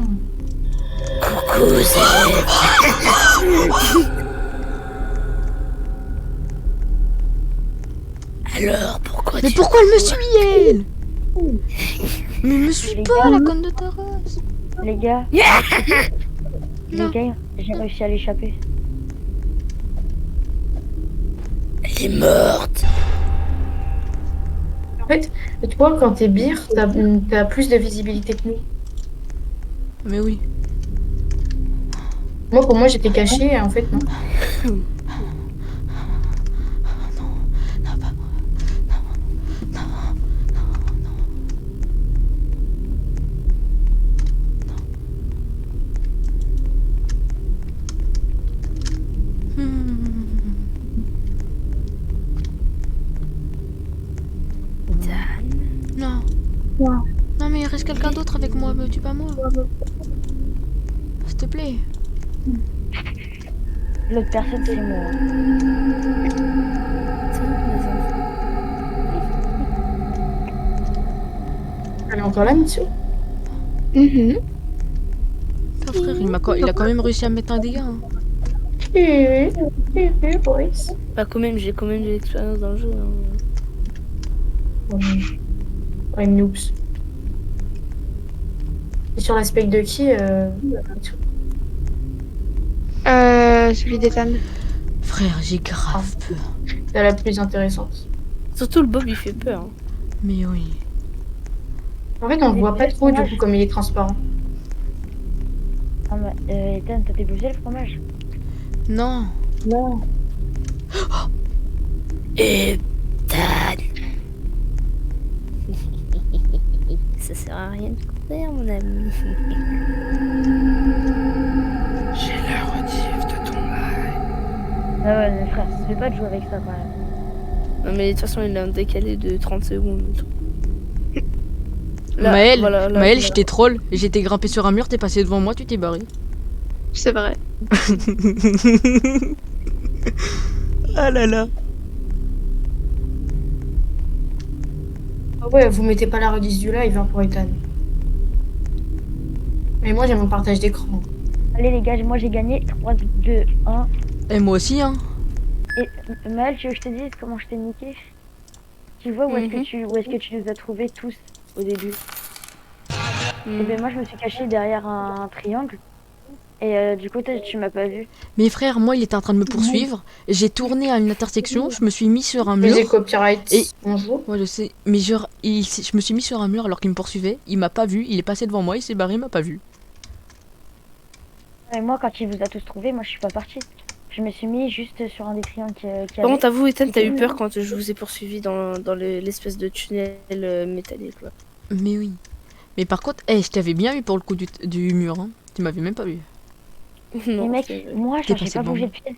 [SPEAKER 3] Alors, pourquoi
[SPEAKER 2] Mais pourquoi elle me suit, elle? Mais me suis pas, la conne de ta race.
[SPEAKER 1] Les gars.
[SPEAKER 2] Non.
[SPEAKER 1] Les gars, j'ai réussi à l'échapper.
[SPEAKER 3] Elle est morte.
[SPEAKER 5] En fait, toi, quand t'es bière, t'as plus de visibilité que nous.
[SPEAKER 2] Mais oui.
[SPEAKER 5] Moi, pour moi, j'étais cachée, et en fait, non.
[SPEAKER 2] Non. Non mais il reste quelqu'un d'autre avec moi, me tue pas moi. S'il te plaît.
[SPEAKER 1] L'autre personne, c'est moi.
[SPEAKER 5] Elle est encore là, Mitsu?
[SPEAKER 4] Mhm.
[SPEAKER 2] Putain, frère, il a quand même réussi à me mettre un dégât. Hein.
[SPEAKER 5] Boys.
[SPEAKER 3] Bah, quand même, j'ai quand même de l'expérience dans le jeu. Hein.
[SPEAKER 5] Ouais, noobs. Et sur l'aspect de qui Mitsu?
[SPEAKER 4] celui d'Ethan.
[SPEAKER 2] Frère, j'ai grave peur.
[SPEAKER 5] C'est la plus intéressante.
[SPEAKER 3] Surtout le Bob, il fait peur. Hein.
[SPEAKER 2] Mais oui.
[SPEAKER 5] En fait, on le voit pas trop du coup comme il est transparent.
[SPEAKER 1] Ah, mais, Ethan, t'as débouché le fromage?
[SPEAKER 2] Non.
[SPEAKER 1] Non.
[SPEAKER 3] Et ça sert à rien de couper, mon ami. J'ai la rediff de ton live.
[SPEAKER 1] Ah ouais, mais frère, ça se fait pas de jouer avec ça quand même.
[SPEAKER 3] Non, mais de toute façon, il a un décalé de 30 secondes.
[SPEAKER 2] Maël,
[SPEAKER 3] voilà,
[SPEAKER 2] Maël, je t'ai troll. J'étais grimpé sur un mur, t'es passé devant moi, tu t'es barré.
[SPEAKER 4] C'est vrai.
[SPEAKER 2] Ah là là.
[SPEAKER 5] Ah ouais, vous mettez pas la rediff du live hein, pour Ethan. Mais moi j'ai mon partage d'écran.
[SPEAKER 1] Allez les gars, moi j'ai gagné 3, 2, 1.
[SPEAKER 2] Et moi aussi, hein.
[SPEAKER 1] Et Maël, tu veux que je te dise comment je t'ai niqué? Tu vois où est-ce que tu nous as trouvés tous au début? Et ben moi je me suis cachée derrière un triangle. Et du coup tu m'as pas vu.
[SPEAKER 2] Mais frère, moi, il était en train de me poursuivre. J'ai tourné à une intersection, je me suis mis sur un mur.
[SPEAKER 5] Musée copyright,
[SPEAKER 2] Et-
[SPEAKER 5] bonjour.
[SPEAKER 2] Ouais, je sais. Mais genre, je me suis mis sur un mur alors qu'il me poursuivait. Il m'a pas vu, il est passé devant moi, il s'est barré, il m'a pas vu.
[SPEAKER 1] Et moi quand il vous a tous trouvés, moi je suis pas partie. Je me suis mis juste sur un des triangles qui
[SPEAKER 3] Par
[SPEAKER 1] avait.
[SPEAKER 3] contre, avoue, Ethan, t'as eu peur quand je vous ai poursuivi dans l'espèce de tunnel métallique. Quoi.
[SPEAKER 2] Mais oui. Mais par contre, je t'avais bien vu pour le coup du mur, hein. Tu m'avais même pas vu.
[SPEAKER 1] Mais
[SPEAKER 3] non,
[SPEAKER 1] mec,
[SPEAKER 3] c'est-
[SPEAKER 1] moi
[SPEAKER 2] T'es
[SPEAKER 1] j'ai
[SPEAKER 2] passé
[SPEAKER 1] pas
[SPEAKER 2] devant
[SPEAKER 1] bougé
[SPEAKER 2] moi.
[SPEAKER 1] de pièce.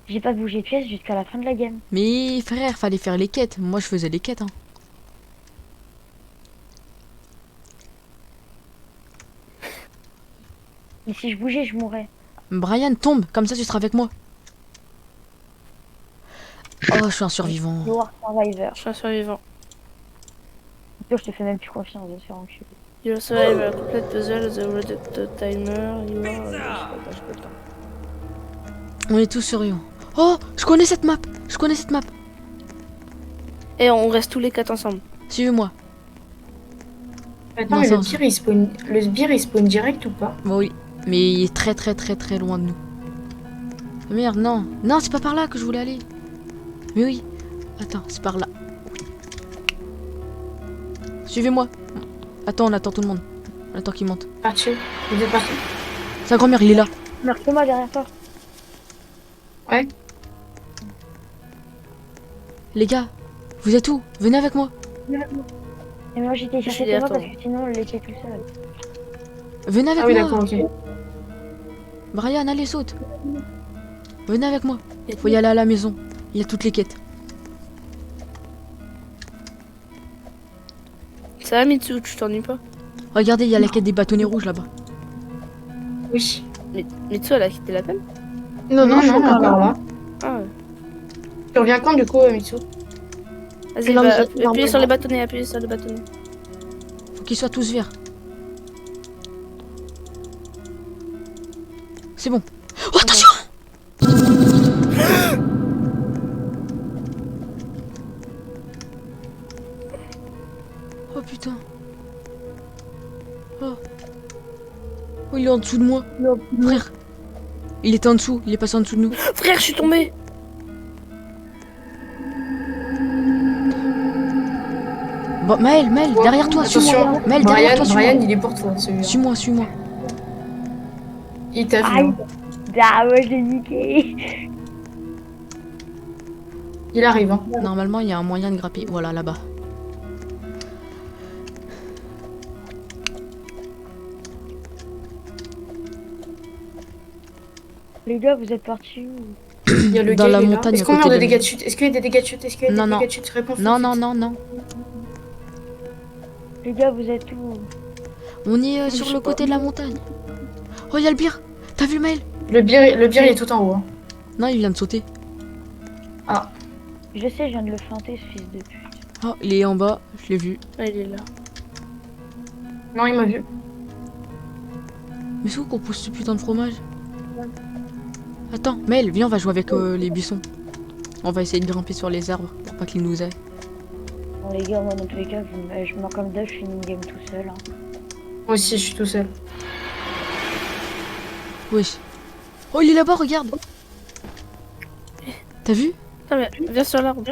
[SPEAKER 1] J'ai pas bougé de pièce jusqu'à la fin de la game.
[SPEAKER 2] Mais frère, fallait faire les quêtes. Moi, je faisais les quêtes, hein.
[SPEAKER 1] Et si je bougeais, je mourrais.
[SPEAKER 2] Brian, tombe, comme ça tu seras avec moi. Oh, je suis un survivant.
[SPEAKER 1] War Survivor.
[SPEAKER 3] Je suis un survivant.
[SPEAKER 1] Je te fais même plus confiance de se faire enculer.
[SPEAKER 3] You survive a complete puzzle, the reduced timer, you are... Je sais pas le temps.
[SPEAKER 2] On est tous survivants. Oh, je connais cette map. Je connais cette map.
[SPEAKER 3] Et on reste tous les 4 ensemble.
[SPEAKER 2] Suivez-moi.
[SPEAKER 5] Attends,
[SPEAKER 2] Non,
[SPEAKER 5] mais
[SPEAKER 2] ça,
[SPEAKER 5] le sbire il spawn direct ou pas?
[SPEAKER 2] Bon, oui. Mais il est très très très très loin de nous. Merde, non. Non, c'est pas par là que je voulais aller. Mais oui. Attends, c'est par là. Suivez-moi. Attends, on attend tout le monde. On attend qu'il monte.
[SPEAKER 5] Parti. Vous êtes parti?
[SPEAKER 2] Sa grand-mère, il est là.
[SPEAKER 1] Marque-moi derrière toi.
[SPEAKER 5] Ouais.
[SPEAKER 2] Les gars, vous êtes où? Venez avec moi.
[SPEAKER 1] Et moi j'étais
[SPEAKER 3] Je suis
[SPEAKER 1] chercher toi
[SPEAKER 3] derrière
[SPEAKER 1] parce que sinon on l'était tout seul.
[SPEAKER 2] Venez avec
[SPEAKER 5] Ah oui,
[SPEAKER 2] moi.
[SPEAKER 5] d'accord, ok.
[SPEAKER 2] Brian, allez, saute. Venez avec moi. Faut y aller à la maison. Il y a toutes les quêtes.
[SPEAKER 3] Ça va, Mitsu, tu t'ennuies pas?
[SPEAKER 2] Regardez, il y a la quête des bâtonnets rouges là-bas.
[SPEAKER 5] Oui.
[SPEAKER 3] Mitsu, elle a quitté la peine?
[SPEAKER 4] Non, non,
[SPEAKER 5] Non,
[SPEAKER 4] je suis
[SPEAKER 5] non,
[SPEAKER 4] encore
[SPEAKER 5] encore
[SPEAKER 4] là.
[SPEAKER 5] là.
[SPEAKER 3] Ah ouais.
[SPEAKER 5] Tu reviens quand du coup, Mitsu?
[SPEAKER 3] Vas-y,
[SPEAKER 4] Non, mais
[SPEAKER 3] va,
[SPEAKER 4] j'ai-
[SPEAKER 3] appuyez
[SPEAKER 4] normalement.
[SPEAKER 3] sur les bâtonnets, appuyez sur les bâtonnets.
[SPEAKER 2] Faut qu'ils soient tous verts. C'est bon. Oh, attention! Oh putain. Oh. Oh, il est en dessous de moi. Frère. Il était en dessous, il est passé en dessous de nous.
[SPEAKER 3] Frère, je suis tombé!
[SPEAKER 2] Bon, Maël, derrière toi, suis-moi.
[SPEAKER 5] Attention,
[SPEAKER 2] Maël, derrière toi,
[SPEAKER 5] Brian,
[SPEAKER 2] suis-moi.
[SPEAKER 5] il est pour toi, celui-là.
[SPEAKER 2] Suis-moi.
[SPEAKER 5] Il t'a vu.
[SPEAKER 1] Aïe.
[SPEAKER 5] hein.
[SPEAKER 1] Ah ouais, je l'ai niqué.
[SPEAKER 5] Il arrive, hein.
[SPEAKER 2] Normalement, il y a un moyen de grimper. Voilà, là-bas.
[SPEAKER 1] Les gars, vous êtes partis où?
[SPEAKER 5] Il y a le
[SPEAKER 2] Dans
[SPEAKER 5] gars,
[SPEAKER 2] la
[SPEAKER 5] il est là.
[SPEAKER 2] montagne,
[SPEAKER 5] Est-ce
[SPEAKER 2] à
[SPEAKER 5] qu'on meurt
[SPEAKER 2] côté
[SPEAKER 5] de
[SPEAKER 2] de
[SPEAKER 5] dégâts de chute? Est-ce qu'il y a des dégâts de chute? Est-ce qu'il y a
[SPEAKER 2] Non,
[SPEAKER 5] des
[SPEAKER 2] non.
[SPEAKER 5] dégâts de chute? Réponse tout de
[SPEAKER 2] Non,
[SPEAKER 5] suite.
[SPEAKER 2] non.
[SPEAKER 1] Les gars, vous êtes où?
[SPEAKER 2] On est sur le côté de la montagne. Oh, il y a le bir. T'as vu Maël?
[SPEAKER 5] Le bière, il est tout en haut. hein.
[SPEAKER 2] Non, il vient de sauter.
[SPEAKER 1] Je sais, je viens de le feinter, ce fils de pute.
[SPEAKER 2] Oh, il est en bas, je l'ai vu.
[SPEAKER 3] Ah, il est là.
[SPEAKER 5] Non, il m'a vu.
[SPEAKER 2] Mais c'est où qu'on pousse ce putain de fromage? Attends, Maël, viens, on va jouer avec les buissons. On va essayer de grimper sur les arbres pour pas qu'ils nous aient.
[SPEAKER 1] Bon les gars, moi dans tous les cas, je meurs comme d'hab, je finis une game tout seul. Hein.
[SPEAKER 5] Moi aussi, je suis tout seul.
[SPEAKER 2] Wesh. Oh, il est là-bas, regarde. T'as vu?
[SPEAKER 3] Attends, mais viens sur l'arbre.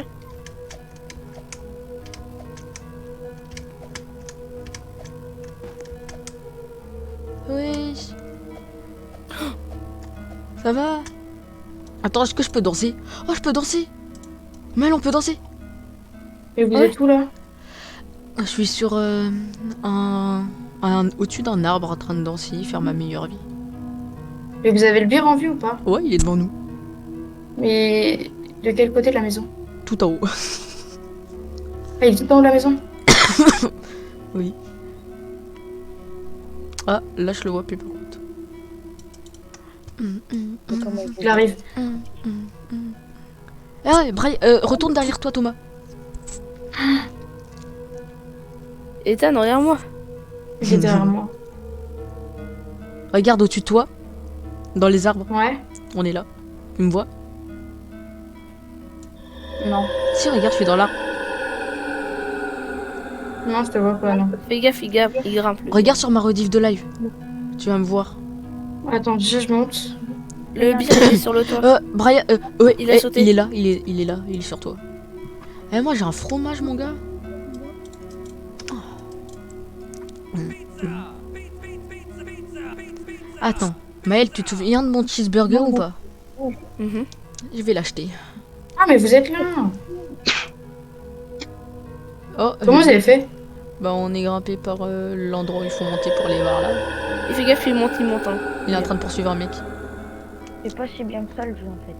[SPEAKER 2] Oui. Ça va? Attends, est-ce que je peux danser? Oh, je peux danser! Mel, on peut danser!
[SPEAKER 5] Et vous
[SPEAKER 3] Ouais.
[SPEAKER 5] êtes où là?
[SPEAKER 2] Je suis sur au-dessus d'un arbre en train de danser, faire ma meilleure vie.
[SPEAKER 5] Et vous avez le bière en vue ou pas?
[SPEAKER 2] Ouais, il est devant nous.
[SPEAKER 5] Mais de quel côté de la maison?
[SPEAKER 2] Tout en haut.
[SPEAKER 5] Ah, il est tout en haut de la maison?
[SPEAKER 2] Oui. Ah, là je le vois plus par contre.
[SPEAKER 5] Il arrive.
[SPEAKER 2] Ah, Brian, retourne derrière toi, Thomas.
[SPEAKER 3] Ethan, regarde-moi.
[SPEAKER 5] Il est derrière moi.
[SPEAKER 2] Regarde au-dessus de toi, dans les arbres.
[SPEAKER 5] Ouais?
[SPEAKER 2] On est là. Tu me vois?
[SPEAKER 5] Non.
[SPEAKER 2] Si, regarde, je suis dans l'arbre.
[SPEAKER 5] Non, je te vois pas, non.
[SPEAKER 3] Fais gaffe, il grimpe. lui.
[SPEAKER 2] Regarde sur ma rediff de live. Tu vas me voir.
[SPEAKER 5] Attends, déjà je monte.
[SPEAKER 3] Le bière, il est sur le toit.
[SPEAKER 2] Brian, ouais,
[SPEAKER 3] Il a sauté.
[SPEAKER 2] il est là, il est là, il est sur toi. Eh, moi j'ai un fromage, mon gars. Attends, Maël, tu te souviens de mon cheeseburger ou pas?
[SPEAKER 3] Mhm.
[SPEAKER 2] Je vais l'acheter.
[SPEAKER 5] Ah, mais vous êtes là!
[SPEAKER 2] Oh,
[SPEAKER 5] Comment vous avez fait?
[SPEAKER 2] bah on est grimpé par l'endroit où il faut monter pour les voir là.
[SPEAKER 3] Il fait gaffe, il monte. Hein.
[SPEAKER 2] Il est en train de poursuivre un mec.
[SPEAKER 1] C'est pas si bien que ça le jeu en fait.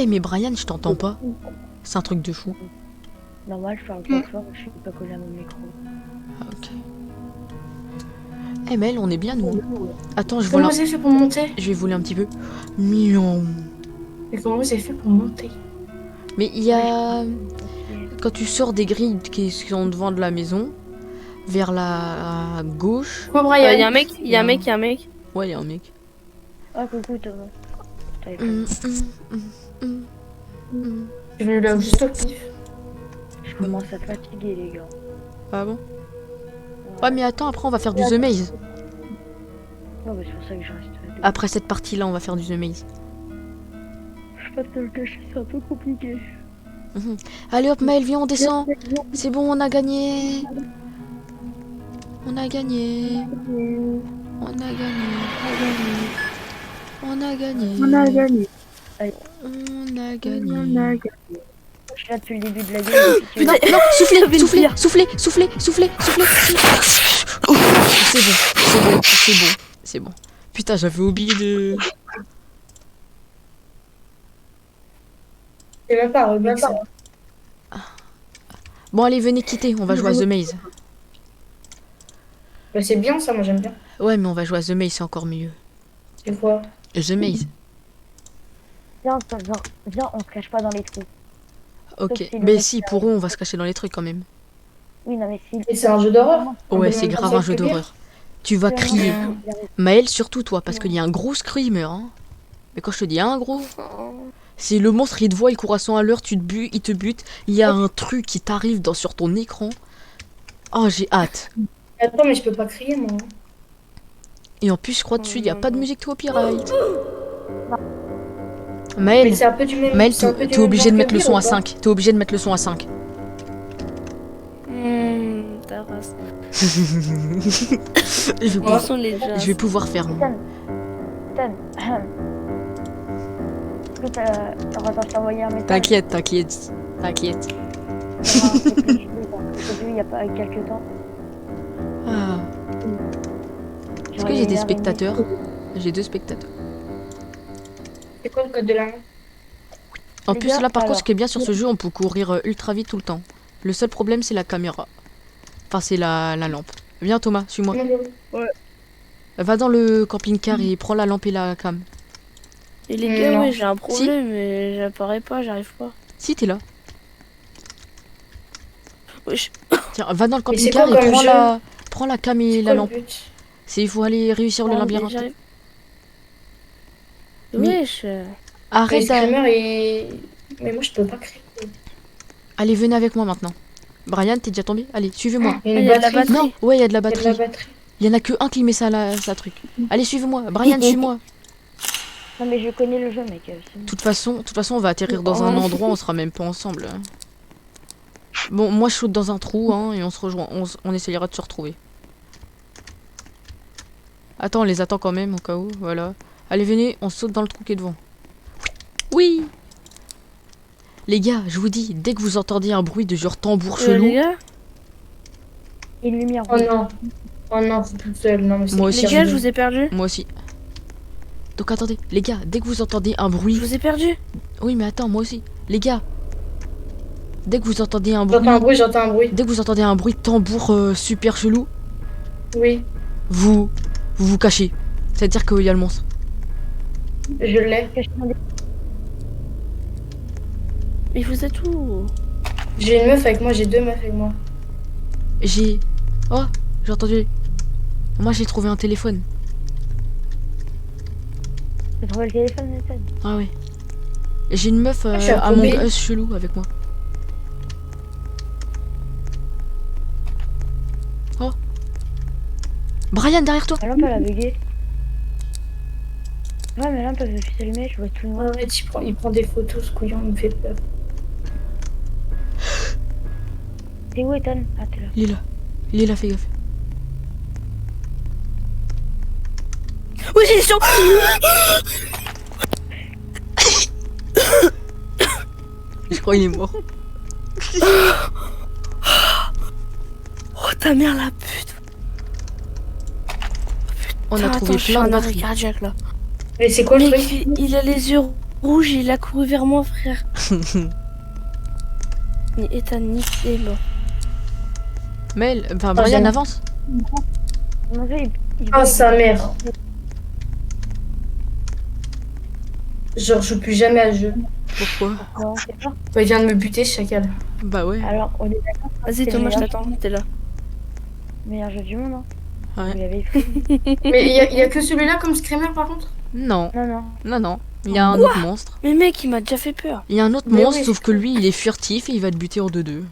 [SPEAKER 2] Mais Brian, je t'entends pas. C'est un truc de fou.
[SPEAKER 1] Normal, je parle pas fort, je suis pas collé à mon micro.
[SPEAKER 2] Ah, ok. Eh Mel, on est bien nous. Attends, je
[SPEAKER 5] Comment
[SPEAKER 2] vole
[SPEAKER 5] vous avez fait pour monter?
[SPEAKER 2] je vais voler un petit peu. Miaou.
[SPEAKER 5] Et comment vous avez fait pour monter?
[SPEAKER 2] Mais il y a... Quand tu sors des grilles qui sont devant de la maison, vers la gauche...
[SPEAKER 5] Quoi,
[SPEAKER 3] Il
[SPEAKER 5] Brian?
[SPEAKER 3] y a un mec.
[SPEAKER 2] Ouais, il y a un mec.
[SPEAKER 1] Ah coucou Thomas. T'avais pas
[SPEAKER 2] Hum,
[SPEAKER 1] dit.
[SPEAKER 5] Je suis venu là juste au pif.
[SPEAKER 1] Je commence à fatiguer les gars.
[SPEAKER 2] Ah bon? Ouais, mais attends, après on va faire du The Maze.
[SPEAKER 1] Non mais c'est pour ça que je reste.
[SPEAKER 2] Après cette partie-là, on va faire du The Maze.
[SPEAKER 1] Je peux pas te le cacher, c'est un peu compliqué.
[SPEAKER 2] Allez hop, Maël, viens, on descend. C'est bon, on a gagné. On a gagné. On a gagné. On a gagné.
[SPEAKER 4] On a gagné.
[SPEAKER 2] On a gagné.
[SPEAKER 1] Je suis là depuis le début de la game. depuis que-
[SPEAKER 2] Non, non, soufflez. Oh, c'est bon. Putain, j'avais oublié de...
[SPEAKER 5] C'est même pas Rubik, ça.
[SPEAKER 2] Bon, allez, venez quitter, on va jouer à The Maze.
[SPEAKER 5] Bah, c'est bien ça, moi j'aime bien.
[SPEAKER 2] Ouais, mais on va jouer à The Maze, c'est encore mieux.
[SPEAKER 5] C'est quoi?
[SPEAKER 2] The Maze.
[SPEAKER 1] Viens, on se cache pas dans les trous.
[SPEAKER 2] Ok, mais si, pour eux, on va se cacher dans les trucs quand même.
[SPEAKER 1] Oui, non mais si.
[SPEAKER 5] Et c'est un jeu d'horreur?
[SPEAKER 2] Ouais, c'est grave un jeu d'horreur. Tu vas crier. Maël, surtout toi, parce qu'il y a un gros screamer. Hein. Mais quand je te dis un gros, c'est le monstre, il te voit, il court à 100 à l'heure, il te bute. Il y a un truc qui t'arrive sur ton écran. Oh, j'ai hâte.
[SPEAKER 5] Attends, mais je peux pas crier moi.
[SPEAKER 2] Et en plus, je crois dessus, il n'y a pas de musique copyright.
[SPEAKER 5] Mais
[SPEAKER 2] Maël,
[SPEAKER 5] c'est un peu du même.
[SPEAKER 2] Maël,
[SPEAKER 5] c'est un peu du
[SPEAKER 2] t'es
[SPEAKER 5] même
[SPEAKER 2] obligé de
[SPEAKER 5] genre
[SPEAKER 2] mettre
[SPEAKER 5] que
[SPEAKER 2] le
[SPEAKER 5] Beer,
[SPEAKER 2] son
[SPEAKER 5] ou
[SPEAKER 2] à
[SPEAKER 5] pas?
[SPEAKER 2] 5. T'es obligé de mettre le son à 5.
[SPEAKER 3] Ta race.
[SPEAKER 2] Je
[SPEAKER 3] Ils sont les jazz.
[SPEAKER 2] vais pouvoir faire.
[SPEAKER 1] Stan. Est-ce que t'as... Alors attends, je t'ai envoyé un message.
[SPEAKER 2] T'inquiète.
[SPEAKER 1] J'ai vu il y a pas quelques temps.
[SPEAKER 2] Ah. Est-ce que j'ai des spectateurs? J'ai 2 spectateurs.
[SPEAKER 5] C'est quoi le code de la main?
[SPEAKER 2] En
[SPEAKER 1] Les
[SPEAKER 2] plus,
[SPEAKER 1] gars,
[SPEAKER 2] là, par contre,
[SPEAKER 1] alors.
[SPEAKER 2] ce qui est bien sur ce jeu, on peut courir ultra vite tout le temps. Le seul problème, c'est la caméra. Enfin, c'est la lampe. Viens, Thomas, suis-moi. Va dans le camping-car et prends la lampe et la cam.
[SPEAKER 3] Et les gars,
[SPEAKER 5] Non.
[SPEAKER 3] ouais, j'ai un problème, mais j'apparais pas, j'arrive pas.
[SPEAKER 2] Si, t'es là.
[SPEAKER 3] Wesh.
[SPEAKER 2] Tiens, va dans le
[SPEAKER 5] Mais c'est
[SPEAKER 2] camping-car
[SPEAKER 5] quoi
[SPEAKER 2] et
[SPEAKER 5] comme
[SPEAKER 2] prends la cam et
[SPEAKER 5] C'est
[SPEAKER 2] la
[SPEAKER 5] quoi le
[SPEAKER 2] lampe.
[SPEAKER 5] but?
[SPEAKER 2] Il faut aller réussir le
[SPEAKER 3] Ah,
[SPEAKER 2] labyrinthe.
[SPEAKER 3] j'arrive.
[SPEAKER 2] Mais-
[SPEAKER 3] Wesh.
[SPEAKER 5] Les
[SPEAKER 2] Arrête d'a-
[SPEAKER 5] screamers et. Mais moi je peux pas crier.
[SPEAKER 2] Allez, venez avec moi maintenant. Brian, t'es déjà tombé? Allez, suivez-moi.
[SPEAKER 5] Il y a
[SPEAKER 3] Il
[SPEAKER 5] une
[SPEAKER 3] y a de la
[SPEAKER 5] batterie.
[SPEAKER 3] batterie.
[SPEAKER 2] Non, ouais, il y a de la
[SPEAKER 5] Il y a de la
[SPEAKER 2] batterie.
[SPEAKER 5] batterie.
[SPEAKER 2] Il y en a que un qui met sa truc. Allez, suivez-moi. Brian, suis-moi.
[SPEAKER 1] Non mais je connais le jeu mec. C'est bon.
[SPEAKER 2] De toute façon, on va atterrir dans un endroit, on sera même pas ensemble. Hein. Bon, moi je saute dans un trou, hein, et on se rejoint. On essayera de se retrouver. Attends, on les attend quand même, au cas où, voilà. Allez, venez, on saute dans le trou qui est devant. Oui! Les gars, je vous dis, dès que vous entendez un bruit de genre tambour chelou,
[SPEAKER 3] Les gars,
[SPEAKER 1] Et une lumière
[SPEAKER 5] Oh
[SPEAKER 1] rouge.
[SPEAKER 5] non. Oh non, c'est toute seule. Non, mais c'est
[SPEAKER 2] Moi
[SPEAKER 3] les
[SPEAKER 2] aussi.
[SPEAKER 3] gars, je vous ai perdu.
[SPEAKER 2] moi aussi. Donc attendez, les gars, dès que vous entendez un bruit...
[SPEAKER 3] Je vous ai perdu.
[SPEAKER 2] Oui, mais attends, moi aussi. Les gars, dès que vous entendez un bruit...
[SPEAKER 5] J'entends un bruit, j'entends un bruit.
[SPEAKER 2] Dès que vous entendez un bruit de tambour super chelou,
[SPEAKER 5] Oui,
[SPEAKER 2] vous cachez. C'est-à-dire qu'il y a le monstre.
[SPEAKER 5] je l'ai.
[SPEAKER 3] Mais vous êtes où?
[SPEAKER 5] J'ai une meuf avec moi, j'ai deux meufs avec moi.
[SPEAKER 2] J'ai... Oh, j'ai entendu... Moi, j'ai trouvé un téléphone.
[SPEAKER 1] T'as trouvé le téléphone, Nathan?
[SPEAKER 2] Ah ouais. Et j'ai une meuf
[SPEAKER 5] je suis
[SPEAKER 2] à mon
[SPEAKER 5] appaumée.
[SPEAKER 2] Us chelou avec moi. Oh. Brian, derrière toi.
[SPEAKER 1] La lampe elle a bugué. Ouais mais la lampe elle veut s'allumer, je vois tout noir.
[SPEAKER 5] Arrête, il prend des photos, ce couillon, il me fait peur.
[SPEAKER 1] T'es où Ethan? Ah t'es là.
[SPEAKER 2] Il est là. Il est là, fais gaffe.
[SPEAKER 3] Oui, j'ai chaud.
[SPEAKER 2] Je crois qu'il est mort.
[SPEAKER 3] Oh ta mère la pute.
[SPEAKER 2] On a
[SPEAKER 3] Attends,
[SPEAKER 2] trouvé
[SPEAKER 3] je suis
[SPEAKER 2] plein de
[SPEAKER 3] en arrêt
[SPEAKER 2] batteries.
[SPEAKER 3] cardiaque là.
[SPEAKER 5] Mais c'est quoi le
[SPEAKER 3] Mec,
[SPEAKER 5] truc?
[SPEAKER 3] il a les yeux rouges, il a couru vers moi, frère. Mais Ethan, nique est mort.
[SPEAKER 2] Mel, enfin Brian,
[SPEAKER 5] j'aime.
[SPEAKER 2] avance.
[SPEAKER 1] Mon Dieu, il
[SPEAKER 5] Ah,
[SPEAKER 1] bug.
[SPEAKER 5] sa mère. Genre, je joue plus jamais à ce jeu.
[SPEAKER 2] Pourquoi?
[SPEAKER 1] Non, c'est pas.
[SPEAKER 5] Bah, il vient de me buter, ce chacal.
[SPEAKER 2] Bah ouais.
[SPEAKER 1] Alors on est d'accord.
[SPEAKER 3] Vas-y
[SPEAKER 1] C'est
[SPEAKER 3] Thomas,
[SPEAKER 1] le
[SPEAKER 3] je
[SPEAKER 1] meilleur
[SPEAKER 3] t'attends, t'es là.
[SPEAKER 1] Meilleur jeu du monde, hein.
[SPEAKER 2] Ouais.
[SPEAKER 1] Vous l'avez fait.
[SPEAKER 5] Mais il y a que celui-là comme Screamer, par contre?
[SPEAKER 2] Non,
[SPEAKER 1] Non, non.
[SPEAKER 2] non, non. Il y a un autre monstre.
[SPEAKER 3] Mais mec, il m'a déjà fait peur.
[SPEAKER 2] Il y a un autre
[SPEAKER 5] Mais
[SPEAKER 2] monstre,
[SPEAKER 5] oui,
[SPEAKER 2] sauf que lui, il est furtif et il va te buter en 2-2.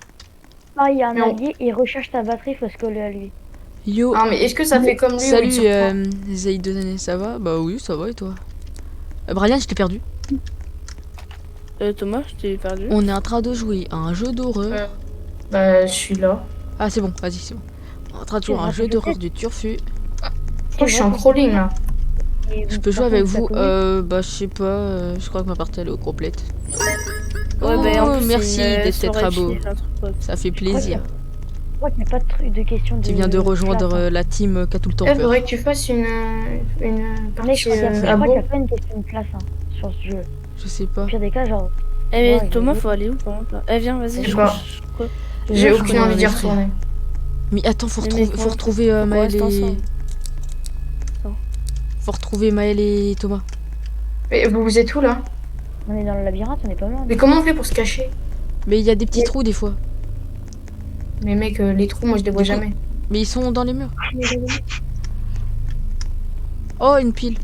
[SPEAKER 1] Ah, il y a un
[SPEAKER 5] Non.
[SPEAKER 1] allié, il recharge ta batterie, faut se coller à lui.
[SPEAKER 2] Yo,
[SPEAKER 5] Ah, mais est-ce que ça fait comme lui où il
[SPEAKER 2] salut
[SPEAKER 5] te surprend
[SPEAKER 2] Zaïd Donané, ça va? Bah oui, ça va et toi? Brian, je t'ai perdu.
[SPEAKER 3] Thomas, je t'ai perdu.
[SPEAKER 2] On est en train de jouer à un jeu d'horreur.
[SPEAKER 5] Bah, je suis là.
[SPEAKER 2] Ah, c'est bon, vas-y, c'est bon. On est en train de jouer à un jeu d'horreur du turfu.
[SPEAKER 5] Oh, je suis en crawling, là.
[SPEAKER 1] Et
[SPEAKER 2] Je peux
[SPEAKER 1] par
[SPEAKER 2] jouer avec
[SPEAKER 1] contre,
[SPEAKER 2] vous?
[SPEAKER 1] t'as combien
[SPEAKER 2] Bah, je sais pas. Je crois que ma partie elle est complète.
[SPEAKER 3] Ouais,
[SPEAKER 2] Oh,
[SPEAKER 3] bah en plus,
[SPEAKER 2] merci
[SPEAKER 3] c'est une,
[SPEAKER 2] d'être
[SPEAKER 3] soirée
[SPEAKER 2] Tetrabo.
[SPEAKER 3] finie, un truc, ouais.
[SPEAKER 2] Ça fait
[SPEAKER 1] Je
[SPEAKER 2] plaisir.
[SPEAKER 1] crois qu'il n'y a pas de truc de question de.
[SPEAKER 2] Tu viens de rejoindre
[SPEAKER 1] classe, hein.
[SPEAKER 2] la team qui a tout le temps
[SPEAKER 5] Eh,
[SPEAKER 2] peur.
[SPEAKER 5] faudrait que tu fasses une
[SPEAKER 1] Mais
[SPEAKER 5] partie
[SPEAKER 1] je crois qu'il y a- je
[SPEAKER 5] à
[SPEAKER 1] crois qu'il y a
[SPEAKER 5] beau.
[SPEAKER 1] pas une question de classe hein, sur ce jeu.
[SPEAKER 2] Je sais pas.
[SPEAKER 1] Au pire des cas, genre.
[SPEAKER 3] Eh mais
[SPEAKER 1] Ouais,
[SPEAKER 3] Thomas,
[SPEAKER 1] je-
[SPEAKER 3] faut aller où par exemple là? Eh viens, vas-y,
[SPEAKER 5] Je sais
[SPEAKER 3] je
[SPEAKER 5] pas.
[SPEAKER 3] crois.
[SPEAKER 5] J'ai
[SPEAKER 2] je
[SPEAKER 5] aucune
[SPEAKER 2] connais
[SPEAKER 5] envie d'y
[SPEAKER 2] un
[SPEAKER 5] retourner.
[SPEAKER 2] Mais attends, faut
[SPEAKER 3] Mais
[SPEAKER 2] retrouver,
[SPEAKER 3] mec,
[SPEAKER 2] faut
[SPEAKER 3] moi,
[SPEAKER 2] retrouver
[SPEAKER 3] faut qu'on
[SPEAKER 2] Maël
[SPEAKER 3] reste
[SPEAKER 2] et...
[SPEAKER 3] ensemble. Attends.
[SPEAKER 2] Faut retrouver Maël et Thomas.
[SPEAKER 5] Mais vous êtes où, là?
[SPEAKER 1] On est dans le labyrinthe, on est pas loin.
[SPEAKER 5] Mais comment on fait pour se cacher?
[SPEAKER 2] Mais il y a des petits trous des fois.
[SPEAKER 5] Mais mec, les trous, moi, je les vois
[SPEAKER 2] Du coup-
[SPEAKER 5] jamais.
[SPEAKER 2] Mais ils sont dans les murs. Oh, une pile.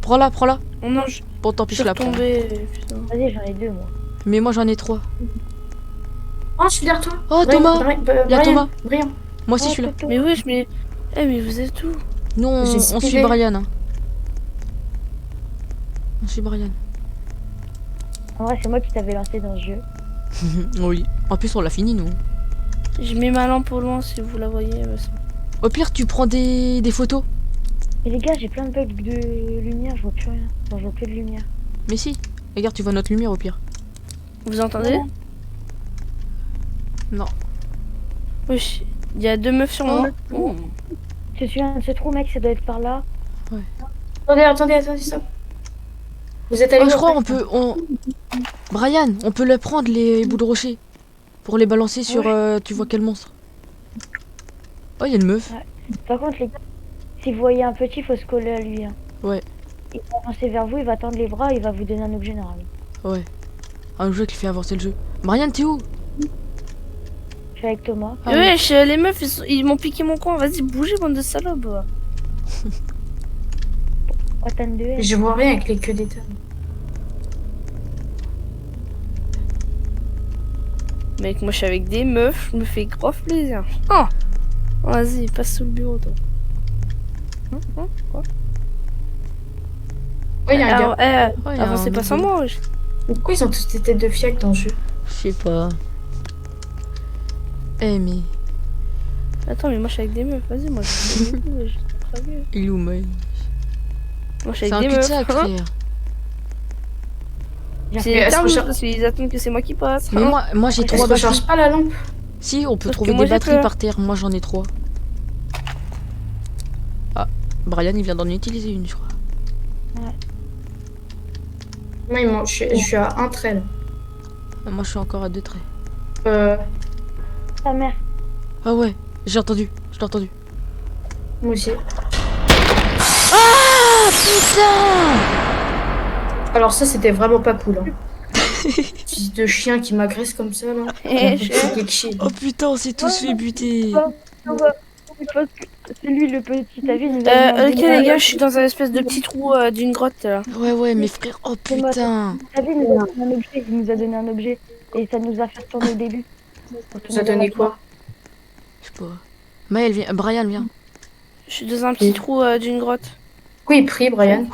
[SPEAKER 2] Prends-la, prends-la.
[SPEAKER 3] Oh non, je
[SPEAKER 2] Bon, tant pis,
[SPEAKER 3] suis
[SPEAKER 2] je la prends.
[SPEAKER 3] retombée. Putain.
[SPEAKER 1] Vas-y, j'en ai deux moi.
[SPEAKER 2] Mais moi, j'en ai 3.
[SPEAKER 5] Oh, je suis derrière toi.
[SPEAKER 2] Oh, Thomas. Il y a
[SPEAKER 5] Brian,
[SPEAKER 2] Thomas.
[SPEAKER 5] Brian.
[SPEAKER 2] Moi aussi, je suis là.
[SPEAKER 3] Mais wesh, mais. Eh, mais vous êtes où?
[SPEAKER 2] Nous, on
[SPEAKER 5] J'ai
[SPEAKER 2] suit
[SPEAKER 5] speedé.
[SPEAKER 2] Brian. Hein. On suit Brian.
[SPEAKER 1] En vrai, c'est moi qui t'avais lancé dans ce jeu.
[SPEAKER 2] Oui. En plus, on l'a fini, nous.
[SPEAKER 3] J'ai mis ma lampe au loin si vous la voyez. Bah,
[SPEAKER 2] Au pire, tu prends des photos.
[SPEAKER 1] Et les gars, j'ai plein de bugs de lumière, je vois plus rien. Enfin, je vois plus de lumière.
[SPEAKER 2] Mais si. Regarde, tu vois notre lumière au pire.
[SPEAKER 3] vous entendez?
[SPEAKER 2] Non.
[SPEAKER 3] Wesh, il y a deux meufs sur moi. Oh.
[SPEAKER 1] Je suis un de ce trou, mec, ça doit être par là.
[SPEAKER 5] Attendez, stop. Vous êtes allé
[SPEAKER 2] Oh,
[SPEAKER 5] où
[SPEAKER 2] je crois
[SPEAKER 5] après
[SPEAKER 2] on peut... Brian, on peut le prendre, les bouts de rocher. Pour les balancer sur... tu vois quel monstre? Oh, il y a une meuf.
[SPEAKER 1] Par contre, les gars, si vous voyez un petit, faut se coller à lui. Hein.
[SPEAKER 2] Ouais.
[SPEAKER 1] Il va avancer vers vous, il va tendre les bras, il va vous donner un objet normalement.
[SPEAKER 2] Ouais. Un jeu qui fait avancer le jeu. Brian, t'es où?
[SPEAKER 1] Je suis avec Thomas.
[SPEAKER 2] Ah oui.
[SPEAKER 3] Wesh, les meufs, ils m'ont piqué mon coin. Vas-y, bougez, bande de salopes.
[SPEAKER 1] Otan de haine.
[SPEAKER 5] Je vois rien avec les queues d'état.
[SPEAKER 3] Mec, moi je suis avec des meufs, je me fais grave plaisir. Oh, vas-y, passe sous le bureau, toi. Quoi?
[SPEAKER 5] il y a un
[SPEAKER 3] Alors,
[SPEAKER 5] gars.
[SPEAKER 2] Oh, il y a
[SPEAKER 3] avancez
[SPEAKER 2] un
[SPEAKER 3] pas sans
[SPEAKER 2] nouveau.
[SPEAKER 3] moi, wesh.
[SPEAKER 5] Pourquoi ils ont tous des têtes de fiac dans le jeu?
[SPEAKER 2] Je sais pas. Eh, mais.
[SPEAKER 3] Attends, mais moi je suis avec des meufs, vas-y, moi je suis avec des meufs, wesh. Très bien.
[SPEAKER 2] Il est où, Maël?
[SPEAKER 3] Moi je suis
[SPEAKER 2] C'est un
[SPEAKER 3] avec des meufs.
[SPEAKER 2] cul-de-sac, frère.
[SPEAKER 3] C'est
[SPEAKER 5] Mais est-ce
[SPEAKER 3] terminé
[SPEAKER 5] que je-
[SPEAKER 3] parce qu'ils attendent que c'est moi qui passe.
[SPEAKER 2] Mais moi j'ai
[SPEAKER 5] Est-ce
[SPEAKER 2] 3
[SPEAKER 5] qu'on
[SPEAKER 2] batteries.
[SPEAKER 5] charge pas la lampe?
[SPEAKER 2] Si, on peut
[SPEAKER 3] Sauf
[SPEAKER 2] trouver
[SPEAKER 3] que moi,
[SPEAKER 2] des
[SPEAKER 3] j'ai
[SPEAKER 2] batteries
[SPEAKER 3] peur.
[SPEAKER 2] par terre. Moi j'en ai 3. Ah, Brian il vient d'en utiliser une, je crois.
[SPEAKER 5] Moi, je suis à un trait là.
[SPEAKER 2] Ah, moi je suis encore à 2 traits.
[SPEAKER 1] Ta mère.
[SPEAKER 2] Ah ouais, j'ai entendu. Je l'ai entendu.
[SPEAKER 5] Moi aussi.
[SPEAKER 2] Ah putain!
[SPEAKER 5] Alors ça, c'était vraiment pas cool. Hein. Fils de chien qui m'agresse comme ça là.
[SPEAKER 3] Eh,
[SPEAKER 5] C'est
[SPEAKER 3] chef.
[SPEAKER 5] quelque chose.
[SPEAKER 2] Oh putain, on s'est tous fait buter.
[SPEAKER 1] Je pense que c'est lui le petit, t'as vu, il nous a
[SPEAKER 3] Ok
[SPEAKER 1] demandé-
[SPEAKER 3] les gars, je suis dans un espèce de petit trou d'une grotte là.
[SPEAKER 2] Ouais, mais frère, oh putain.
[SPEAKER 1] T'as vu, il nous a donné un objet, il nous a donné un objet. Et ça nous a fait retourner au début.
[SPEAKER 5] Ça a donné quoi?
[SPEAKER 2] Je sais pas. Maël, viens. Brian, viens.
[SPEAKER 3] Je suis dans un petit trou d'une grotte.
[SPEAKER 5] Pourquoi il prie, Brian?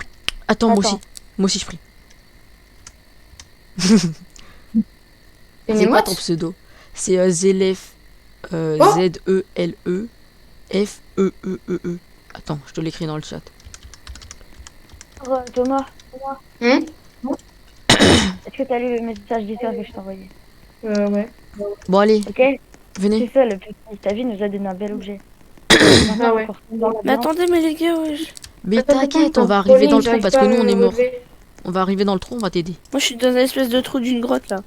[SPEAKER 2] Attends, moi
[SPEAKER 1] Attends.
[SPEAKER 2] aussi. Moi aussi, je prie.
[SPEAKER 5] C'est une
[SPEAKER 2] C'est quoi
[SPEAKER 5] émote?
[SPEAKER 2] ton pseudo? C'est Zelef.
[SPEAKER 5] Oh
[SPEAKER 2] Z-E-L-E. F-E-E-E-E. Attends, je te l'écris dans le chat.
[SPEAKER 1] Thomas,
[SPEAKER 5] Hum?
[SPEAKER 1] est-ce que t'as lu le message d'histoire que je t'ai envoyé?
[SPEAKER 5] Ouais.
[SPEAKER 2] Bon, allez,
[SPEAKER 1] Ok?
[SPEAKER 2] venez.
[SPEAKER 1] C'est ça, le petit, t'as vu, il nous a donné un bel objet.
[SPEAKER 5] Ah ouais.
[SPEAKER 3] Mais attendez, mais les gars, wesh.
[SPEAKER 2] Mais t'inquiète, on va arriver dans le trou parce que nous on est morts. On va arriver dans le trou, on va t'aider.
[SPEAKER 3] Moi je suis dans un espèce de trou d'une grotte là.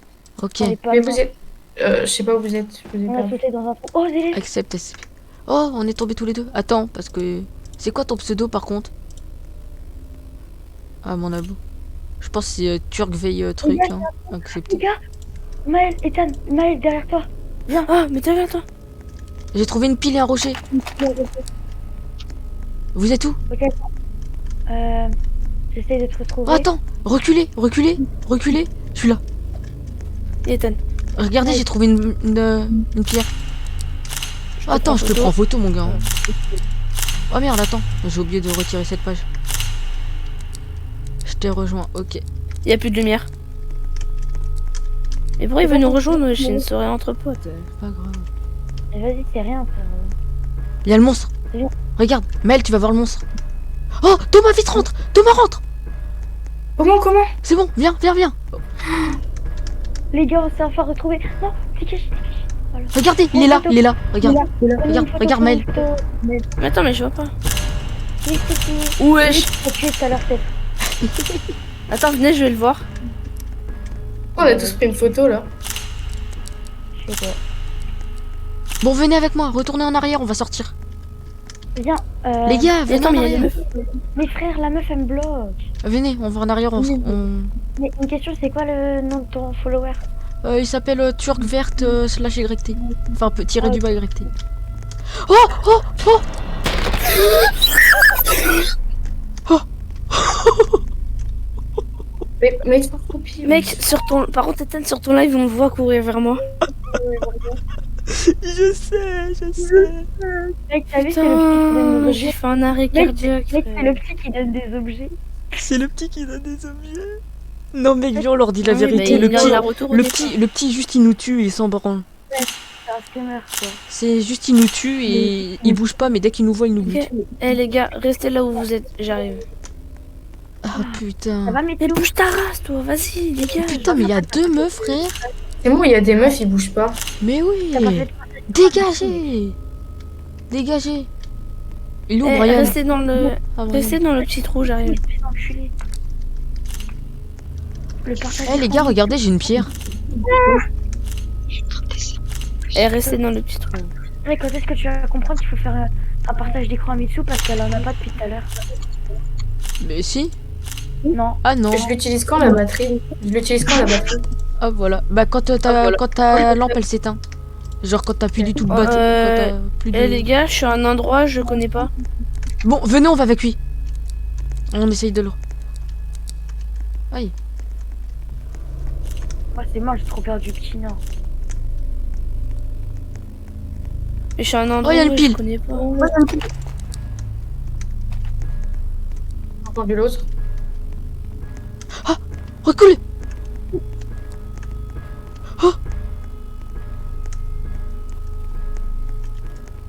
[SPEAKER 2] Ok,
[SPEAKER 5] Mais vous êtes... je sais pas où vous êtes. Je vous ai
[SPEAKER 1] On a
[SPEAKER 5] perdu.
[SPEAKER 1] sauté dans un trou. Oh, Zélé!
[SPEAKER 2] accepte SCP. Oh, on est tombés tous les deux. Attends, parce que. C'est quoi ton pseudo par contre? Ah, mon abou. Je pense que c'est Turkveille truc. Hein.
[SPEAKER 1] Les
[SPEAKER 2] Accepté.
[SPEAKER 1] gars! Maël, Ethan, Maël, derrière toi!
[SPEAKER 3] Ah, mais t'as vu, attends.
[SPEAKER 2] J'ai trouvé une pile et un rocher. Vous êtes où?
[SPEAKER 1] Ok, attends. J'essaie de te retrouver.
[SPEAKER 2] Oh, attends, reculez, reculez, reculez. Je suis là.
[SPEAKER 3] Ethan.
[SPEAKER 2] Regardez, j'ai trouvé une pierre. Attends, je te prends photo, mon gars. Oh merde, attends. J'ai oublié de retirer cette page. Je t'ai rejoint, ok.
[SPEAKER 3] Y a plus de lumière. Et pourquoi il veut nous rejoindre? Wesh, c'est une soirée entre potes.
[SPEAKER 2] Pas grave.
[SPEAKER 1] Vas-y, c'est rien, frère.
[SPEAKER 2] Il y a le monstre.
[SPEAKER 1] C'est bien.
[SPEAKER 2] Regarde, Mel, tu vas voir le monstre. Oh, Thomas, vite rentre. Thomas, rentre.
[SPEAKER 5] Comment?
[SPEAKER 2] C'est bon, viens.
[SPEAKER 1] Les gars, on s'est enfin retrouvés. Non, c'est caché.
[SPEAKER 2] Regardez, il est là. Regarde. Regarde, Maël.
[SPEAKER 3] Mais attends, mais je vois pas.
[SPEAKER 1] Oui, c'est tout.
[SPEAKER 3] Wesh.
[SPEAKER 1] Faut tuer tout à l'heure, peut-être.
[SPEAKER 3] Attends, venez, je vais le voir.
[SPEAKER 5] On a tous pris une photo là.
[SPEAKER 1] Je sais pas.
[SPEAKER 2] Bon, venez avec moi. Retournez en arrière, on va sortir.
[SPEAKER 1] Viens.
[SPEAKER 2] Les gars, venez
[SPEAKER 3] Attends,
[SPEAKER 2] en
[SPEAKER 3] mais il y a des
[SPEAKER 2] arrière.
[SPEAKER 3] meufs.
[SPEAKER 1] Mes frères, la meuf, elle me bloque.
[SPEAKER 2] Venez, on va en arrière.
[SPEAKER 1] Mais une question, c'est quoi le nom de ton follower?
[SPEAKER 2] Il s'appelle Turc Verte slash YT. Enfin, tiré du bas YT. Oh.
[SPEAKER 5] Mais c'est pas copie.
[SPEAKER 3] Mec, sur ton... par contre, Ethan, sur ton live, on le voit courir vers moi.
[SPEAKER 2] Je sais.
[SPEAKER 1] Mec, t'as vu, c'est le petit qui donne
[SPEAKER 3] Putain,
[SPEAKER 1] des
[SPEAKER 3] j'ai
[SPEAKER 1] objets.
[SPEAKER 3] fait un arrêt
[SPEAKER 1] Mec,
[SPEAKER 3] cardiaque.
[SPEAKER 1] Mec,
[SPEAKER 3] frère.
[SPEAKER 1] c'est le petit qui donne des objets.
[SPEAKER 2] C'est le petit qui donne des objets. Non, mec, viens, on leur dit la
[SPEAKER 3] Ah oui,
[SPEAKER 2] vérité.
[SPEAKER 3] mais
[SPEAKER 2] Le
[SPEAKER 3] il vient de la
[SPEAKER 2] petit,
[SPEAKER 3] retourner,
[SPEAKER 2] le petit, juste, il nous tue et il s'en branle.
[SPEAKER 1] C'est un screamer, quoi.
[SPEAKER 2] C'est juste, il nous tue et il bouge pas, mais dès qu'il nous voit, il nous bute.
[SPEAKER 3] Ok. Eh les gars, restez là où vous êtes, j'arrive.
[SPEAKER 2] Ah, putain.
[SPEAKER 1] Ça va,
[SPEAKER 3] Mais
[SPEAKER 1] Météo?
[SPEAKER 3] bouge ta race, toi, vas-y, les gars.
[SPEAKER 2] Putain, mais il y a 2 meufs, frère.
[SPEAKER 5] C'est bon, il y a des meufs, ils bougent pas.
[SPEAKER 2] Mais oui.
[SPEAKER 1] T'as pas fait
[SPEAKER 2] Dégagez. Il est où,
[SPEAKER 3] Eh,
[SPEAKER 2] Brian?
[SPEAKER 3] restez dans le...
[SPEAKER 2] Ah, Brian.
[SPEAKER 3] Restez dans le petit trou, j'arrive.
[SPEAKER 1] de enculé. Le partage.
[SPEAKER 2] Eh, les gars, regardez, j'ai une pierre.
[SPEAKER 3] Eh, restez dans le petit trou.
[SPEAKER 1] Ouais, quand est-ce que tu vas comprendre qu'il faut faire un partage d'écran à Mitsu parce qu'elle en a pas depuis tout à l'heure?
[SPEAKER 2] Mais si.
[SPEAKER 1] Non.
[SPEAKER 2] Ah non.
[SPEAKER 5] Je l'utilise quand la batterie?
[SPEAKER 2] Ah voilà. Bah quand ta lampe elle s'éteint. Genre quand t'as plus du tout de batterie. Quand t'as plus de...
[SPEAKER 3] Eh les gars, je suis à un endroit, je connais pas.
[SPEAKER 2] Bon, venez, on va avec lui. On essaye de le... Aïe.
[SPEAKER 1] Moi, c'est moi, j'ai trop perdu petit non.
[SPEAKER 3] Je suis à un endroit
[SPEAKER 2] il y a une
[SPEAKER 3] où
[SPEAKER 2] pile.
[SPEAKER 3] je connais pas.
[SPEAKER 5] J'ai entendu l'autre.
[SPEAKER 2] Recule.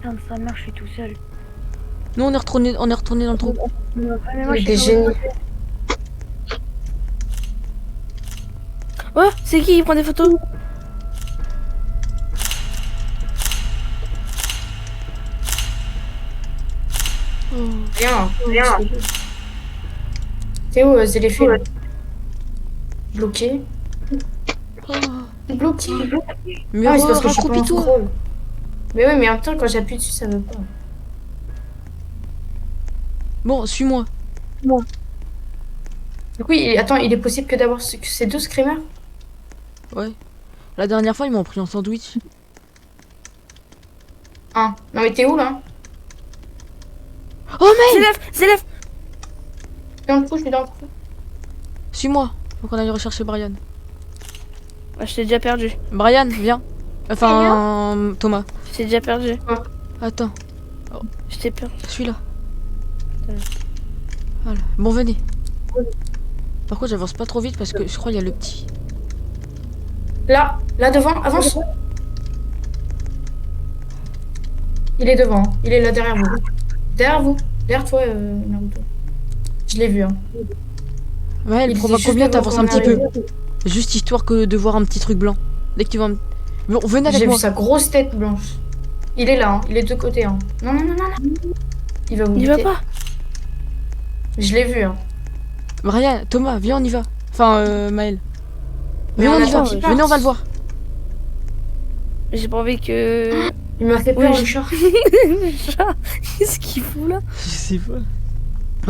[SPEAKER 1] Putain de sa mère, je suis tout seul.
[SPEAKER 2] Nous, on est retourné dans le trou.
[SPEAKER 1] Ouais, mais moi, je
[SPEAKER 5] Des
[SPEAKER 1] suis
[SPEAKER 5] génies.
[SPEAKER 3] Oh, c'est qui prend des photos?
[SPEAKER 5] Rien. T'es où, Zéléphée, là? Bloqué. Bloqué.
[SPEAKER 2] Mais
[SPEAKER 5] Ah, mais c'est parce que je suis pas en
[SPEAKER 2] raccroupis-toi.
[SPEAKER 5] scroll. Mais ouais, mais en même temps, quand j'appuie dessus, ça veut pas.
[SPEAKER 2] Bon, suis-moi.
[SPEAKER 5] Du coup, attends, il est possible que d'avoir ces deux screamers?
[SPEAKER 2] Ouais. La dernière fois, ils m'ont pris en sandwich.
[SPEAKER 5] Non, mais t'es où, là?
[SPEAKER 2] Oh, mais
[SPEAKER 3] Zélef.
[SPEAKER 5] Dans le trou, je suis dans le trou.
[SPEAKER 2] suis-moi. Faut qu'on aille rechercher Brian.
[SPEAKER 3] Ah, je t'ai déjà perdu.
[SPEAKER 2] Brian, viens. Enfin, Thomas.
[SPEAKER 3] Je t'ai déjà perdu.
[SPEAKER 2] Attends,
[SPEAKER 3] Je t'ai perdu.
[SPEAKER 2] je suis là. Voilà. Bon, venez. Par contre, j'avance pas trop vite parce que je crois qu'il y a le petit.
[SPEAKER 5] Là devant, avance. Il est devant, il est là derrière vous. Derrière toi, Naruto. Je l'ai vu, hein.
[SPEAKER 2] Ouais,
[SPEAKER 5] Il
[SPEAKER 2] elle
[SPEAKER 5] dit
[SPEAKER 2] provoque
[SPEAKER 5] juste
[SPEAKER 2] combien
[SPEAKER 5] que
[SPEAKER 2] t'avances
[SPEAKER 5] vous
[SPEAKER 2] un petit peu.
[SPEAKER 5] regardez.
[SPEAKER 2] Juste histoire que de voir un petit truc blanc. Dès que tu vas... Bon, venez avec
[SPEAKER 5] J'ai vu
[SPEAKER 2] moi.
[SPEAKER 5] sa grosse tête blanche. Il est là, hein. Il est de deux côtés. Hein. Non. Il va vous
[SPEAKER 3] Il va
[SPEAKER 5] buter.
[SPEAKER 3] pas.
[SPEAKER 5] Je l'ai vu. Hein.
[SPEAKER 2] Brian, Thomas, viens, on y va. Enfin, Maël.
[SPEAKER 5] Mais
[SPEAKER 2] Venez,
[SPEAKER 5] on
[SPEAKER 2] on y va.
[SPEAKER 5] attend qu'il
[SPEAKER 2] Venez, on
[SPEAKER 5] parte.
[SPEAKER 2] va le voir.
[SPEAKER 3] J'ai pas envie que.
[SPEAKER 5] Il m'a fait peur,
[SPEAKER 3] Oui,
[SPEAKER 5] le chat.
[SPEAKER 3] Chat, qu'est-ce qu'il fout là?
[SPEAKER 2] Je sais pas.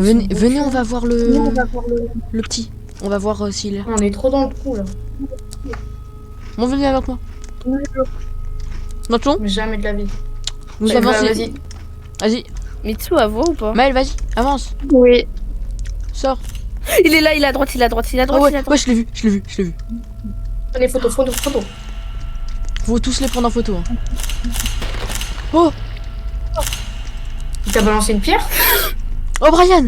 [SPEAKER 2] Venez, on va voir le petit. On va voir s'il est là.
[SPEAKER 5] On est trop dans le trou, là.
[SPEAKER 2] Bon, venez avec moi. Maintenant,
[SPEAKER 5] Mais jamais de la vie.
[SPEAKER 2] vous
[SPEAKER 5] Ouais,
[SPEAKER 2] avancez.
[SPEAKER 5] vas-y.
[SPEAKER 2] Vas-y.
[SPEAKER 3] Mitsu à voix ou pas?
[SPEAKER 2] Maël, vas-y, avance.
[SPEAKER 4] Oui.
[SPEAKER 2] Sors.
[SPEAKER 3] Il est là, il est à droite, il est à droite, il est à
[SPEAKER 2] Ah
[SPEAKER 3] droite, il est à
[SPEAKER 2] ouais,
[SPEAKER 3] droite.
[SPEAKER 2] je l'ai vu.
[SPEAKER 5] Prenez photo.
[SPEAKER 2] Faut tous les prendre en photo. Hein. Oh,
[SPEAKER 5] Il t'a balancé une pierre?
[SPEAKER 2] oh Brian.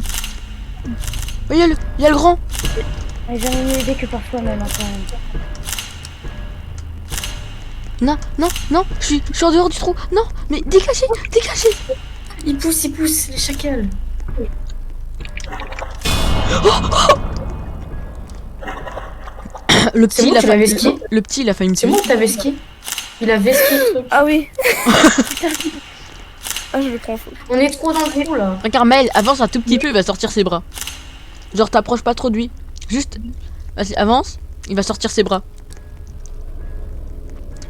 [SPEAKER 2] Oh, il y a le grand.
[SPEAKER 1] Mais jamais mieux aidé que par soi-même, hein, quand même.
[SPEAKER 2] Non, je suis en dehors du trou. Non, mais dégagez.
[SPEAKER 5] Il pousse, les chacals.
[SPEAKER 2] Le
[SPEAKER 5] C'est
[SPEAKER 2] petit,
[SPEAKER 5] bon,
[SPEAKER 2] il a
[SPEAKER 5] tu l'avais
[SPEAKER 2] failli.
[SPEAKER 5] ski?
[SPEAKER 2] Le petit, il a failli me
[SPEAKER 5] C'est
[SPEAKER 2] tuer.
[SPEAKER 5] bon, t'avais ski? Il avait ski, le truc.
[SPEAKER 3] Ah oui. Ah, je le prends en photo.
[SPEAKER 5] On est trop dans le trou, là.
[SPEAKER 2] Regarde, Maël, avance un tout petit peu, il va sortir ses bras. Genre, t'approches pas trop de lui. Juste, vas-y, avance, il va sortir ses bras.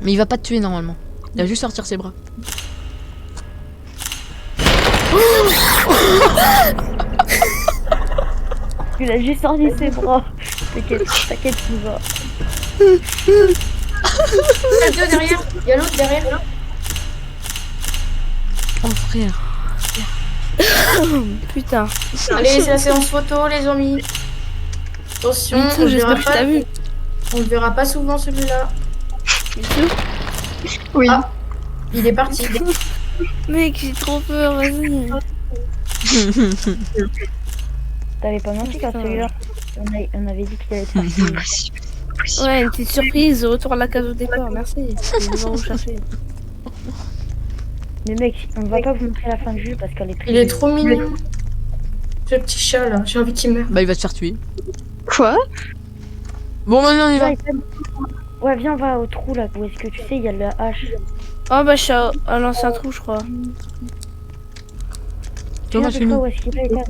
[SPEAKER 2] Mais il va pas te tuer normalement. Il va juste sortir ses bras.
[SPEAKER 1] Il a juste sorti ses bras. T'inquiète, tu vas.
[SPEAKER 5] Il y a deux derrière. Il y a l'autre derrière.
[SPEAKER 2] Oh frère.
[SPEAKER 3] Putain.
[SPEAKER 5] Allez, c'est la séance photo, les amis. Attention,
[SPEAKER 3] Mitsu,
[SPEAKER 5] on le
[SPEAKER 3] j'espère
[SPEAKER 5] verra
[SPEAKER 3] que tu t'as
[SPEAKER 5] pas.
[SPEAKER 3] vu.
[SPEAKER 5] On le verra pas souvent, celui-là.
[SPEAKER 3] Mitsu.
[SPEAKER 4] Oui.
[SPEAKER 5] Ah. Il est parti.
[SPEAKER 3] Mec, j'ai trop peur, vas-y.
[SPEAKER 1] T'avais pas menti quand
[SPEAKER 3] Putain.
[SPEAKER 1] celui-là. On avait dit qu'il allait te faire.
[SPEAKER 3] Ouais, une petite surprise, retour à la case au départ, merci. Je vais vous chercher.
[SPEAKER 1] Mais mec, on va pas vous montrer la fin du jeu parce qu'elle est très.
[SPEAKER 5] Il est trop mignon. Ce petit chat, là. J'ai envie qu'il meure.
[SPEAKER 2] Bah, il va se faire tuer.
[SPEAKER 4] Quoi?
[SPEAKER 2] Bon, maintenant, on y va.
[SPEAKER 1] Ouais, viens, on va au trou là. Où est-ce que tu sais, il y a la hache.
[SPEAKER 3] Oh bah je suis à l'ancien trou, je crois.
[SPEAKER 2] Thomas,
[SPEAKER 1] Viens,
[SPEAKER 2] suis-nous.
[SPEAKER 1] où est-ce qu'il est là?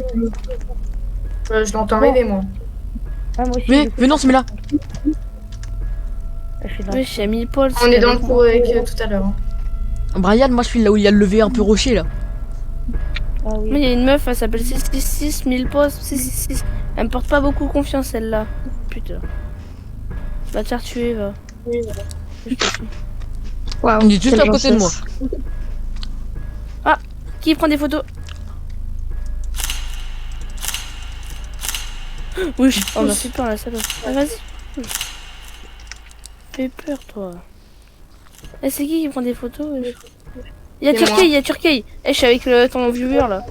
[SPEAKER 5] Je l'entends rêver, moi.
[SPEAKER 1] Ah, moi aussi.
[SPEAKER 2] Mais,
[SPEAKER 1] du coup,
[SPEAKER 2] venez, on se met là.
[SPEAKER 1] je suis dans.
[SPEAKER 3] Oui, je suis à 1000 poils.
[SPEAKER 5] On est dans le trou avec tout à l'heure. Hein.
[SPEAKER 2] Brian, moi, je suis là où il y a le levé un peu rocher là.
[SPEAKER 1] Ah oui.
[SPEAKER 3] Mais il y a une meuf, elle s'appelle 666, 1000 postes, 666. Elle me porte pas beaucoup confiance, celle-là. Putain. Va te faire tuer, va. Je te suis.
[SPEAKER 4] Waouh.
[SPEAKER 2] Il est juste
[SPEAKER 4] quelle
[SPEAKER 2] à côté de moi.
[SPEAKER 4] gentillesse.
[SPEAKER 3] Qui prend des photos? Oui, on a fait peur, la salope. Ah, vas-y. Fais peur, toi. Eh, c'est qui prend des photos? Il y a
[SPEAKER 5] C'est moi.
[SPEAKER 3] Turkey, il y a Turkey. Eh, je suis avec ton viewer, là.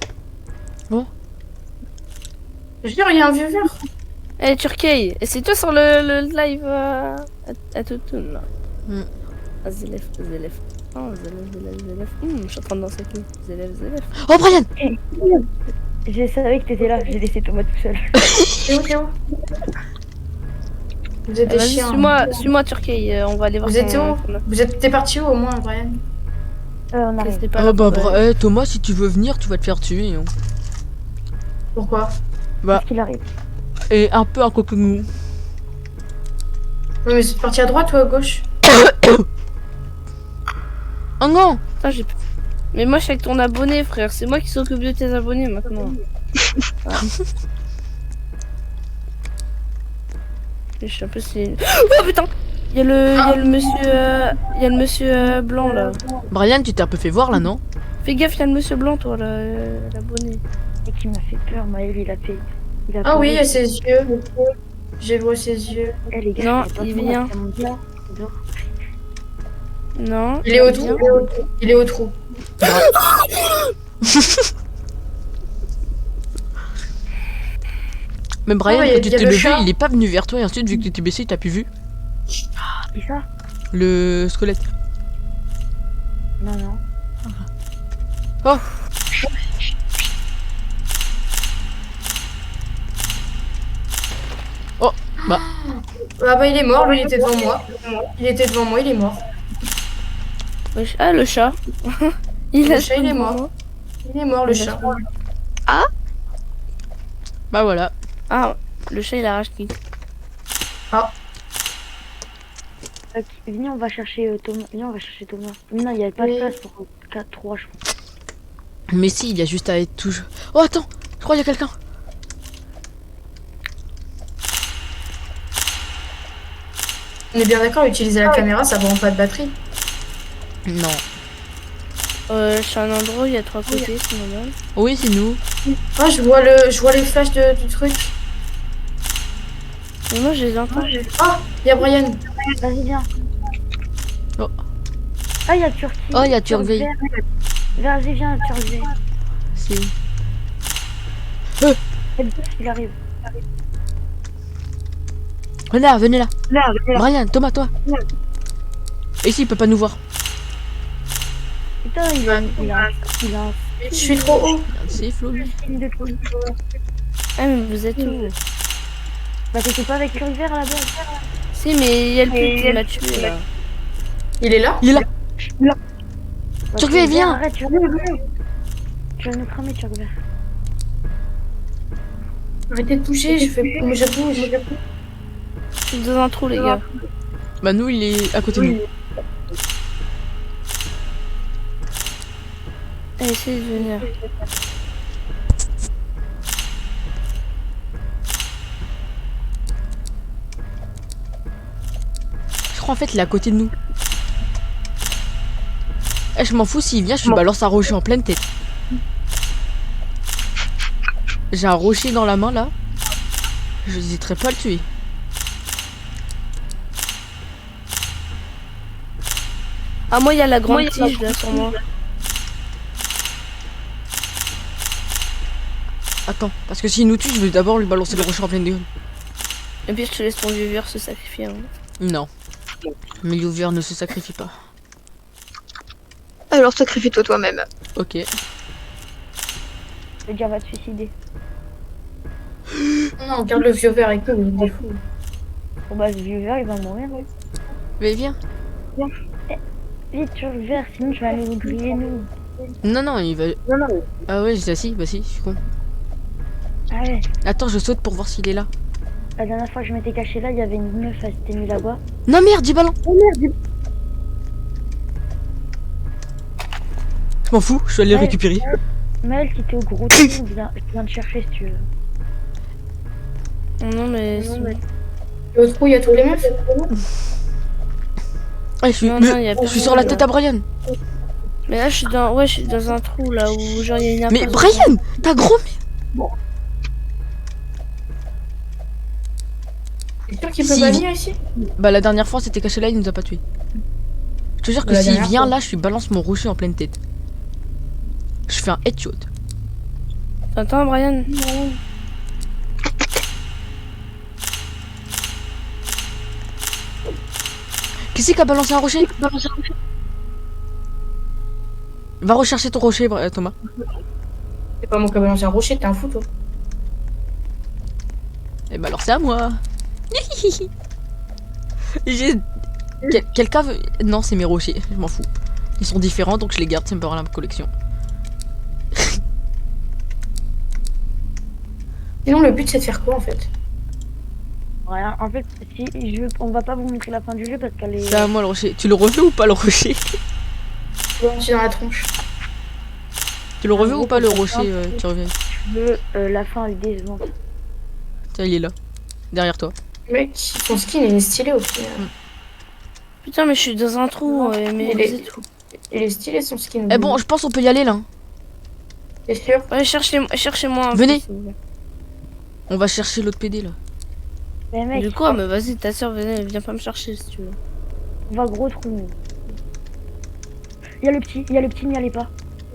[SPEAKER 5] Je veux dire, il y a un vieux vert.
[SPEAKER 3] Eh, Eh, Turkey, et c'est toi sur le live à Toutoun, là.
[SPEAKER 2] Mm.
[SPEAKER 3] Ah, Zélef. Oh, Zélef. Je suis en train de danser avec lui. Zélef.
[SPEAKER 2] Oh, Brian!
[SPEAKER 1] Je savais que t'étais là, j'ai laissé Thomas tout seul.
[SPEAKER 4] C'est où? Vous êtes des
[SPEAKER 3] Vas-y,
[SPEAKER 4] chiens.
[SPEAKER 3] suis-moi, Turkey, on va aller voir
[SPEAKER 4] Vous êtes
[SPEAKER 3] ton-
[SPEAKER 4] où? T'es parti où au moins, Brian?
[SPEAKER 1] On arrive.
[SPEAKER 3] C'était pas
[SPEAKER 2] Oh,
[SPEAKER 3] là
[SPEAKER 2] bah,
[SPEAKER 3] pour-
[SPEAKER 2] Thomas, si tu veux venir, tu vas te faire tuer. Hein.
[SPEAKER 4] Pourquoi?
[SPEAKER 2] Bah,
[SPEAKER 1] Qu'est-ce qu'il arrive?
[SPEAKER 2] et un peu un coquenou.
[SPEAKER 4] Oui, mais c'est parti à droite ou à gauche?
[SPEAKER 2] Oh non!
[SPEAKER 3] Putain, mais moi, je suis avec ton abonné, frère. C'est moi qui s'occupe de tes abonnés maintenant. Ah. Je suis un peu si. Oh putain! Il y a le monsieur blanc là.
[SPEAKER 2] Brian, tu t'es un peu fait voir là, non?
[SPEAKER 3] Fais gaffe, il y a le monsieur blanc, toi, là, l'abonné.
[SPEAKER 1] Et qui m'a fait peur, Maël, il a fait. Il a
[SPEAKER 4] Ah oui, il y
[SPEAKER 1] posé-
[SPEAKER 4] a ses yeux. J'ai vu ses yeux.
[SPEAKER 1] Eh, les gars,
[SPEAKER 3] Non,
[SPEAKER 1] je sais pas
[SPEAKER 3] il
[SPEAKER 1] comment
[SPEAKER 3] vient.
[SPEAKER 1] c'est mon gars. Non.
[SPEAKER 3] Non.
[SPEAKER 4] Il est au
[SPEAKER 3] vient.
[SPEAKER 4] trou. Il est au trou.
[SPEAKER 2] Mais Brian,
[SPEAKER 4] Oh, y a-
[SPEAKER 2] quand tu
[SPEAKER 4] y a
[SPEAKER 2] t'es
[SPEAKER 4] le
[SPEAKER 2] levé,
[SPEAKER 4] chat.
[SPEAKER 2] il est pas venu vers toi et ensuite, vu que tu t'es baissé, t'as plus vu
[SPEAKER 1] Qui ça?
[SPEAKER 2] le squelette.
[SPEAKER 1] Non.
[SPEAKER 2] Oh! Oh! Bah,
[SPEAKER 4] Ah bah il est mort, lui il était devant moi. Il était devant moi, il est mort.
[SPEAKER 3] Wesh. Ah, le chat.
[SPEAKER 4] Le chat, il est mort. Il est mort le chat.
[SPEAKER 2] bah voilà.
[SPEAKER 3] Ah, le chat, il a racheté.
[SPEAKER 1] Viens, on va chercher Thomas. Viens, on va chercher Thomas. Non, il n'y avait pas de
[SPEAKER 4] Oui.
[SPEAKER 1] place pour 4-3, je crois.
[SPEAKER 2] Mais si, il y a juste à être toujours. Oh, attends! Je crois qu'il y a quelqu'un!
[SPEAKER 4] On est bien d'accord, utiliser la caméra, ça prend pas de batterie.
[SPEAKER 2] Non.
[SPEAKER 3] Je suis à un endroit où il y a 3 côtés, c'est normal.
[SPEAKER 2] Oui, c'est nous.
[SPEAKER 4] Ah, je vois les flashs du truc.
[SPEAKER 3] Mais moi, je les entends.
[SPEAKER 4] Ah, il y a Brian.
[SPEAKER 1] Vas-y, viens.
[SPEAKER 2] Oh.
[SPEAKER 1] Ah, il y a Turquie.
[SPEAKER 2] Oh, il y a Turquie.
[SPEAKER 1] Vas-y, viens, Turquie.
[SPEAKER 2] C'est.
[SPEAKER 1] Il arrive.
[SPEAKER 2] Venez là! Brian, Thomas, toi! Et ici, il peut pas nous voir.
[SPEAKER 1] Putain, il a un
[SPEAKER 4] Je suis trop haut.
[SPEAKER 2] C'est Flo, lui.
[SPEAKER 1] signe de truc.
[SPEAKER 3] Ah, mais vous êtes où?
[SPEAKER 1] Bah, t'étais pas avec Curry Vert à la base?
[SPEAKER 3] Si, mais il y a le pute qui m'a tué là.
[SPEAKER 4] Il est là?
[SPEAKER 2] Il est là!
[SPEAKER 1] Bah,
[SPEAKER 2] Turquie,
[SPEAKER 1] Curry
[SPEAKER 2] viens.
[SPEAKER 1] Vert, arrête, tu vas nous cramer, Curry Vert.
[SPEAKER 4] Arrêtez de bouger, je bouge.
[SPEAKER 3] Je suis dans un trou, les gars.
[SPEAKER 2] Bah, nous, il est à côté de nous.
[SPEAKER 3] Allez, essayez de venir.
[SPEAKER 2] Je crois en fait, il est à côté de nous. Eh, je m'en fous s'il vient, je lui balance un rocher en pleine tête. J'ai un rocher dans la main là. Je n'hésiterai pas à le tuer.
[SPEAKER 3] Ah, moi, il y a la grande tige là sur moi.
[SPEAKER 2] Attends, parce que s'il nous tue, je vais d'abord lui balancer le rocher en pleine gueule.
[SPEAKER 3] Et puis, je te laisse ton viewer se sacrifier. Hein.
[SPEAKER 2] Non. Mais l'ouvert ne se sacrifie pas.
[SPEAKER 4] Alors sacrifie-toi toi-même.
[SPEAKER 2] Ok.
[SPEAKER 1] Le gars va te suicider.
[SPEAKER 4] Non, garde le vieux vert avec nous, il est fou.
[SPEAKER 1] Bon, bah, ce vieux vert, il va mourir. Hein.
[SPEAKER 2] Mais viens.
[SPEAKER 1] Vite, Curry Vert, sinon tu vas nous griller, nous.
[SPEAKER 2] Non, non, il va. Ah ouais, j'ai assis. Bah si, je suis con.
[SPEAKER 1] Ah ouais.
[SPEAKER 2] Attends, je saute pour voir s'il est là.
[SPEAKER 1] La dernière fois que je m'étais caché là, il y avait une meuf, elle s'était mise là-bas.
[SPEAKER 2] Non, merde, 10 ballons. Je m'en fous, je suis allé le
[SPEAKER 1] Ouais.
[SPEAKER 2] récupérer.
[SPEAKER 1] Maël, qui était au gros trou, je viens te chercher si tu veux.
[SPEAKER 3] Non, mais.
[SPEAKER 4] Et au trou, il y a tous les meufs.
[SPEAKER 2] Ah, je suis,
[SPEAKER 3] Non,
[SPEAKER 2] mais
[SPEAKER 3] non, y a
[SPEAKER 2] je suis
[SPEAKER 3] personne,
[SPEAKER 2] sur la
[SPEAKER 3] là.
[SPEAKER 2] tête à Brian.
[SPEAKER 3] Mais là, je suis dans. Ouais, je suis dans un trou là où, genre, il y a une
[SPEAKER 2] Mais
[SPEAKER 3] impasse.
[SPEAKER 2] Brian, t'as gros.
[SPEAKER 4] T'es sûr qu'il peut
[SPEAKER 2] Si.
[SPEAKER 4] pas venir ici?
[SPEAKER 2] Bah la dernière fois, c'était caché là, il nous a pas tué. Je te jure que
[SPEAKER 4] La
[SPEAKER 2] s'il
[SPEAKER 4] dernière
[SPEAKER 2] vient
[SPEAKER 4] fois.
[SPEAKER 2] là, je lui balance mon rocher en pleine tête. Je fais un headshot.
[SPEAKER 3] T'entends, Brian?
[SPEAKER 2] qui a balancé un rocher? Va rechercher ton rocher, Thomas.
[SPEAKER 5] C'est pas moi qui a balancé un rocher, t'es un fou toi.
[SPEAKER 2] Et bah alors c'est à moi. J'ai... Quelqu'un veut... Non, c'est mes rochers, je m'en fous. Ils sont différents, donc je les garde, ça me part à la collection.
[SPEAKER 5] Sinon, le but c'est de faire quoi en fait?
[SPEAKER 1] Rien. En fait, si on va pas vous montrer la fin du jeu parce qu'elle est.
[SPEAKER 2] C'est à moi le rocher. Tu le reveux ou pas le rocher?
[SPEAKER 5] Bon, c'est dans la tronche.
[SPEAKER 2] Tu le reveux ou pas le rocher tu reviens.
[SPEAKER 1] Je veux la fin, elle est décevante.
[SPEAKER 2] Tiens, il est là. Derrière toi.
[SPEAKER 5] Mec, ton skin il est stylé au final.
[SPEAKER 3] Putain, mais je suis dans un trou, mais
[SPEAKER 5] Il est-
[SPEAKER 3] c'est tout.
[SPEAKER 5] Il est stylé son skin.
[SPEAKER 2] Eh bon, je pense qu'on peut y aller là. hein.
[SPEAKER 5] T'es sûr?
[SPEAKER 3] Ouais, cherchez-moi. un peu,
[SPEAKER 2] Venez.
[SPEAKER 3] s'il vous plaît.
[SPEAKER 2] On va chercher l'autre PD là.
[SPEAKER 1] Mais mec,
[SPEAKER 3] Du coup, mais vas-y, ta soeur, viens pas me chercher si tu veux.
[SPEAKER 1] on va gros trou. nous. Il y a le petit, n'y allez pas.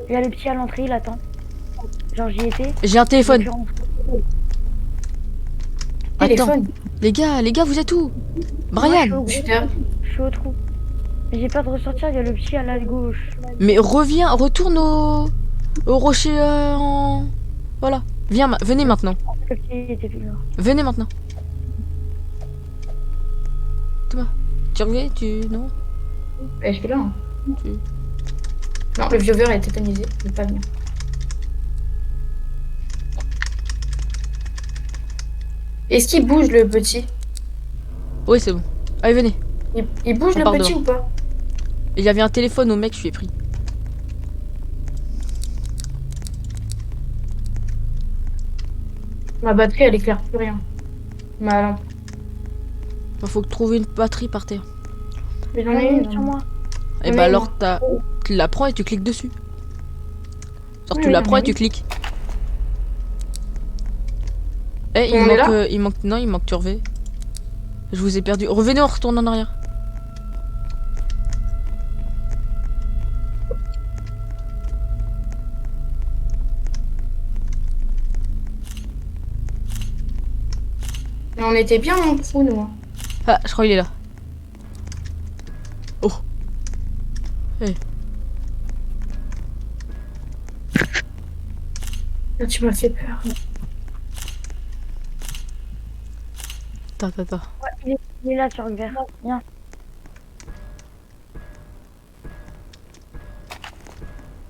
[SPEAKER 1] Il y a le petit à l'entrée, il attend. Genre j'y étais.
[SPEAKER 2] J'ai un téléphone. Attends,
[SPEAKER 5] Téléphone.
[SPEAKER 2] les gars, vous êtes où?
[SPEAKER 1] Moi,
[SPEAKER 2] Brian.
[SPEAKER 1] je suis au trou. J'ai pas de ressortir, il y a le petit à la gauche.
[SPEAKER 2] Mais retourne au rocher en... Voilà. Venez maintenant.
[SPEAKER 1] Le petit était plus là.
[SPEAKER 2] Venez maintenant. Thomas, tu reviens, Non.
[SPEAKER 5] Ouais, je suis là. Hein.
[SPEAKER 2] Tu-
[SPEAKER 5] Non, le viewer est tétanisé, il peut pas venir. Est-ce qu'il bouge le petit?
[SPEAKER 2] Oui, c'est bon. Allez, venez.
[SPEAKER 5] Il bouge
[SPEAKER 2] On
[SPEAKER 5] le
[SPEAKER 2] part
[SPEAKER 5] petit
[SPEAKER 2] dehors.
[SPEAKER 5] ou pas?
[SPEAKER 2] Il y avait un téléphone au mec, je lui ai pris.
[SPEAKER 5] Ma batterie elle éclaire plus rien. Ma lampe.
[SPEAKER 2] Il faut trouver une batterie par terre.
[SPEAKER 5] Mais j'en ai une.
[SPEAKER 1] sur moi.
[SPEAKER 2] Et
[SPEAKER 5] Oui,
[SPEAKER 2] bah alors,
[SPEAKER 5] non.
[SPEAKER 2] tu la prends et tu cliques dessus. Genre,
[SPEAKER 5] Oui,
[SPEAKER 2] tu la
[SPEAKER 5] oui,
[SPEAKER 2] prends et
[SPEAKER 5] oui.
[SPEAKER 2] tu cliques. Eh,
[SPEAKER 5] On est là
[SPEAKER 2] il manque... Non, il manque Turvé. Je vous ai perdu. Revenez, on retourne en arrière.
[SPEAKER 5] Mais on était bien en trou, nous. Hein.
[SPEAKER 2] Ah, je crois qu'il est là. Oh.
[SPEAKER 5] Là, tu m'as fait peur.
[SPEAKER 2] Attends.
[SPEAKER 1] Ouais, il est là sur le verre. Viens.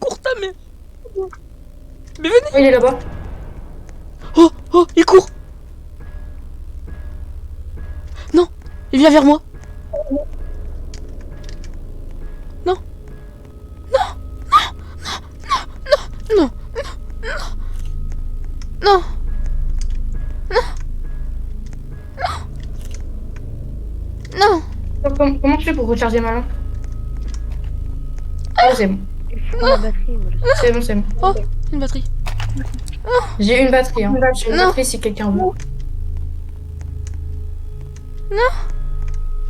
[SPEAKER 2] Cours ta mère. Mais venez.
[SPEAKER 5] Oh, il est là-bas.
[SPEAKER 2] Oh, il court. Non, il vient vers moi. Non. Non.
[SPEAKER 5] Comment tu fais pour recharger ma lampe? Oh, c'est bon.
[SPEAKER 1] Il faut la batterie, voilà.
[SPEAKER 5] C'est bon.
[SPEAKER 2] Oh, une batterie.
[SPEAKER 5] J'ai une batterie. Hein. J'ai une
[SPEAKER 2] Non.
[SPEAKER 5] batterie si quelqu'un veut.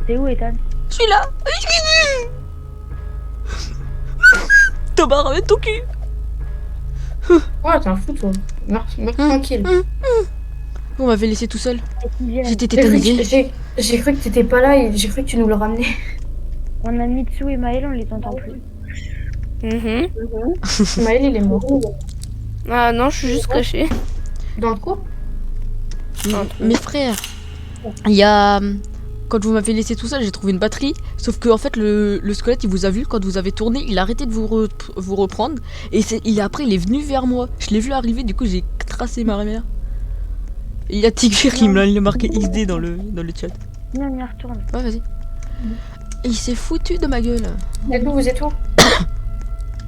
[SPEAKER 1] T'es où, Ethan?
[SPEAKER 2] Je suis là. Thomas, ramène ton cul.
[SPEAKER 5] Ouais, t'es un fou, toi. Meurs tranquille.
[SPEAKER 2] On m'avait laissé tout seul. J'étais
[SPEAKER 5] J'ai cru
[SPEAKER 2] tétanisé.
[SPEAKER 5] que- J'ai cru que t'étais pas là et j'ai cru que tu nous le ramenais.
[SPEAKER 1] On a Mitsu et Maël, on les entend plus.
[SPEAKER 3] Mhm.
[SPEAKER 5] Maël, il est mort.
[SPEAKER 3] Ah non, je suis juste cachée.
[SPEAKER 5] Dans le trou?
[SPEAKER 2] Mes frères, il y a... Quand vous m'avez laissé tout seul, j'ai trouvé une batterie. Sauf que en fait, le squelette, il vous a vu quand vous avez tourné. Il a arrêté de vous reprendre. Et après, il est venu vers moi. Je l'ai vu arriver, du coup, j'ai tracé ma mère. Et il y a Tigger qui me l'a marqué XD dans le chat.
[SPEAKER 1] Non, on y retourne.
[SPEAKER 2] Ouais, vas-y. Et il s'est foutu de ma gueule.
[SPEAKER 5] Vous êtes où?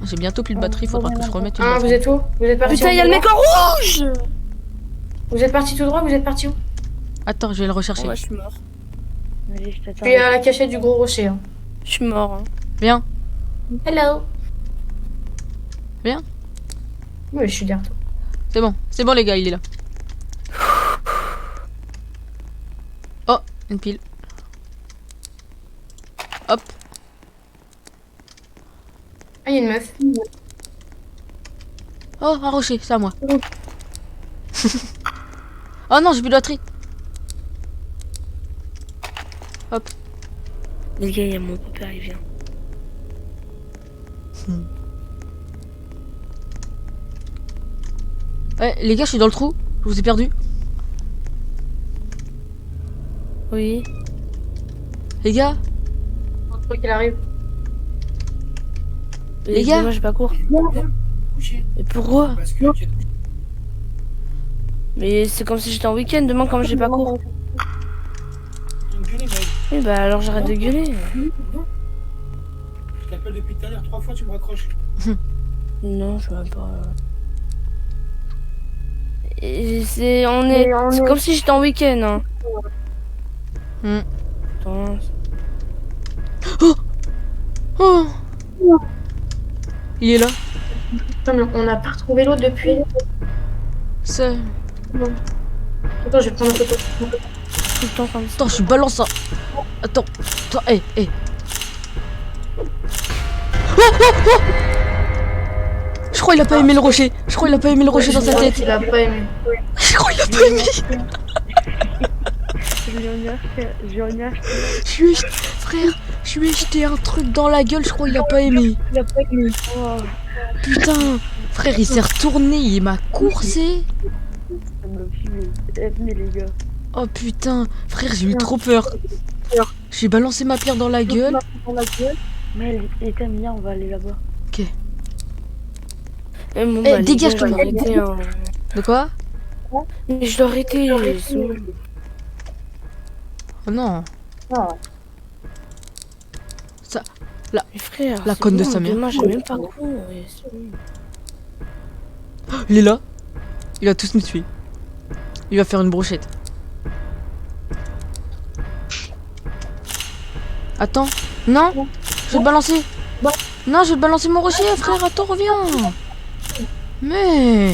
[SPEAKER 2] J'ai bientôt plus de batterie, faudra que je remette une
[SPEAKER 5] Ah, vous
[SPEAKER 2] batterie.
[SPEAKER 5] êtes où? Vous êtes parti
[SPEAKER 3] Putain, il y a le mec en rouge.
[SPEAKER 5] Vous êtes parti tout droit? Vous êtes parti où?
[SPEAKER 2] Attends, je vais le rechercher.
[SPEAKER 3] Ouais, je suis mort.
[SPEAKER 1] Vas-y, je t'attends.
[SPEAKER 5] Je suis à la cachette du gros rocher. Hein.
[SPEAKER 3] Je suis mort. Hein.
[SPEAKER 2] Viens.
[SPEAKER 5] Hello.
[SPEAKER 2] Viens.
[SPEAKER 5] Oui, je suis derrière toi.
[SPEAKER 2] C'est bon les gars, il est là. Oh, une pile. Hop.
[SPEAKER 5] Ah, il y a une meuf.
[SPEAKER 2] Oh, un rocher, c'est à moi. Oh non, j'ai plus de batterie. Hop.
[SPEAKER 3] Les gars, il y a mon beau-père, il vient.
[SPEAKER 2] Ouais, les gars, je suis dans le trou. Je vous ai perdu.
[SPEAKER 3] Oui.
[SPEAKER 2] Les gars,
[SPEAKER 5] Je crois qu'il arrive.
[SPEAKER 2] Les gars.
[SPEAKER 3] Moi, j'ai pas cours. Mais pourquoi?
[SPEAKER 8] Parce que tu
[SPEAKER 3] Mais c'est comme si j'étais en week-end. Demain, comme j'ai pas cours.
[SPEAKER 8] as gueulé, mec.
[SPEAKER 3] Oui, bah alors j'arrête de gueuler.
[SPEAKER 8] Je t'appelle depuis tout à l'heure, 3 fois, tu me raccroches.
[SPEAKER 3] Non, je vois pas. C'est comme si j'étais en week-end. Hein.
[SPEAKER 2] Hmm.
[SPEAKER 3] Attends.
[SPEAKER 2] Oh. Il est là.
[SPEAKER 5] Non, mais on n'a pas retrouvé l'autre depuis.
[SPEAKER 2] Ça.
[SPEAKER 5] Attends, je vais prendre une photo.
[SPEAKER 3] Tout le temps comme ça.
[SPEAKER 2] Attends, je suis balance ça. Attends. Attends, hé, hé. Je crois qu'il a pas aimé le rocher. Je crois qu'il a pas aimé le rocher dans sa tête.
[SPEAKER 5] Il a pas aimé.
[SPEAKER 2] Je crois qu'il a pas aimé.
[SPEAKER 1] Je lui en ai acheté.
[SPEAKER 2] Je lui ai jeté... Frère, je lui ai jeté un truc dans la gueule. Je crois qu'il a pas aimé.
[SPEAKER 1] Oh,
[SPEAKER 2] Putain. Frère, il s'est retourné. Il m'a coursé.
[SPEAKER 1] ça m'a fumé. Venez les gars.
[SPEAKER 2] Oh putain. Frère, j'ai eu trop peur. J'ai balancé ma pierre dans la gueule.
[SPEAKER 1] Mais les thèmes, viens, on va aller là-bas.
[SPEAKER 3] Eh, bon,
[SPEAKER 2] Eh,
[SPEAKER 3] bah, les
[SPEAKER 2] dégage,
[SPEAKER 3] gars, je dois
[SPEAKER 2] toi.
[SPEAKER 3] arrêter. Hein.
[SPEAKER 2] De quoi?
[SPEAKER 3] Mais je dois arrêter. c'est bon.
[SPEAKER 2] Oh non.
[SPEAKER 3] Mais frère,
[SPEAKER 2] La
[SPEAKER 3] c'est
[SPEAKER 2] conne de
[SPEAKER 3] bon,
[SPEAKER 2] sa mère.
[SPEAKER 3] Demain, j'ai même pas cours. et c'est bon.
[SPEAKER 2] Il est là. Il va tous nous tuer. Il va faire une brochette. Attends. Non. Je vais te balancer. Non, je vais te balancer mon rocher, frère. Attends, reviens. Mais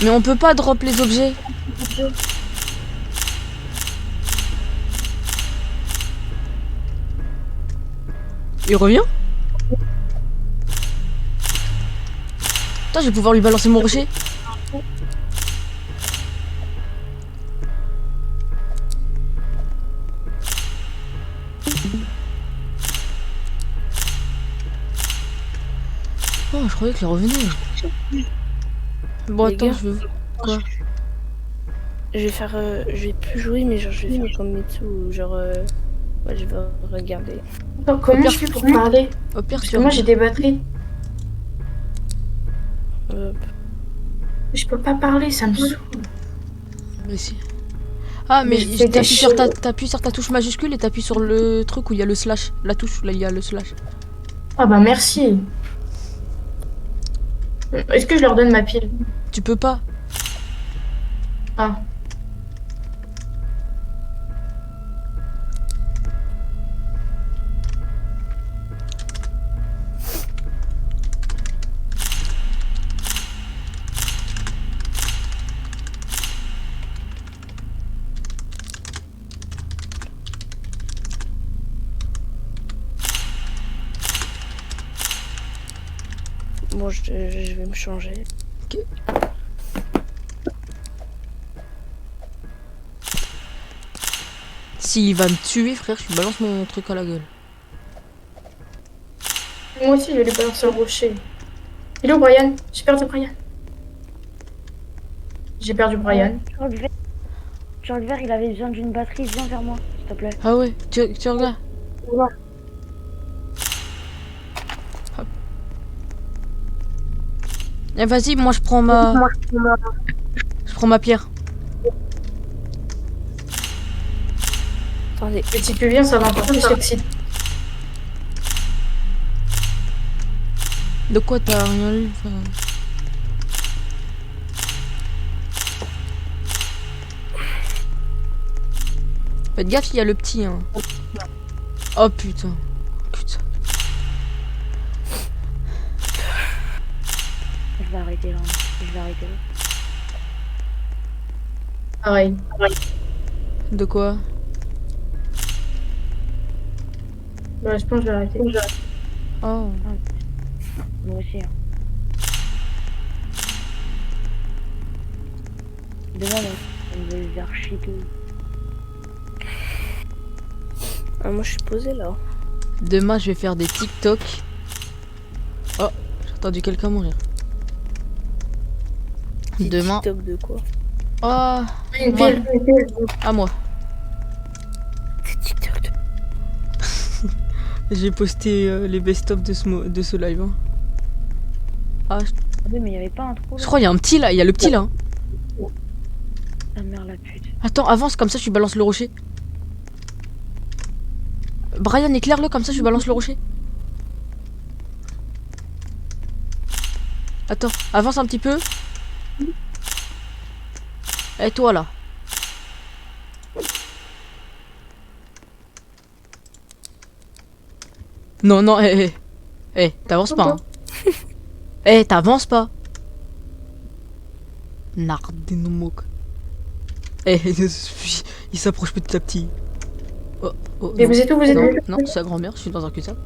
[SPEAKER 2] on peut pas drop les objets. Il revient? Attends, je vais pouvoir lui balancer mon rocher. Oh, je croyais qu'il revenait. Bon,
[SPEAKER 3] Les
[SPEAKER 2] attends,
[SPEAKER 3] gars.
[SPEAKER 2] je veux... Quoi?
[SPEAKER 3] Je vais faire. Je vais plus jouer, mais genre, je vais faire comme Mitsu. Genre. Ouais, je vais regarder.
[SPEAKER 5] Attends, comment je fais pour parler?
[SPEAKER 2] Au pire,
[SPEAKER 5] Parce que moi, j'ai des batteries.
[SPEAKER 3] Hop.
[SPEAKER 5] Je peux pas parler, ça me saoule.
[SPEAKER 2] Ici. Ah, mais
[SPEAKER 5] Mais c'était
[SPEAKER 2] t'appuies sur
[SPEAKER 5] chaud.
[SPEAKER 2] t'appuies sur ta touche majuscule et t'appuies sur le truc où il y a le slash. La touche, là, il y a le slash.
[SPEAKER 5] Ah bah merci. Est-ce que je leur donne ma pile?
[SPEAKER 2] Tu peux pas.
[SPEAKER 5] Ah.
[SPEAKER 3] Bon, je vais me changer.
[SPEAKER 2] S'il va me tuer, frère, je lui balance mon truc à la gueule.
[SPEAKER 5] Moi aussi, je vais lui balancer un rocher. Il est où, Brian? J'ai perdu Brian. J'ai perdu Brian.
[SPEAKER 1] Charles Vert, il avait besoin d'une batterie. Viens vers moi, s'il te plaît.
[SPEAKER 2] Ah ouais, tu regardes. Hop. Eh, vas-y, moi je prends ma... Je prends ma pierre.
[SPEAKER 3] Attendez.
[SPEAKER 5] Et si tu viens, ça va encore plus l'exciter.
[SPEAKER 2] De quoi t'as rien lu? Enfin... Faites gaffe, il y a le petit. Hein. Oh putain. Putain.
[SPEAKER 1] Je vais arrêter là. Je vais arrêter là.
[SPEAKER 5] Pareil.
[SPEAKER 2] De quoi?
[SPEAKER 5] Ouais, je pense que je vais arrêter.
[SPEAKER 2] Oh.
[SPEAKER 1] Moi aussi. Hein. Demain, on veut les archis tout.
[SPEAKER 3] Ah, moi je suis posé là.
[SPEAKER 2] Demain, je vais faire des TikTok. Oh, j'ai entendu quelqu'un mourir.
[SPEAKER 3] Des
[SPEAKER 2] Demain.
[SPEAKER 3] TikTok de quoi?
[SPEAKER 2] Oh,
[SPEAKER 5] Une
[SPEAKER 2] moi.
[SPEAKER 5] pile.
[SPEAKER 2] À moi.
[SPEAKER 3] Des TikTok de...
[SPEAKER 2] J'ai posté les best-of de ce live. Hein. Ah,
[SPEAKER 1] Oui, mais il y avait pas un trou
[SPEAKER 2] je
[SPEAKER 1] là.
[SPEAKER 2] crois qu'il y a un petit là. Il y a le petit là. Hein.
[SPEAKER 1] Ta mère la pute.
[SPEAKER 2] Attends, avance comme ça, tu balances le rocher. Brian, éclaire-le comme ça, tu balances le rocher. Attends, avance un petit peu. Et toi là. Non, non, t'avances pas. Hein. T'avances pas. Nardinumok. Il s'approche petit à petit. Oh, oh,
[SPEAKER 5] Et
[SPEAKER 2] non.
[SPEAKER 5] vous êtes où? Vous êtes
[SPEAKER 2] Non,
[SPEAKER 5] où?
[SPEAKER 2] non, c'est sa grand-mère, je suis dans un cul-de-sac.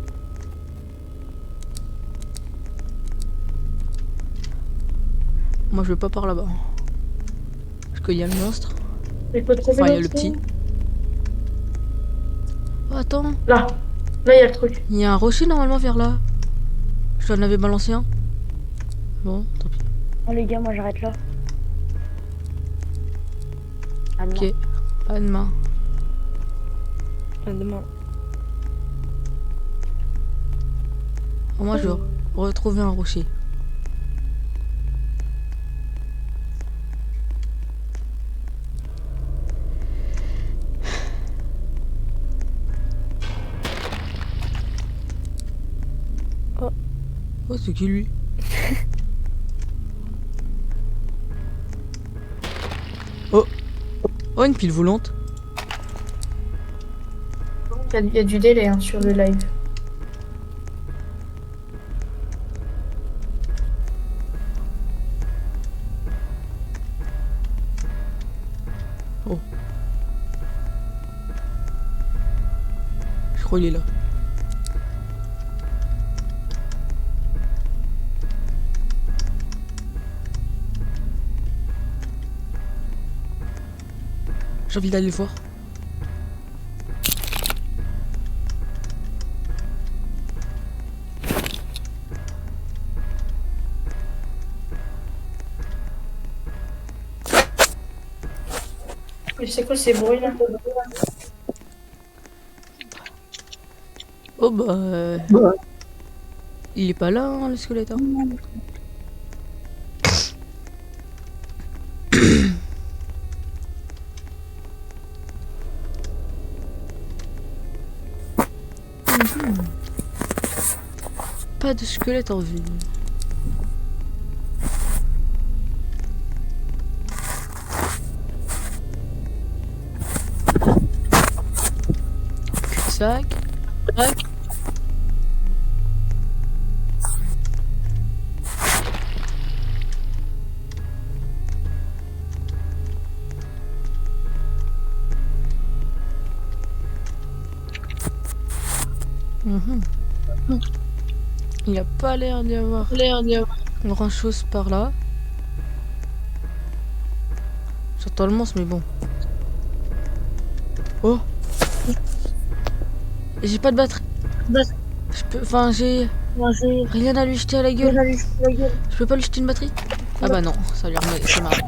[SPEAKER 2] Moi je veux pas par là-bas. Parce qu'il y a le monstre.
[SPEAKER 5] Il faut trouver
[SPEAKER 2] Enfin, il y a le
[SPEAKER 5] l'autre.
[SPEAKER 2] petit. Oh, attends,
[SPEAKER 5] Là. Là, il y a le truc.
[SPEAKER 2] il y a un rocher normalement vers là. Je t'en avais balancé un. Bon, tant pis.
[SPEAKER 1] Bon, les gars, moi j'arrête là. À demain.
[SPEAKER 2] Ok, à demain.
[SPEAKER 3] À demain.
[SPEAKER 2] Moi je veux retrouver un rocher. Oh, c'est qui lui? Oh! Oh, une pile volante.
[SPEAKER 5] Il y a du délai hein, sur le live.
[SPEAKER 2] Je crois qu'il est là. J'ai envie d'aller le voir.
[SPEAKER 5] Mais c'est quoi ces bruits là?
[SPEAKER 2] Oh bah... Il est pas là, hein, le squelette. Hein. Pas de squelette en vue. Cul-de-sac. Il n'y a pas l'air d'y avoir grand chose par là. J'entends le monstre mais bon. Oh! J'ai pas de batterie. Je peux. Enfin j'ai rien à lui jeter à la gueule. Je peux pas lui jeter une batterie? Ah bah non, ça lui remet. Ça marche.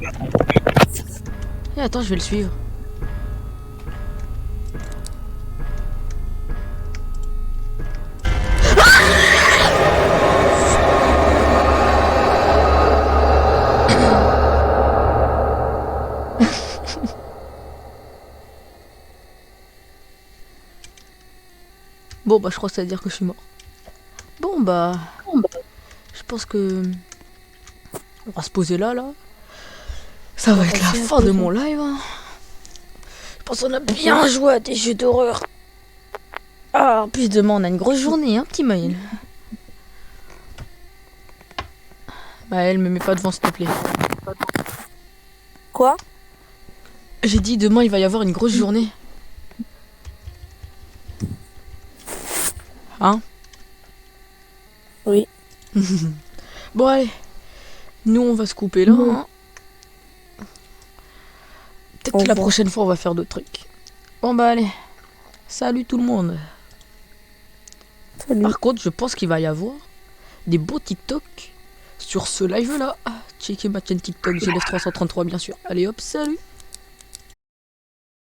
[SPEAKER 2] Et attends, je vais le suivre. Bon bah je crois que ça veut dire que je suis mort. Bon bah... Je pense que... On va se poser là. Ça va être la fin de mon live. Hein. Je pense qu'on a bien joué à des jeux d'horreur. Ah, en plus demain on a une grosse journée, hein, petit Maël. Maël, me mets pas devant s'il te plaît.
[SPEAKER 3] Quoi?
[SPEAKER 2] J'ai dit demain il va y avoir une grosse journée. Hein?
[SPEAKER 3] Oui.
[SPEAKER 2] Bon allez, nous on va se couper là. Hein. Peut-être que la prochaine fois on va faire d'autres trucs. Bon bah allez, Salut tout le monde.
[SPEAKER 3] Salut.
[SPEAKER 2] Par contre, je pense qu'il va y avoir des beaux TikTok sur ce live là. Checkez ma chaîne TikTok, GLF333 bien sûr. Allez hop, salut.